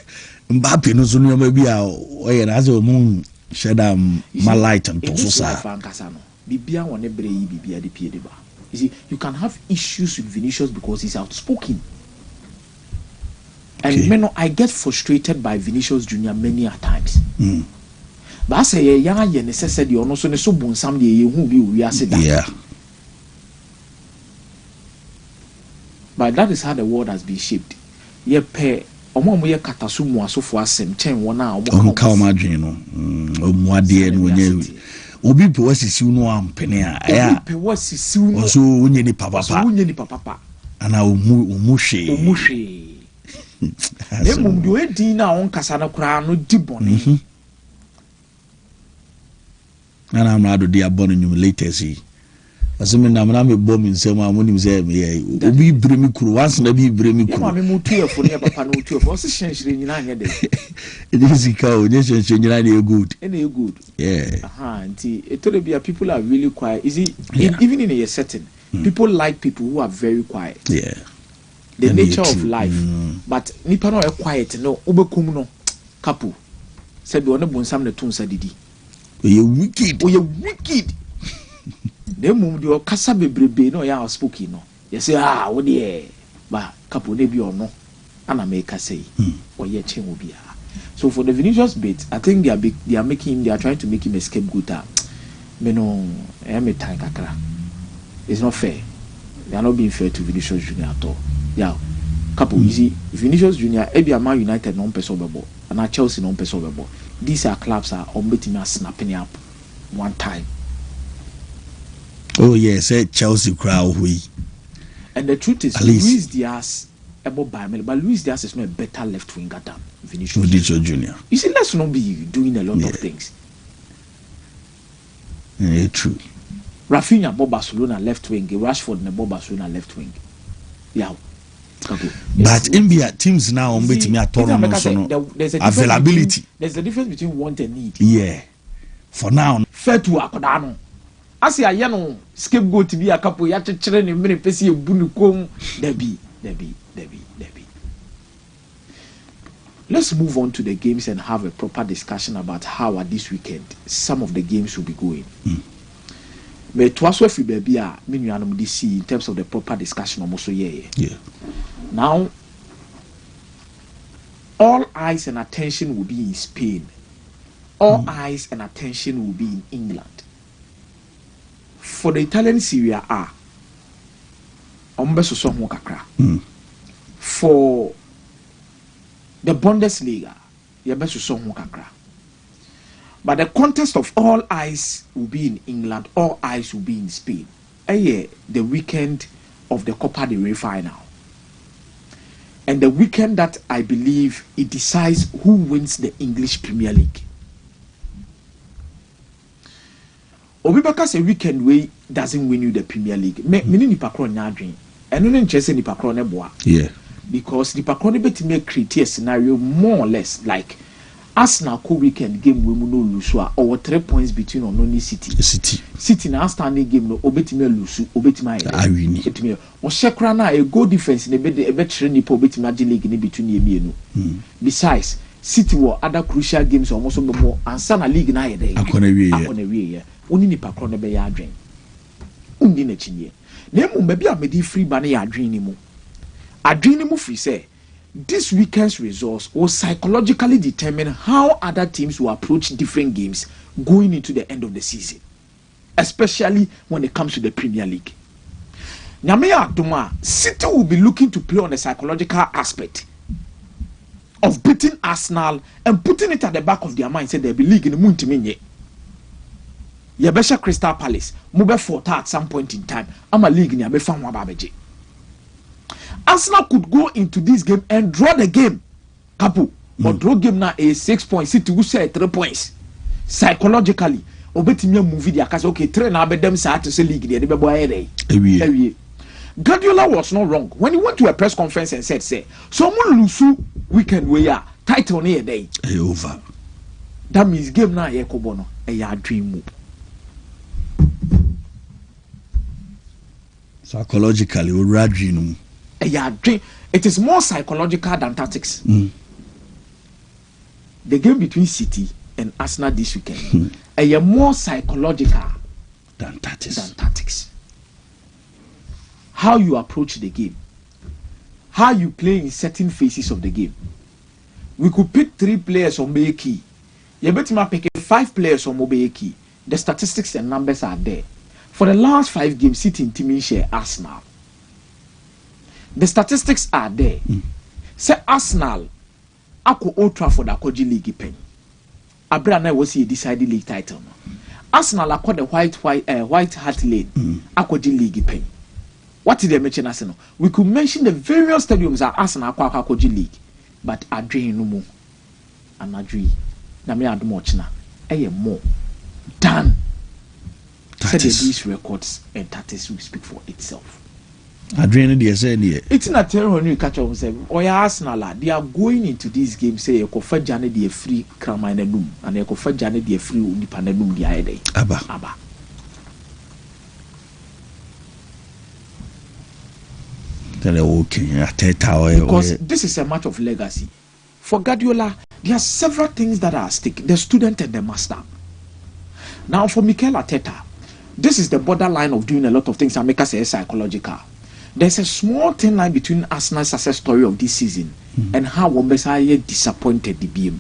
Mbappe no so no maybe o as a omo sheda my light and to so sa. Bibia won ebre yi bibia de pie de ba. You see, you can have issues with Vinicius because he's outspoken. And I get frustrated by Vinicius Junior many a times. But I say, yeah, necessary or no, so so bon some day who be we are said that. Yeah. But that is how the world has been shaped. Ye pay omo ye katasumu asofo asem chen wona omo ka omadwen no omo ade no nye obi pe wasisi no ampene a ya pe wasisi no so wonye ni papa ana omu hwe emum do edin na on kasa na kura no di bone ana amrado di abon nyum latest yi asemi na me bom nsem amonim ze obi bremi kuru once na bi bremi kuru ma me mutu efo ne papa no mutu efo so hyenhyere nyina anya de it is ka onye hyenhyere nyina na good good yeah nti etore bia people are really quiet is it even in a setting people like people who are very quiet the nature of life but nipa no quiet no obekum no Capo said we no bonsam na tunsa didi we wicked the mum do kasa bebrebe no ya outspoken no you say wo de ba Capo ne bi ono ana make say or ye chen obi so for the Vinicius bit I think they are trying to make him a scapegoat me no me time kakra it's not fair they are not being fair to Vinicius Junior at all Capo easy Vinicius Junior ebia Man United no person bebo and Chelsea no person bebo these are clubs are on betting snapping up one time. Oh yes, Chelsea crowd we. And the truth is, Luis Diaz about by but Luis Diaz is not a better left winger than Vinicius Junior. You see, let's not be doing a lot of things. Yeah, true. Rafinha Bob Barcelona left wing, Rashford and Bob Barcelona left wing. Yeah. But NBA teams now on betting me at availability. There's a difference between want and need. Yeah. For now, fair to Akodano. As a yano scapegoat to be a couple ya children in many pesi bunukom Debbie. Let's move on to the games and have a proper discussion about how at this weekend some of the games will be going. But twas if baby minuanum DC in terms of the proper discussion almost yeah. Now all eyes and attention will be in Spain. All eyes and attention will be in England. For the Italian Serie A, for the Bundesliga, but the contest of all eyes will be in England, all eyes will be in Spain. The weekend of the Copa del Rey final. And the weekend that I believe it decides who wins the English Premier League. Obibaka say weekend way doesn't win you the Premier League. Me ni pakro nyadwen. Eno ne nchese ni pakro ne boa. Yeah. Because the pakro ne beti me create a scenario more or less like Arsenal co weekend game we no lose or 3 points between Ononi City na outstanding game no obeti me lose obeti ma ye. O shekra na a goal difference ne be tre ni po obeti ma league ni between ye mienu. Besides City were other crucial games almost more and sana league na ye dey. Akona wie. Oni ni pakro ne be ya adwen. Undi na chinye. Na emu be bia me di free ba na ya adwen ni mu. Adwene mu free say this weekend's results will psychologically determine how other teams will approach different games going into the end of the season, especially when it comes to the Premier League. Nyame Adoma, City will be looking to play on the psychological aspect of beating Arsenal and putting it at the back of their mind. Say they'll be league in the Wontumi. Yabesha Crystal Palace, Mube Forta at some point in time. I'm a league in Yabefa Mwababeji. Arsenal could go into this game and draw the game. Capo, but draw game now is 6 points. City will say 3 points. Psychologically, Obetimia movie the Akas, okay, train now, but them say to say league, the Beboy. Guardiola was not wrong when he went to a press conference and said, say, someone lose weekend we are title near day. Over. That means game now, Yakobono, a dream move. Psychologically, we're dream. It is more psychological than tactics. The game between City and Arsenal this weekend are more psychological than tactics. How you approach the game, how you play in certain phases of the game. We could pick 3 players on Bay Key. You better pick 5 players on Bay Key. The statistics and numbers are there. For the last 5 games, City in team share Arsenal. The statistics are there. Say Arsenal, ako Old Trafford akoji league pen. Abrana was he decided league title. Arsenal ako the White Hart Lane akoji league pen. What did they mention Arsenal? We could mention the various stadiums that Arsenal akoji league, but Adrian no more. And Adri, na me adumochna, more than said these records and tactics will speak for itself. Adrian, it's not terrible when you catch up say, oh yeah, Arsenal, they are going into this game, say, you could find Janet the free crama in a room, and you could find Janet the free independent the other day. Abba. Because this is a match of legacy. For Guardiola, there are several things that are at stake: the student and the master. Now, for Mikel Arteta, this is the borderline of doing a lot of things and make us say psychological. There's a small thin line between Arsenal's success story of this season and how Wombesa disappointed the BM.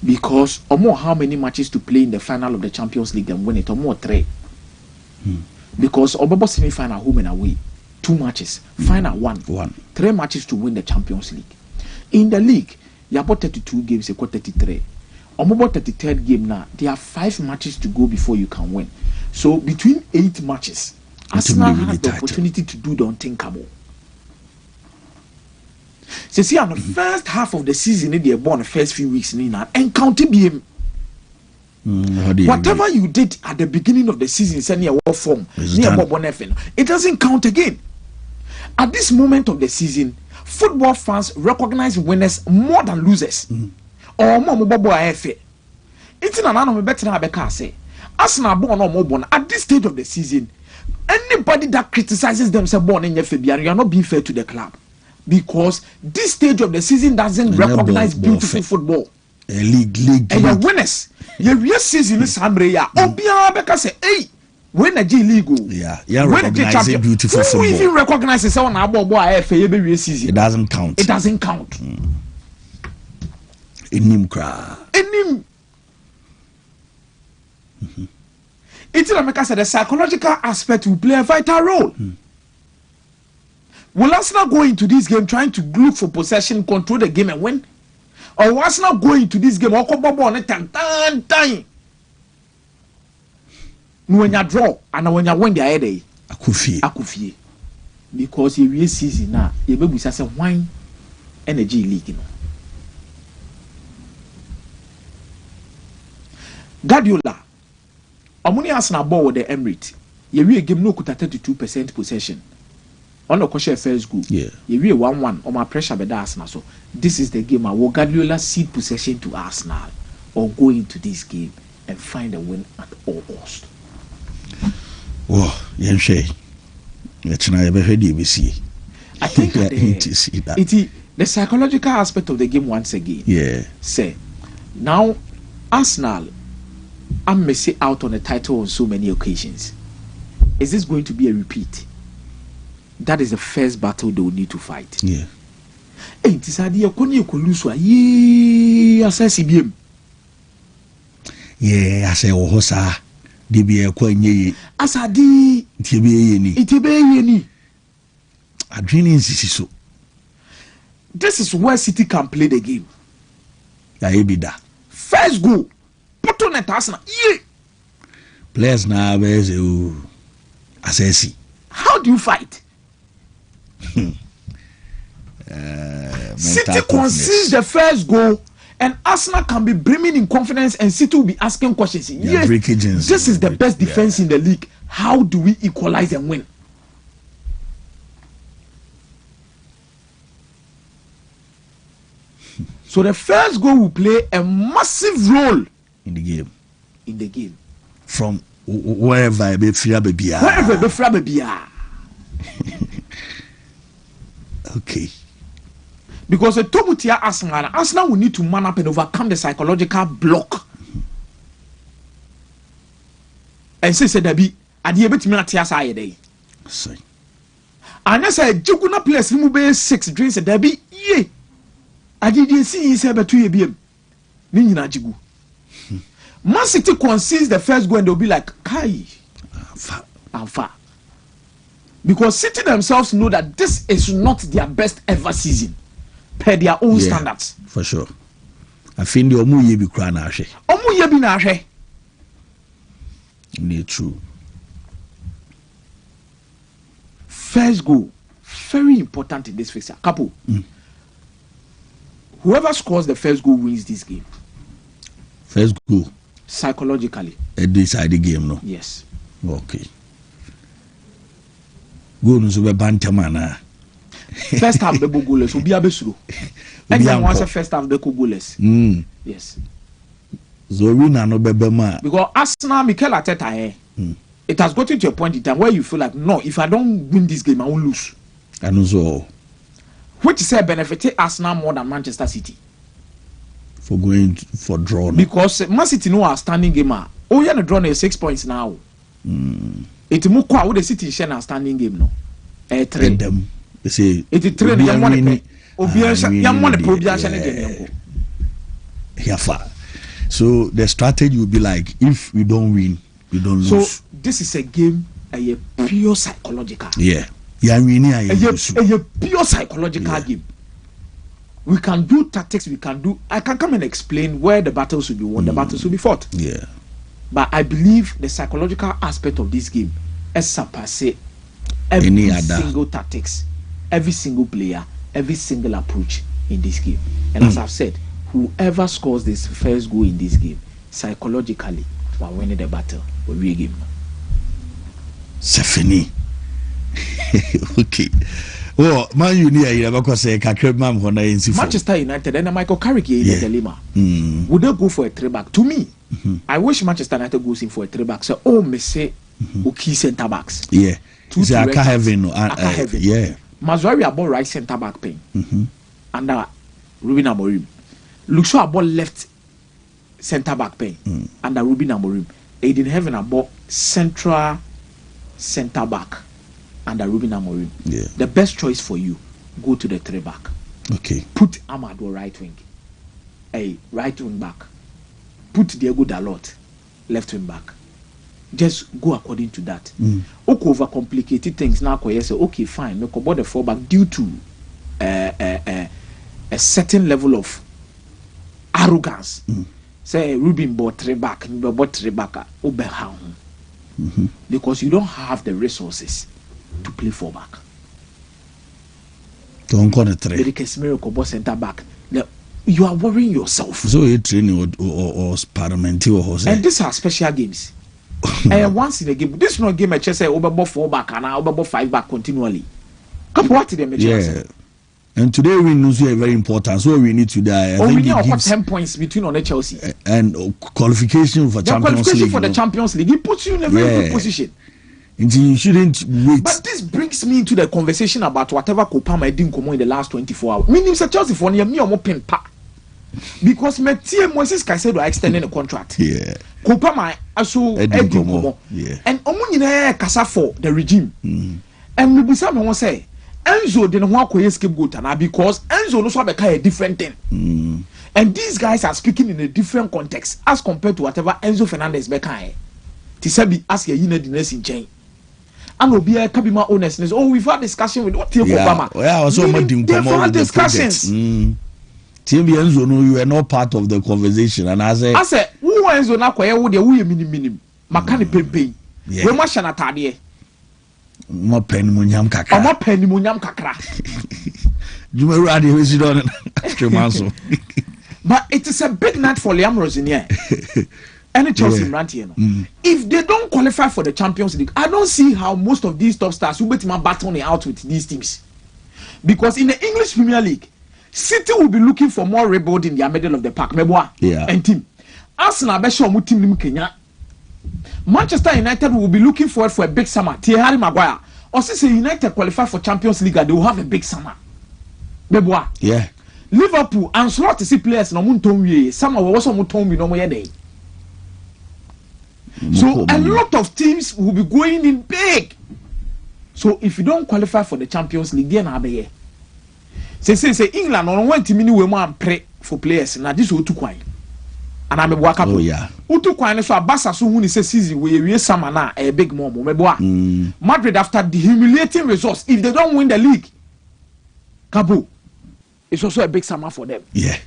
Because how many matches to play in the final of the Champions League and win it, 3. Because Obobo semi-final home and away, 2 matches, final 1. 3 matches to win the Champions League. In the league, you have 32 games, you got 33. Obobo 33rd game now, there are 5 matches to go before you can win. So between 8 matches, Arsenal had the opportunity to do the unthinkable. So see, on the first half of the season, they were born the first few weeks and counted BM. Whatever you did at the beginning of the season, send your form, it doesn't count again. At this moment of the season, football fans recognize winners more than losers. Or more mobile AFA. It's an anonymous better than say. Arsenal born or more born at this stage of the season. Anybody that criticizes themselves born in your Fabian, you are not being fair to the club. Because this stage of the season doesn't recognize beautiful football. League. And your winners, your real season is Hambreya. Obia Beka say, hey, when a G League. Yeah, recognize beautiful football. Who even recognizes someone about AFA every season? It doesn't count. Enim kra. It's like I said, the psychological aspect will play a vital role. Will Arsenal go into this game trying to look for possession, control the game and win? Or will Arsenal go into this game on it time? When you draw and when you win the headache, Akufie. Because you will season now, you will be such a wine energy league. Guardiola. Amuni Arsenal ball with the Emirates. You will game no kuta 32% possession. On the question first goal. You will 1-1 on my pressure by the Arsenal. So this is the game. I will Guardiola cede possession to Arsenal or go into this game and find a win at all cost. Oh, Yenshe. I think the psychological aspect of the game once again. Say now Arsenal I'm missing out on a title on so many occasions. Is this going to be a repeat? that is the first battle they will need to fight. Yeah. It is a dear Kony Koluso, ye assess him. Yeah, I say, oh, Hosa, DBA Kony, Asadi, Itibeni. Adrenaline is so. This is where City can play the game. Yeah, be that. First goal, put on a task. Yeah. Players now, where's you assess? How do you fight? City concedes the first goal, and Arsenal can be brimming in confidence, and City will be asking questions. Yes, this is the best defense in the league. How do we equalize and win? So the first goal will play a massive role in the game. In the game. From wherever be free baby. Wherever be free baby. Okay. Because a Tomutia Arsenal will need to man up and overcome the psychological block. And say that be at the able to me at Tiasa day. And I said, Juguna players remove 6 drinks a debby. Ye. I didn't see his ever 2 years. Nina Jigu. Man City concedes the first goal and they'll be like, Kai. And far. Because City themselves know that this is not their best ever season per their own standards. For sure. I think the Omu Yebi Kranashe. Omu Yebi Nashe. True. First goal, very important in this fixture. Capo. Whoever scores the first goal wins this game. First goal. Psychologically. Decide the game, no? Yes. Okay. Go no so be bantamana. First half the goalless will be abesuru. Anyone wants a first half the goalless. Yes. Zorina no bebema. Because Arsenal Mikel Arteta it has gotten to a point in time where you feel like, no, if I don't win this game, I will lose. And so, which is a benefit Arsenal more than Manchester City. For going for draw. Because Man City no are standing game. Oh, yeah, the draw is 6 points now. It's more with the City share a standing game no. Them. They say it's trade. Young one So the strategy will be like, if we don't win, we don't lose. So this is a game, a pure psychological. Yeah. A pure psychological game. We can do tactics. I can come and explain where the battles will be won, the battles will be fought. Yeah. But I believe the psychological aspect of this game is surpassing every single tactics, every single player, every single approach in this game. And as I've said, whoever scores this first goal in this game, psychologically, will win the battle. Will win game. Stephanie. Okay. Well, Man United, Manchester United and Michael Carrick in the dilemma. Would they go for a 3-back? To me, I wish Manchester United goes in for a 3-back. So, me say, key centre backs. Yeah. Yeah. Mazwari about right centre back pain. Under Ruben Amorim. Luxo about left centre back pain. Under Ruben Amorim. Aiden Heaven about central centre back. Under Ruben Amorim. Yeah. The best choice for you, go to the 3-back. Okay. Put Amado right wing. A right wing back. Put Diego Dalot left wing back. Just go according to that. Okay, overcomplicated things now. Say, okay, fine. Make about the 4-back due to a certain level of arrogance. Say Ruben bought 3-back, bought 3-back. Because you don't have the resources to play 4-back. Don't call it 3. Miracle center back. You are worrying yourself. So you training or parliamentary or and these are special games. And once in a game, this is not a game I just say over 4-back and over 5-back continually. Come what them? Yeah. And today we know is very important. So we need to die. We need 10 points between on Chelsea and qualification for Champions League. For the Champions League, it puts you in a very good position. And you shouldn't wait. But this brings me into the conversation about whatever Kopama didn't come in the last 24 hours. Meaning, Chelsea for me open pa. Because my team Moses Caicedo are extending the contract. Yeah. Kopama also Edinkomo. Yeah. And Omunine Kasa for the regime. and we be some won say Enzo didn't want to scapegoat and because Enzo knows what a different thing. And these guys are speaking in a different context as compared to whatever Enzo Fernandez Bekai. Tisabi ask a unit in nursing chain. And will be a Kabima honestness. Oh, we've had discussion with what Obama. Yeah, I was so much different discussions. Team Enzo, no, you are not part of the conversation. And I said, who Enzo na kwaya wo de wo minim makani pepe. We ma shana tade. Mo pen mo nyam kakra. Mo pen mo nyam kakra. Jumeru ade we sit on Tremanso. But it is a big night for Liam Rosinier. Any Chelsea Rantier. If they don't qualify for the Champions League, I don't see how most of these top stars will be battling out with these teams. Because in the English Premier League, City will be looking for more rebuild in their middle of the park. And team. Arsenal be sure team in Kenya. Manchester United will be looking forward for a big summer. Harry Maguire. Or since United qualify for Champions League, they will have a big summer. Yeah. Liverpool and slot to see players no muntonwie. Some of us muntonwie no more day. So a lot of teams will be going in big. So if you don't qualify for the Champions League, then I'll be here. Say England on one team we want pray for players. Now this will too quiet. And I'm a work up. Oh yeah. Utu kwani so abasa so when he say season we summer na a big mom. Madrid after the humiliating results, if they don't win the league, Capo, it's also a big summer for them. Yeah.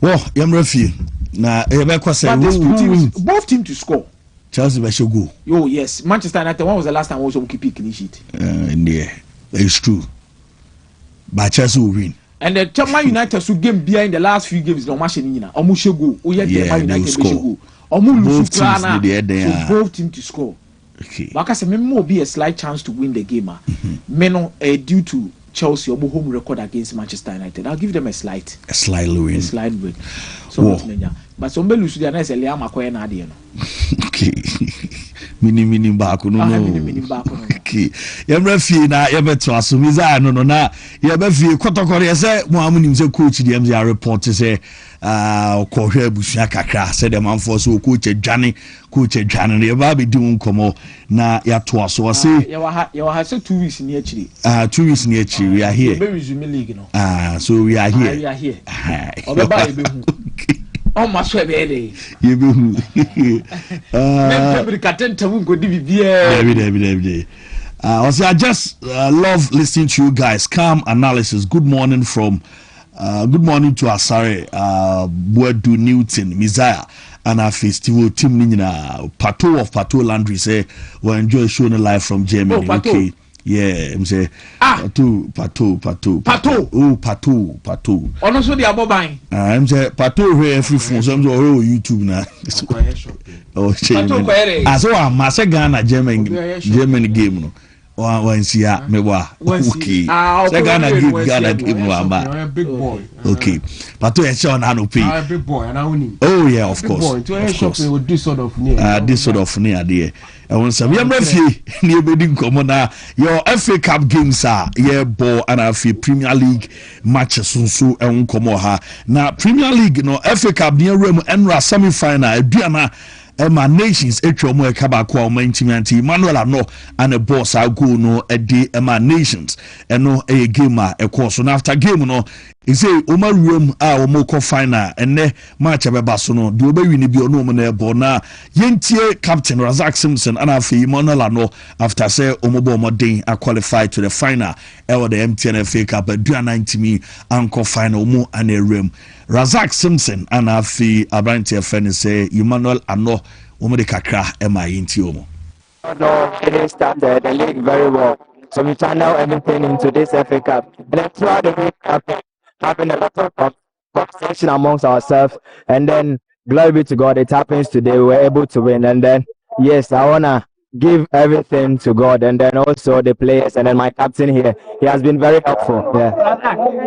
Well, I'm referee. Now, both teams to score. Chelsea be should go. Oh yes, Manchester United. When was the last time we keep a clean sheet? Yeah, it's true. But Chelsea will win. And the Man United should game behind the last few games. No match in Omu should go. Oh yeah, Man United should go. Omu lose so both teams to score. Okay. But I say maybe more be a slight chance to win the game. Meno due to Chelsea or home record against Manchester United. I'll give them a slight win. A slight win. So but some lose the nice Liam Makoya Nadia. Okay. Mini back no. Okay. Yemrefi na yebeto asumiza no na yebefi kotokore say mo amunim say coach the MZ report say kohwe busua kakra say the man for so coach Dwane ne ba be di nkomo na ya to aso say you have say 2 weeks near chiri 2 weeks near chiri we are here we resume league no so we are here obeba ebehu on my swear baby yebehu I just love listening to you guys. Calm analysis. Good morning to Asare, Boadu Newton, Mizaya, and our festival team Nina, Pato Landry say we enjoy showing a live from Germany. Okay. Yeah, I'm say Pato. Oh, Pato. Also the abobine. I'm say Pato here every phone. So I'm on YouTube now. Oh, so I'm Ghana German game no. One see me wa. Okay. Ghana game no big boy. Okay. Pato e show na no pay. Big boy and I win. Oh yeah, of course. This sort of near. This sort of near there. I want some refie near bedding common your FA Cup games are ball and I feel Premier League matches so and come ha. Now Premier League no FA Cup near Remo and semi final Diana Emma Nations Echomo Kabakwa Mantimenti Manuel no and a boss I go no a day Emma Nations and no a gamer a course on after game no is a Oma room our moko final and ne match abebasono do be win bi ono mo na ebo na yentie captain Razak Simpson and afi Manuel no after say omobo modern a qualify to the final ever the MTN FA Cup do 90 me anko final mo and a room Razak Simpson and afi Abranti FN say Emmanuel ano omo de kakra ema yenti omo no they started the league very well so we channel everything into this FA Cup and then throughout the FA Cup having a lot of conversation amongst ourselves, and then glory be to God, it happens today. We were able to win, and then yes, I wanna give everything to God, and then also the players, and then my captain here. He has been very helpful. Yeah.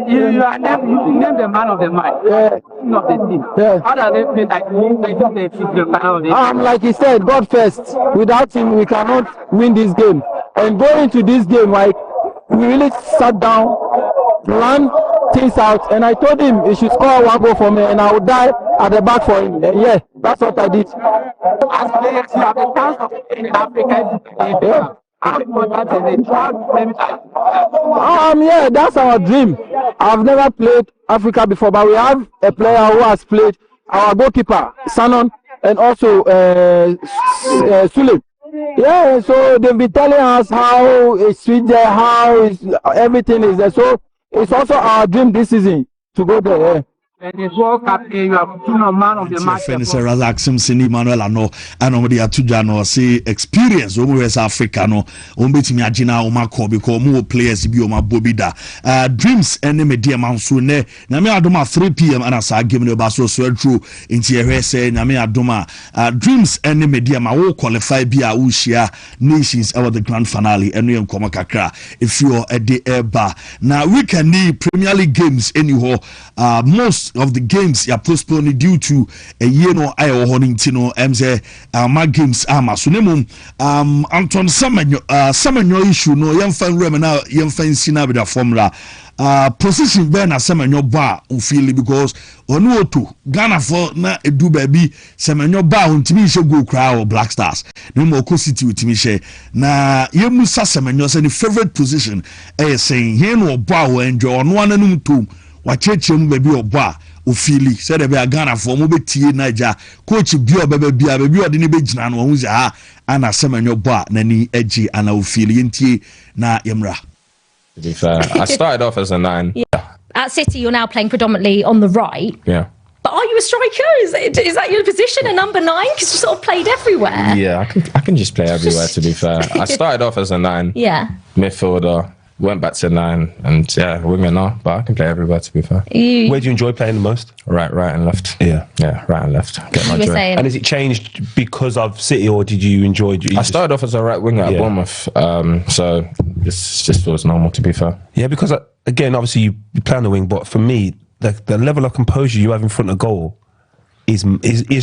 You named the man of the match. Yeah. Of the team. Yeah. How does it feel like like he said, God first. Without him, we cannot win this game. And going into this game, like we really sat down, planned things out, and I told him he should score one goal for me, and I would die at the back for him. Yeah, that's what I did. As players, you have the chance of in Africa. Yeah, that's our dream. I've never played Africa before, but we have a player who has played, our goalkeeper, Sanon, and also Sule. Yeah, so they've been telling us how it's sweet there, everything is there. So it's also our dream this season to go there. Yeah. And it's World Cup, you have man of the match. Razak Simpson, Emmanuel, and the Atuja, no, say experience, West Africa, no, Umbeti Majina, Omako, because more players be Oma Bobida. Dreams, and media mansune, Name Adoma 3 p.m. and as I give me the basso so true in TRS, Name Adoma. Dreams, and media, my will qualify be a Ushia nations over the grand finale, and we am Komakakra. If you're at the air bar. Now we can need Premier League games anyhow. Most of the games are postponed due to a year no I or Honingtino my games so Anton Samanyo issue no young fan remena young fan sina with the formula position ben as Samanyo bar feel because onu to Ghana for na edu baby Samanyo bar untimi she go cry or Black Stars no more city utimi she na yemu sa Samanyo say the favorite position saying here no bar we enjoy no one anum to wachechim baby oba ofili said be Ghana for mo betie naija coach bio baby odi ne begina no hu za ana Samanyo ba nani agi ana ofili ntie na yemra. To be fair, I started off as a 9. Yeah. At City, you're now playing predominantly on the right. Yeah. But are you a striker? Is that your position, a number 9? Because you sort of played everywhere. Yeah, I can just play everywhere. To be fair, I started off as a 9. Yeah. Midfielder. Went back to 9 and winger now, but I can play everywhere to be fair. Where do you enjoy playing the most? Right and left. Yeah, right and left. Get my joy. And has it changed because of City, or did you enjoy? I started off as a right winger at Bournemouth, so this just feels normal to be fair. Yeah, because again, obviously you play on the wing, but for me, the level of composure you have in front of goal is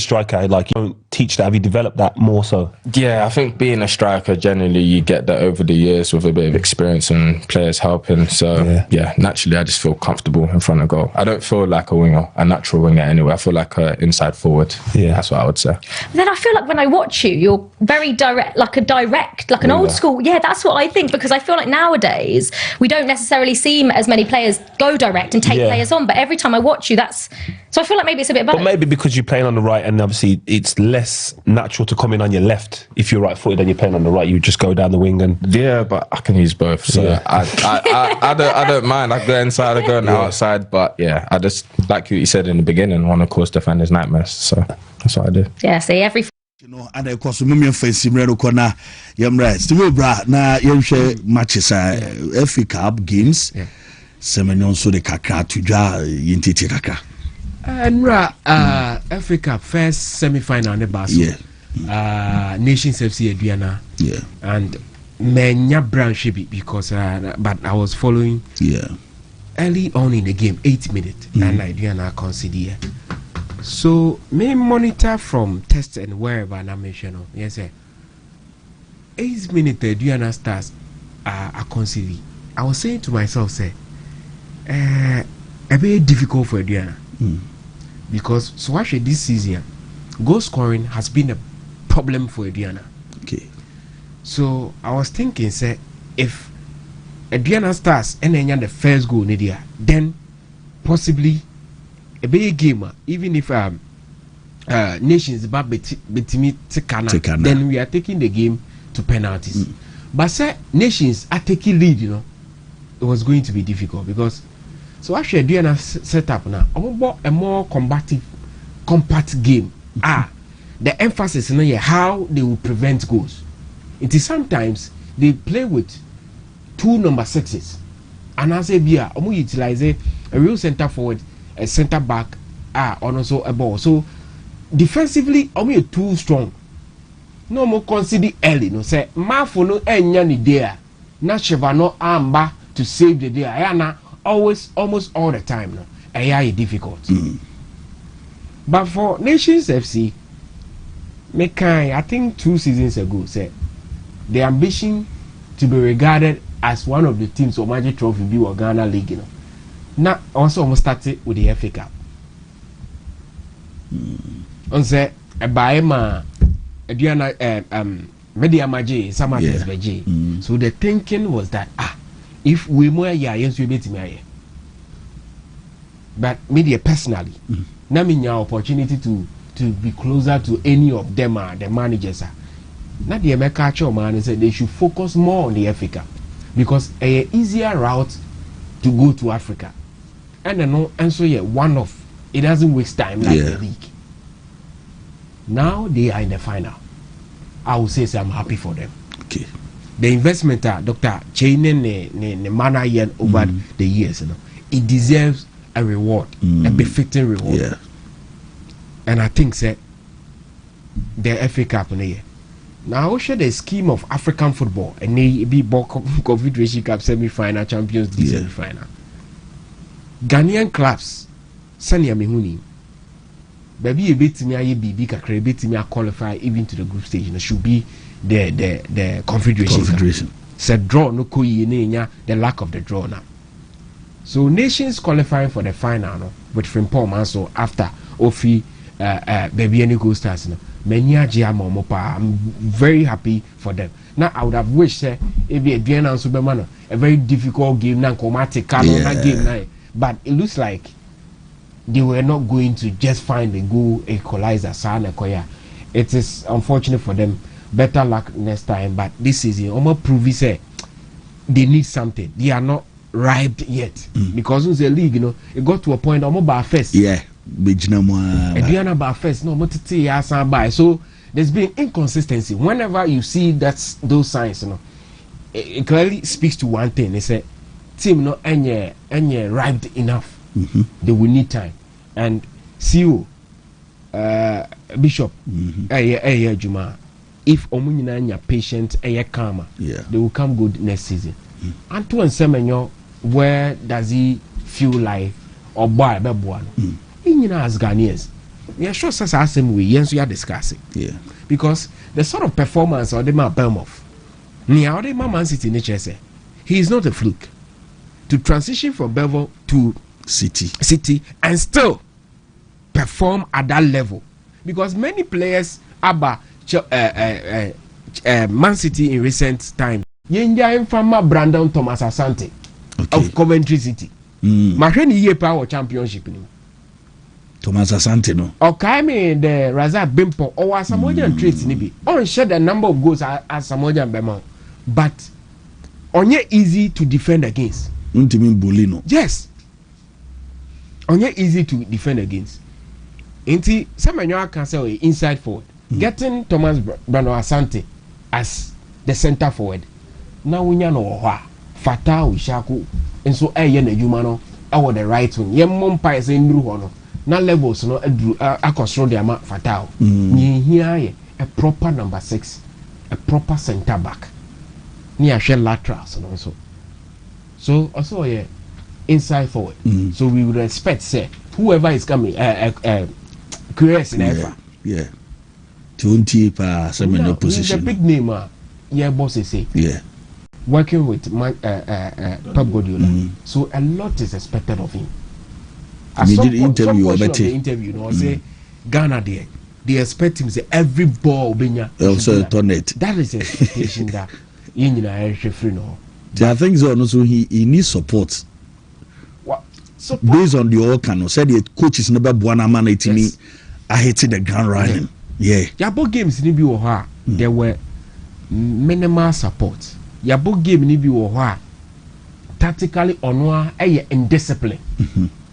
striker. Like, you don't teach that. Have you developed that more so? Yeah, I think being a striker, generally you get that over the years with a bit of experience and players helping. So yeah, naturally I just feel comfortable in front of goal. I don't feel like a winger, a natural winger anyway. I feel like an inside forward. Yeah, that's what I would say. But then I feel like when I watch you, you're very direct, like an old school. Yeah, that's what I think, because I feel like nowadays we don't necessarily see as many players go direct and take players on. But every time I watch you, so I feel like maybe it's a bit better. But maybe because you're playing on the right, and obviously it's less natural to come in on your left. If you're right-footed and you're playing on the right, you just go down the wing and but I can use both. So I don't mind. I go inside, I go on the outside. But yeah, I just, like you said in the beginning, want to cause defenders nightmares. So that's what I do. Yeah, see every. And of course, we face Simreno Kona, Yamra, still bra, na Yamshe matches, FA Cup games, Semenyon so the Kaka Tuja, Yintiti Kaka. And Africa first semi-final in the Basel. Nations FC Adriana. Yeah. And Menya branch because but I was following early on in the game, 8 minutes, and Adriana consider. So may monitor from test and wherever I mention. Yes, sir. 8 minutes Adriana stars are consider. I was saying to myself, say, a very difficult for Adriana. Because so actually this season goal scoring has been a problem for Adriana. Okay. So I was thinking, say, if Adriana starts and then the first goal Nidia, then possibly a big game, even if Nations about Betimi then we are taking the game to penalties. But say Nations are taking lead, it was going to be difficult because so actually Adriana set up now a more compact game. The emphasis in how they will prevent goals. It is sometimes they play with 2 number 6s, and as a beer, utilize a real centre forward, a centre back, and also a ball. So defensively, too strong. No more consider early. No say Mafono enyani there. Na Chevano amba to save the day. Ayana always, almost all the time. No, is difficult. But for Nations FC, I think 2 seasons ago said the ambition to be regarded as one of the teams of Magic Trophy be or Ghana League. Now also almost started with the FA Cup. On say a Baema Adriana media maji some others beji. So the thinking was that if we more yes we bet me. But media personally, na me nya opportunity to be closer to any of them the managers na the America man said they should focus more on the Africa because a easier route to go to Africa and so one of it doesn't waste time like the league. Now they are in the final. I will say I'm happy for them. Okay. The investment Dr. Chainen ne manager over the years, it deserves a reward, a befitting reward. Yeah. And I think the FA Cup now I share the scheme of African football and they be Confederation Cup semi-final, Champions League semi-final. Ghanaian clubs, Sanya Mihuni, baby a bit me a big kakre bit me a qualify even to the group stage. It should be the Confederation. Said draw no the lack of the draw now. So nations qualifying for the final with Frimpong also after Ofi baby any go stars many I'm very happy for them. Now I would have wished if a Diana and Superman a very difficult game now game but it looks like they were not going to just find a goal equalizer. It is unfortunate for them. Better luck next time, but this season almost prove they need something. They are not ripe yet because in the league, it got to a point almost by first. Yeah, by first. So there's been inconsistency. Whenever you see those signs, it clearly speaks to one thing. They say team not any ripe enough. They will need time. And CEO Bishop Juma, if Omunina patient calmer, they will come good next season. Antoine Semenyo, where does he feel like or buy a one? As Ghanaians, we are sure such as same way, yes, we are discussing. Yeah. Because the sort of performance or the man Belmoff, near the Man City nature say he is not a fluke. To transition from Belvo to City and still perform at that level, because many players Man City in recent times Yenja from Brandon Thomas Asante of Coventry City Mahweni ye power championship Thomas Asante no me the Razak Bimpo or Samoan traits nibi on share the number of goals as Samoan Bema, but onye easy to defend against. Bolino. Yes. Only easy to defend against. Inti Samuel can say inside forward. Getting Thomas Brano Asante as the center forward. Now we know Fata Ushaku and so na Jumano our the right wing. Yem pa is in Ruhono. Now levels no control the amount Fatao. Here a proper number 6, a proper center back. Near shell laterals and also. So also inside forward. So we would expect say whoever is coming curious in ever. Yeah. 20 per seminal position. The big name bosses say. Yeah. Working with Pep Guardiola. So a lot is expected of him. Some interview say Ghana there. They expect him say every ball also turn it. That is expectation that I think so. Also, he needs support. What? Based on the all can said the coach is never buona man me. I hated the ground running. Yeah. Yabo games ni bi wo ha. There were minimal support. Yabo game ni bi wo ha. Tactically onwa indiscipline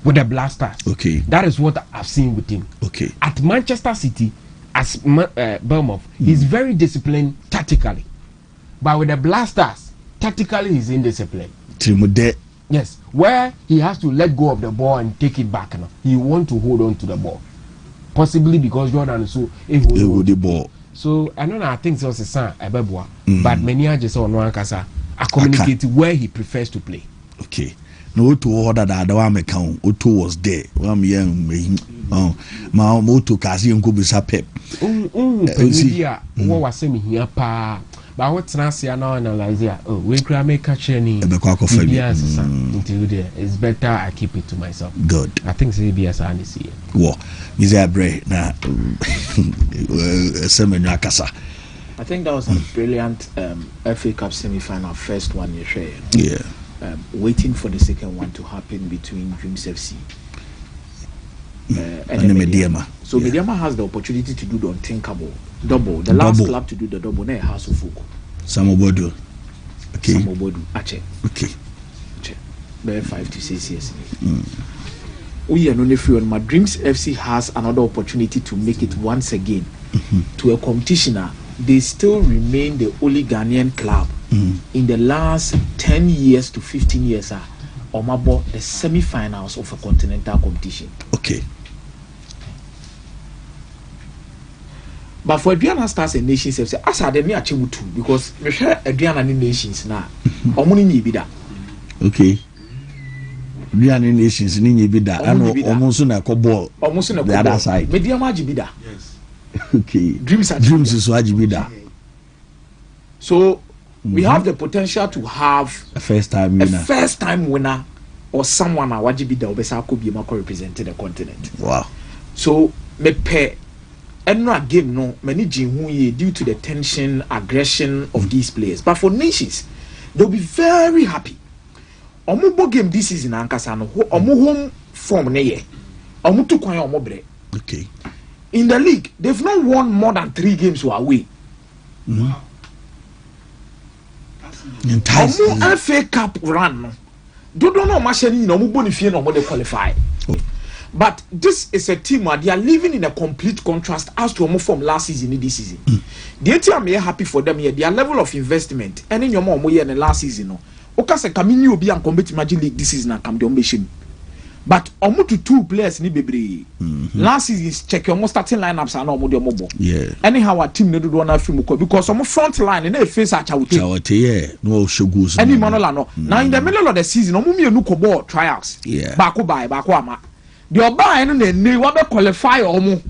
with the Blasters. Okay. That is what I've seen with him. Okay. At Manchester City, as Bournemouth, he's very disciplined tactically. But with the Blasters, tactically he's indisciplined. Yes, where he has to let go of the ball and take it back now. He want to hold on to the ball, possibly because Jordan so hold the ball. So I know I think it's a son but many are just on one casa communicate where he prefers to play. Okay. No to order that the one account Otto was there. One young my moto kasi and go be pep. What was saying here pa. But what's now see now analyze here? Oh, we can make catch any. It's better I keep it to myself. Good. I think CBS and see. Wow, Mr. Abre na semenyo akasa. I think that was a brilliant FA Cup semi-final, first one you share. Yeah. Waiting for the second one to happen between Dreams FC and Mediama. So Mediama has the opportunity to do the unthinkable double. The last club to do the double, na House of Folk. Samobodu. Okay. Samobodu. Ache. Okay. Ache. Bare 5 to 6 years. We are not free on my Dreams FC has another opportunity to make it once again to a competitioner. They still remain the only Ghanaian club in the last 10 years to 15 years about the semi-finals of a continental competition. Okay. But for Adriana Stars and Nations FC, as I didn't achieve too, because we share Adriana and Nations now. Omuni ni bida. Okay. Adriana Nations ni bida. And almost na ball. Almost na the other side. Media maji bida. Yes. Okay. Dreams is waji bida. So we have the potential to have a first time winner or someone wajibida obesa could be representing the continent. Wow. So me pay no game no managing who ye due to the tension, aggression of these players. But for Nations, they'll be very happy. Omubo game this season ankasa no omu home form ne ye. Omu tu kwan omu bre. Okay. In the league, they've not won more than 3 games away. Omu FA Cup run no. Don't know machine no mu bonifie no mo de qualify. But this is a team where they are living in a complete contrast as to omo from last season this season. The team are happy for them here. Their level of investment and in your mom in the last season no. Oka se kamini obi an compete Magic League this season and come the ombeshim. But omo to 2 players ni bebre. Last season check your starting lineups and omo de omo. Yeah. Anyhow our team no do one film because omo front line and they face a Chawote yeah. No shogus. Any manola no. Now in the middle of the season omo me no ball trials. Yeah. Bako buy bako ama. The oba no na wa be qualify omo.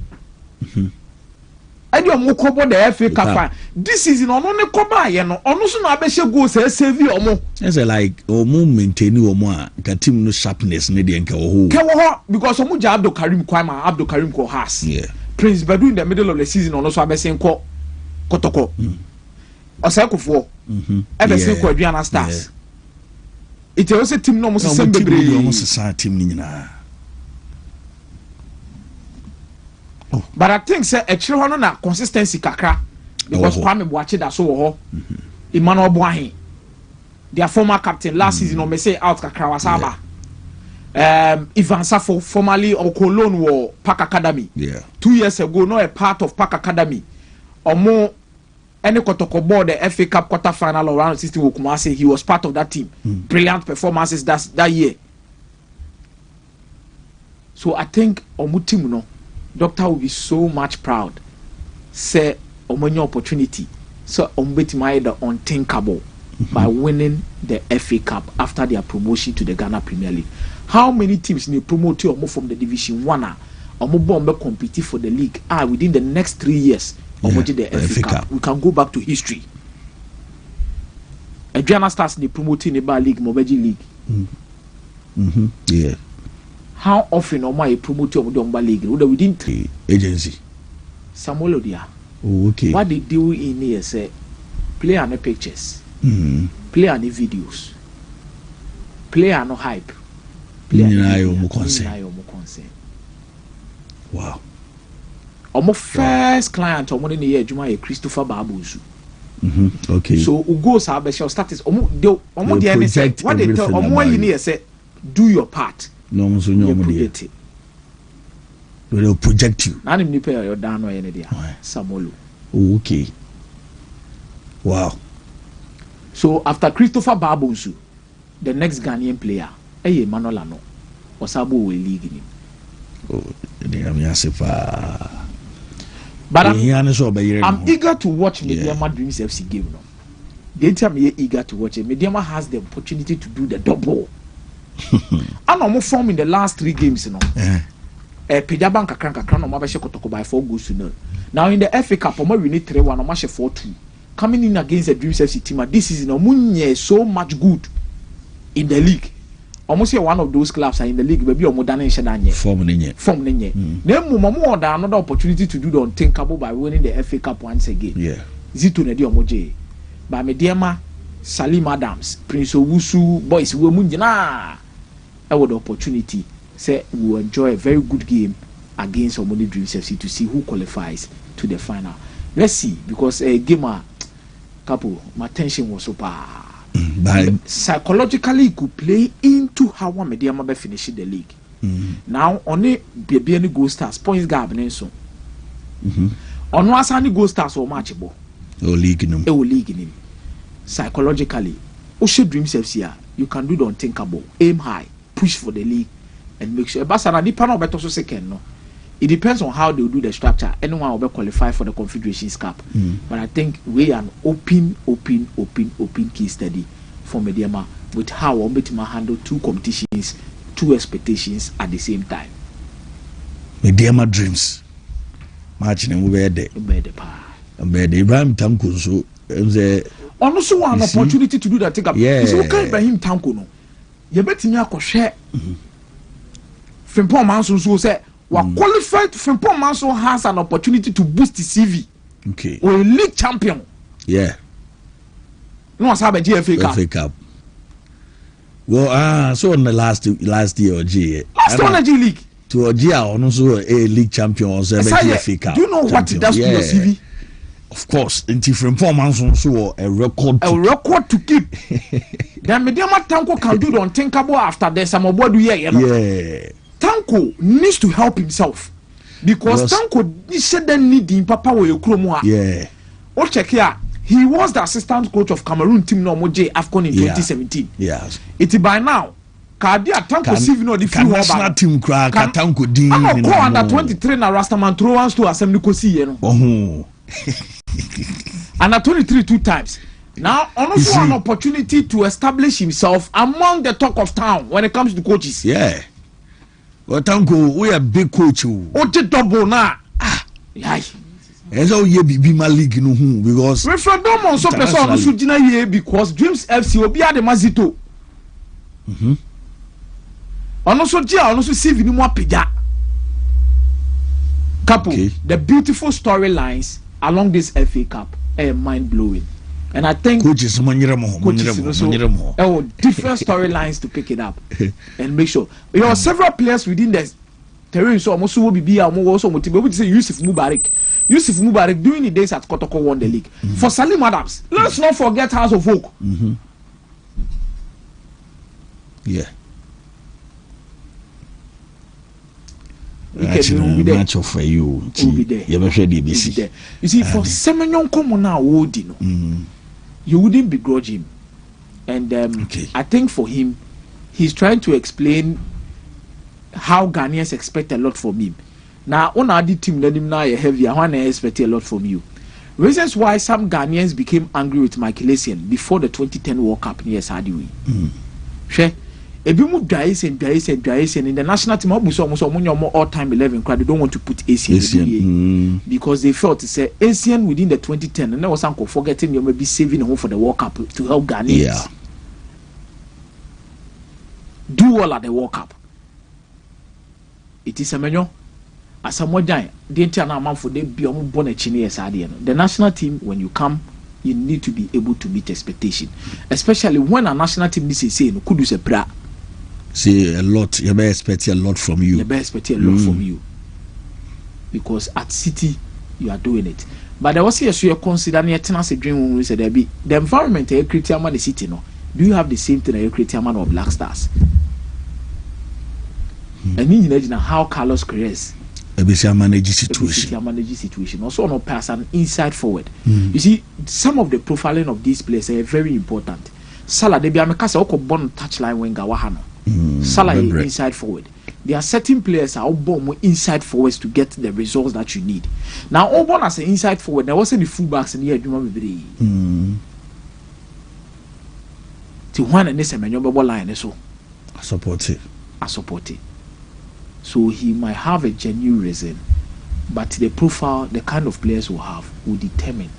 And your mokobo the FA Cup. This season ono ne koba ye no ono so na abehye goals e save omo. It's like omo maintain omo a team no sharpness ne de nka wo ho. Because omo ja Abdul Karim ko has. Yeah. Prince Badu in the middle of the season ono so abehye nko kotoko. Osakofo. Abehye ko Adriana Stars. It was a team no mo se bebre. Almost a team ni nyina. But I think say a chiro na consistency kakra because Kwame Boache da so wo Emmanuel Boahin their former captain last season on me say out kakra wasaba Ivan Safo formerly Okolon wo Park Academy 2 years ago no a part of Park Academy omo any kotoko board the FA Cup quarter final or round 16 Kumasi he was part of that team brilliant performances that year. So I think omu team no Doctor will be so much proud. Say, omonyo opportunity. So, ombeti the unthinkable by winning the FA Cup after their promotion to the Ghana Premier League. How many teams need promote you from the Division 1 or compete for the league? Within the next 3 years, the FA Cup. We can go back to history. Adriana Stars need promoting the Bar League, Mobeji League. Yeah. How often am I promoting of the Umba League? Within 3 agency. Samuel Odia. Oh, okay. What they do in here say play on the pictures, play on the videos, play on the hype, play on the consent. Wow. Our first client on one in the year, Juma Christopher Babuzu. Okay. So Ugo's have a status. What they tell Omo in here say do your part. No, so no project it. They'll project you. None of pay your down or any day. Samolu. Okay. Wow. So after Christopher Babuzu, the next Ghanaian player, Manolano, Osabo will league him. Oh, but I'm eager to watch Mediama Dreams FC game now. They tell me eager to watch it. Mediama has the opportunity to do the double. And I'm form in the last 3 games, you know. Pejaban kakran no mabeshe kotoko by 4 goals to 0. Now in the FA Cup, we need 3-1 no match 4-2. Coming in against the Dreams FC team, this is no so much good in the league. Almost one of those clubs are in the league, maybe more than form nenye. Then more another opportunity to do the unthinkable by winning the FA Cup once again. Yeah. Zito na di omoje ba Mediama Salim Adams Prince Owusu boys we mu nyina I would opportunity say we will enjoy a very good game against Omoni Dreams FC to see who qualifies to the final. Let's see, because a gamer Capo, my tension was so psychologically could play into how one Mediama be finishing the league. Now only be any goal stars points gap and so on was any goal stars or matchable league in psychologically Osho Dreams FC you can do the unthinkable, aim high, push for the league and make sure but the panel better so second no. It depends on how they do the structure. Anyone will be qualified for the Confederations Cup. But I think we are an open case study for Mediama with how Ombetima handle two competitions, two expectations at the same time. Mediama Dreams. Marching and we there. Ibrahim Tanko so also one opportunity to do that take up. Yeah. So can Ibrahim Tanko no. You bet me a share. Frimpong Manson so say qualified Frimpong Manson has an opportunity to boost the CV. Okay. Or a league champion. Yeah. No one's have a GFA Cup. Well, so on the last year or G. Last one a G League. To a G on also a league champion or GFA Cup. Do you know what it does to your CV? Of course, until Frimpong Manson so a record to keep. Then Mediama Tanko can do the unthinkable after there's some about yeah. Tanko needs to help himself because Tanko said that needing Papa will Kromwa. Yeah. Oh, check here. He was the assistant coach of Cameroon team no Moje AFCON in 2017. Yes. It by now. Kadia Tanko Sivi no the few national team crack Tanko Dean. I'm a under 23 na Rastaman throw once to assembly kosi you know. Oh. And at 23 two times. Now, also an opportunity to establish himself among the talk of town when it comes to coaches. Yeah. Well, Tanko, we are big coach. Ote double na. Yeah. And so you be my league no because referendum on so person on so gina here because Dreams FC obi ade mazito. Ono so dia ono so CV ni mo apija. Capo, the beautiful storylines along this FA Cup are mind blowing. And I think coaches different storylines to pick it up and make sure. You know, several players within the terrain so almost will be also motivated. We say Yusuf Mubarak during the days at Kotoko won the league. For Salim Adams, let's not forget House of Oak. Yeah. Match for you. You see, for Semenyon Common now, you wouldn't begrudge him. And I think for him, he's trying to explain how Ghanaians expect a lot from him. Now, on our team, let him now heavy. I want to expect a lot from you. Reasons why some Ghanaians became angry with Michael Essien before the 2010 World Cup near Saudi. Ebimu Dries and in the national team almost all-time 11 crowd. They don't want to put Essien because they felt to say Essien within the 2010 and there was uncle forgetting you may be saving home for the World Cup to help Ghanaians do well at the World Cup. It is a menu as a modern the for they be born a Chinese the national team when you come you need to be able to meet expectation, especially when a national team is saying could do a pra. See a lot, you may expect a lot from you. You may expect a lot from you. Because at City you are doing it. But there was here so you consider near tenancy dream when we said there be the environment a creative man the city no. Do you have the same thing a creative man of Black Stars? And you know how Carlos creates a manage situation. Also no pass an inside forward. You see, some of the profiling of these players are very important. Salah they be amekasa oko born touchline winger wahano. Salah inside forward. There are certain players are born inside forwards to get the results that you need. Now all born as an inside forward, there wasn't the fullbacks in here to one and this line so I support it. So he might have a genuine reason, but the profile, the kind of players we have, will determine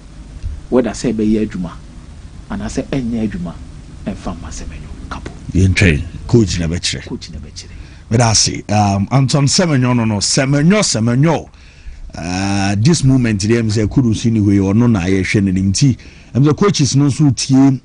whether I say be Juma and I say any Juma and Fama Semenyo Capo. You train coach in a betche. But I see Anton Semenyo no Semenyo this moment them say kudu sini we or no na ye hwe ne nti the coaches no so tie